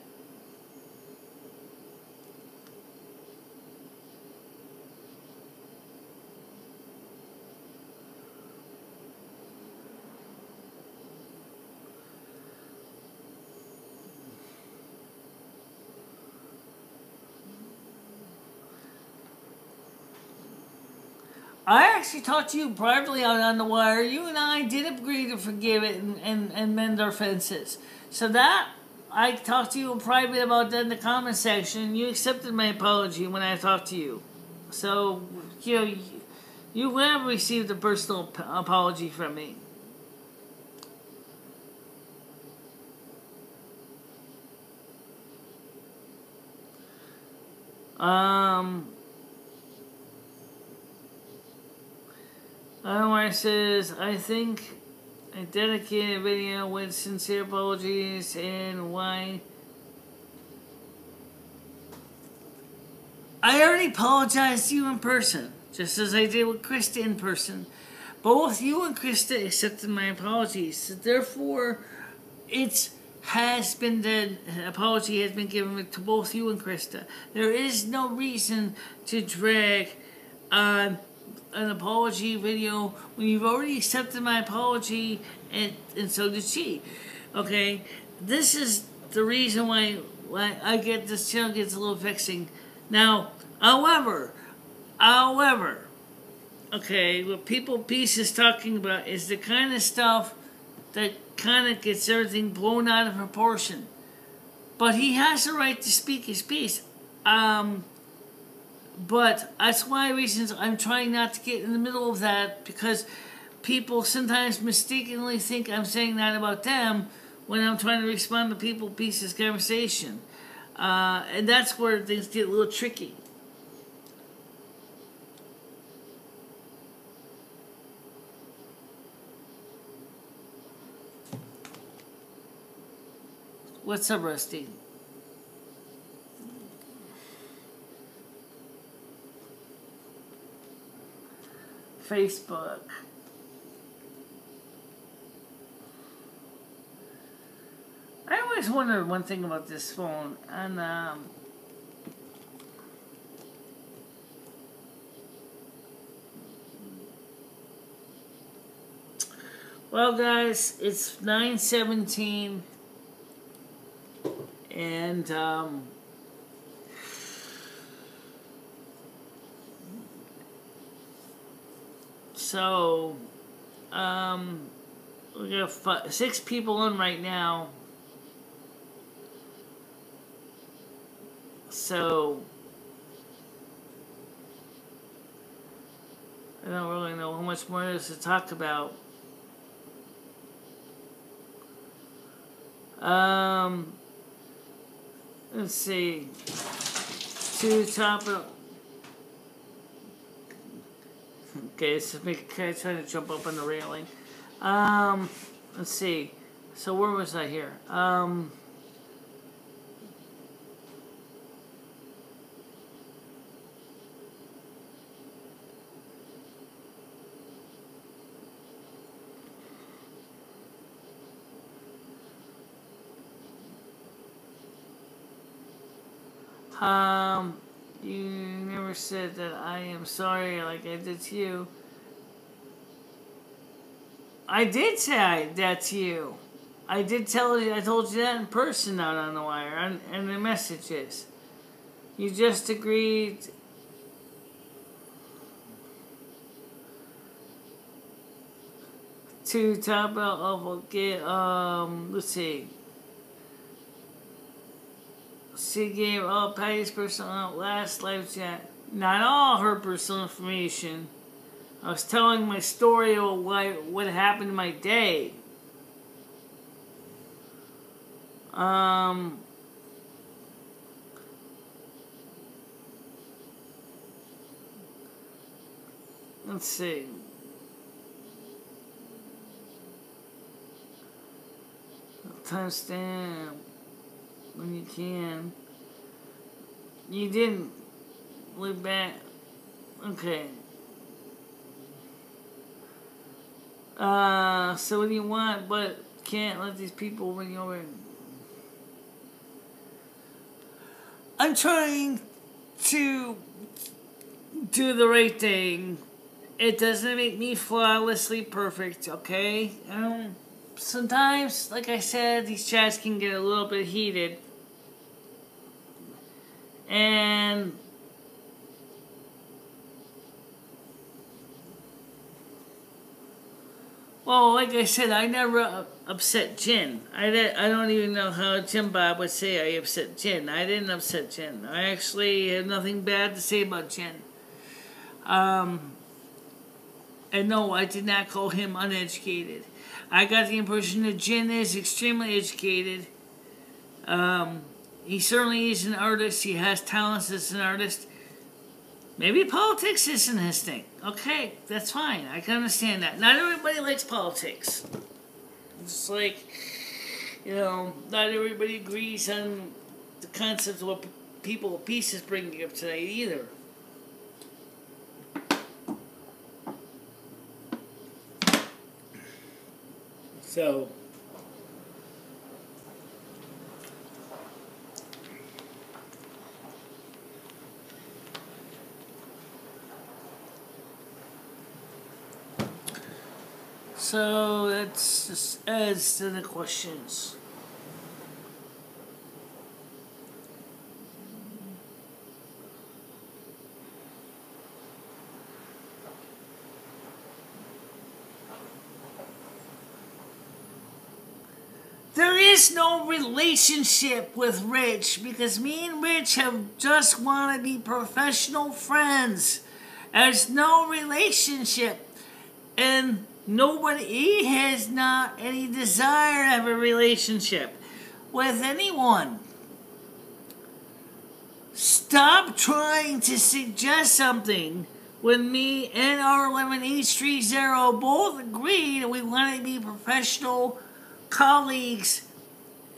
I actually talked to you privately on the wire. You and I did agree to forgive it and mend our fences. So that, I talked to you in private about that in the comment section. You accepted my apology when I talked to you. So, you know, you have received a personal apology from me. Otherwise says, I think I dedicated a video with sincere apologies and why. I already apologized to you in person, just as I did with Krista in person. Both you and Krista accepted my apologies. Therefore, the apology has been given to both you and Krista. There is no reason to drag on an apology video when you've already accepted my apology, and so did she. Okay, this is the reason why I get this channel gets a little vexing. Now, however, okay, what People Peace is talking about is the kind of stuff that kind of gets everything blown out of proportion. But he has the right to speak his piece. But that's why reasons I'm trying not to get in the middle of that, because people sometimes mistakenly think I'm saying that about them when I'm trying to respond to People Peace's conversation. And that's where things get a little tricky. What's up, Rusty? Facebook. I always wondered one thing about this phone, and well, guys, it's 9:17, and so we got 6 people in right now. So I don't really know how much more there is to talk about. Let's see. To top of. Okay, so trying to jump up on the railing. Let's see. So where was I here? You never said that I am sorry like I did to you. I did say that to you. I did tell you, I told you that in person out on the wire, and the messages. You just agreed. To talk about, let's see. She gave all Patty's personal last live chat. Not all her personal information. I was telling my story of what happened in my day. Let's see. Timestamp when you can. You didn't look back. Okay. So what do you want, but can't let these people win you over? I'm trying to do the right thing. It doesn't make me flawlessly perfect, okay? Sometimes, like I said, these chats can get a little bit heated. And well, like I said, I never upset Jen. I don't even know how Jim Bob would say I upset Jen. I didn't upset Jen. I actually have nothing bad to say about Jen. And no, I did not call him uneducated. I got the impression that Jen is extremely educated. He certainly is an artist. He has talents as an artist. Maybe politics isn't his thing. Okay, that's fine. I can understand that. Not everybody likes politics. Just like, you know, not everybody agrees on the concept of what people of peace is bringing up tonight either. So, that's just adds to the questions. There is no relationship with Rich because me and Rich have just want to be professional friends. There's no relationship. And nobody has not any desire to have a relationship with anyone. Stop trying to suggest something when me and R11830 both agree that we want to be professional colleagues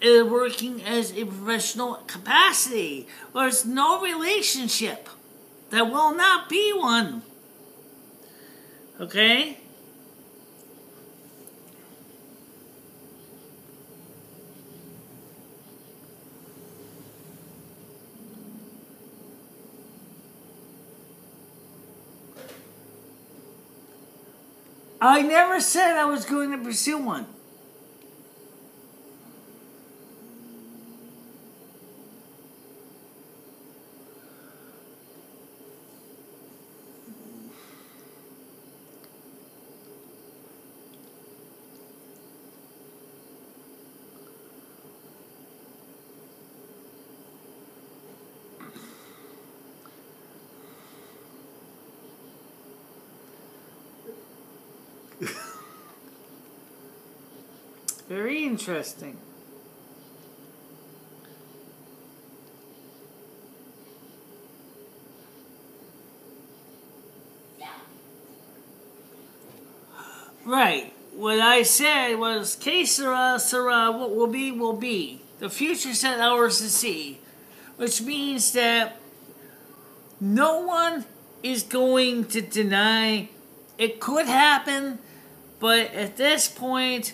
working as a professional capacity. There's no relationship. There will not be one. Okay? I never said I was going to pursue one. Very interesting. Right. What I said was, que sera, sera, what will be, will be. The future set ours to see. Which means that no one is going to deny it could happen, but at this point,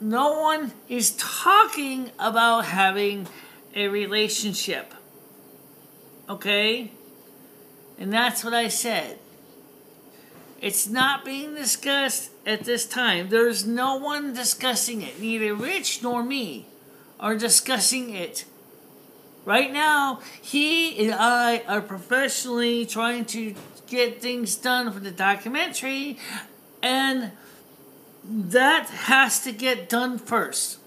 no one is talking about having a relationship. Okay? And that's what I said. It's not being discussed at this time. There's no one discussing it. Neither Rich nor me are discussing it. Right now, he and I are professionally trying to get things done for the documentary, and that has to get done first.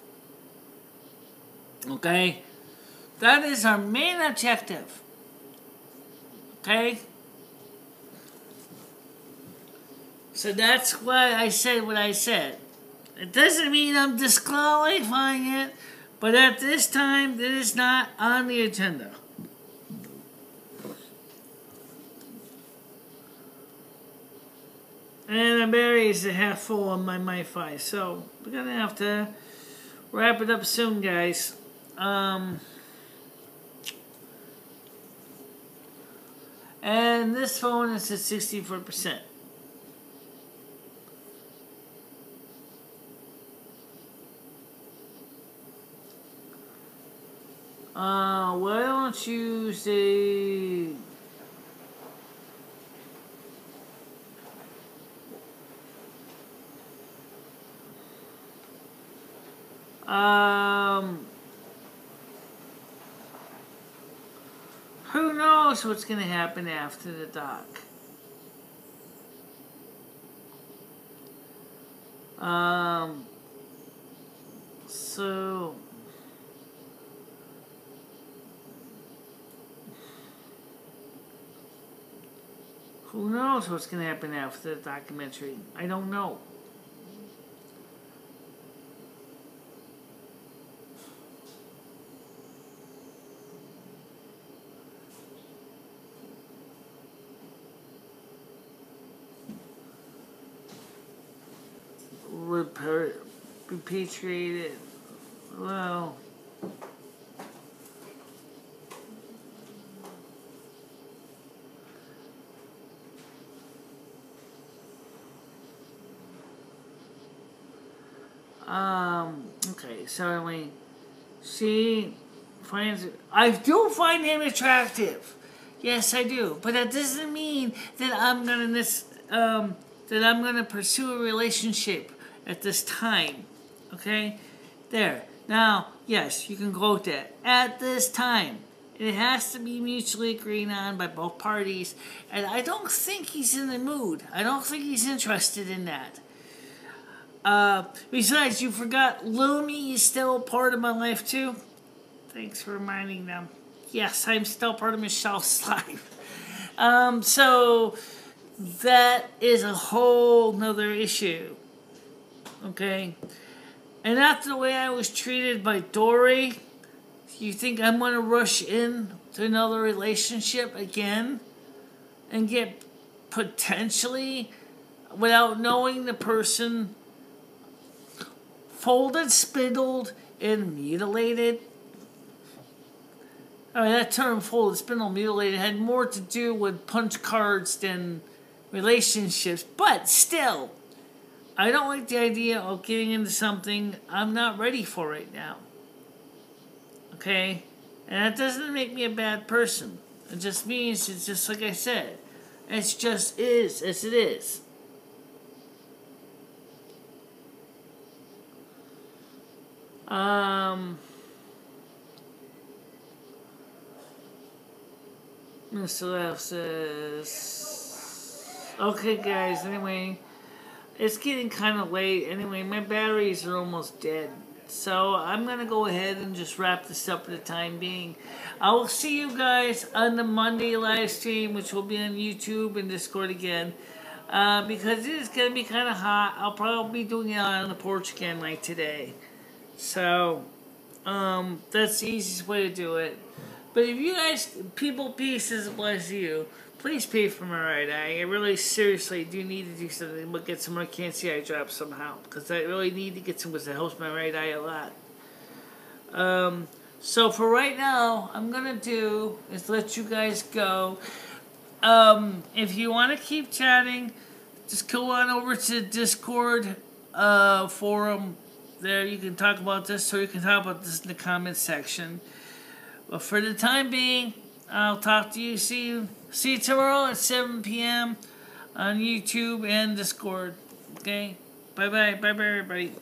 Okay? That is our main objective. Okay? So that's why I said what I said. It doesn't mean I'm disqualifying it, but at this time, it is not on the agenda. And the battery is half full on my MiFi, so we're gonna have to wrap it up soon, guys. And this phone is at 64%. Why don't you say... Who knows what's going to happen after the doc? So... Who knows what's going to happen after the documentary? I don't know. repatriated. Well, okay, so anyway, she finds, I do find him attractive. Yes, I do. But that doesn't mean that I'm gonna pursue a relationship at this time. Okay? There. Now, yes, you can quote that. At this time. It has to be mutually agreed on by both parties. And I don't think he's in the mood. I don't think he's interested in that. Besides, you forgot Lumi is still part of my life too. Thanks for reminding them. Yes, I'm still part of Michelle's life. So that is a whole nother issue. Okay? And after the way I was treated by Dory, you think I'm going to rush in to another relationship again and get potentially, without knowing the person, folded, spindled, and mutilated? I mean, that term, folded, spindled, mutilated, had more to do with punch cards than relationships. But still, I don't like the idea of getting into something I'm not ready for right now. Okay? And that doesn't make me a bad person. It just means, it's just like I said, it's just is as it is. Mr. F says, okay guys, anyway, it's getting kind of late. Anyway, my batteries are almost dead. So I'm going to go ahead and just wrap this up for the time being. I will see you guys on the Monday live stream, which will be on YouTube and Discord again. Because it is going to be kind of hot. I'll probably be doing it on the porch again like today. So, that's the easiest way to do it. But if you guys, people, pieces, bless you, please pay for my right eye. I really seriously do need to do something but get some more cancer eye drops somehow. Because I really need to get some, because it helps my right eye a lot. So for right now, I'm going to do is let you guys go. If you want to keep chatting, just go on over to Discord forum. There you can talk about this, or you can talk about this in the comments section. But for the time being, I'll talk to you. See you tomorrow at 7 p.m. on YouTube and Discord. Okay? Bye-bye. Bye-bye, everybody.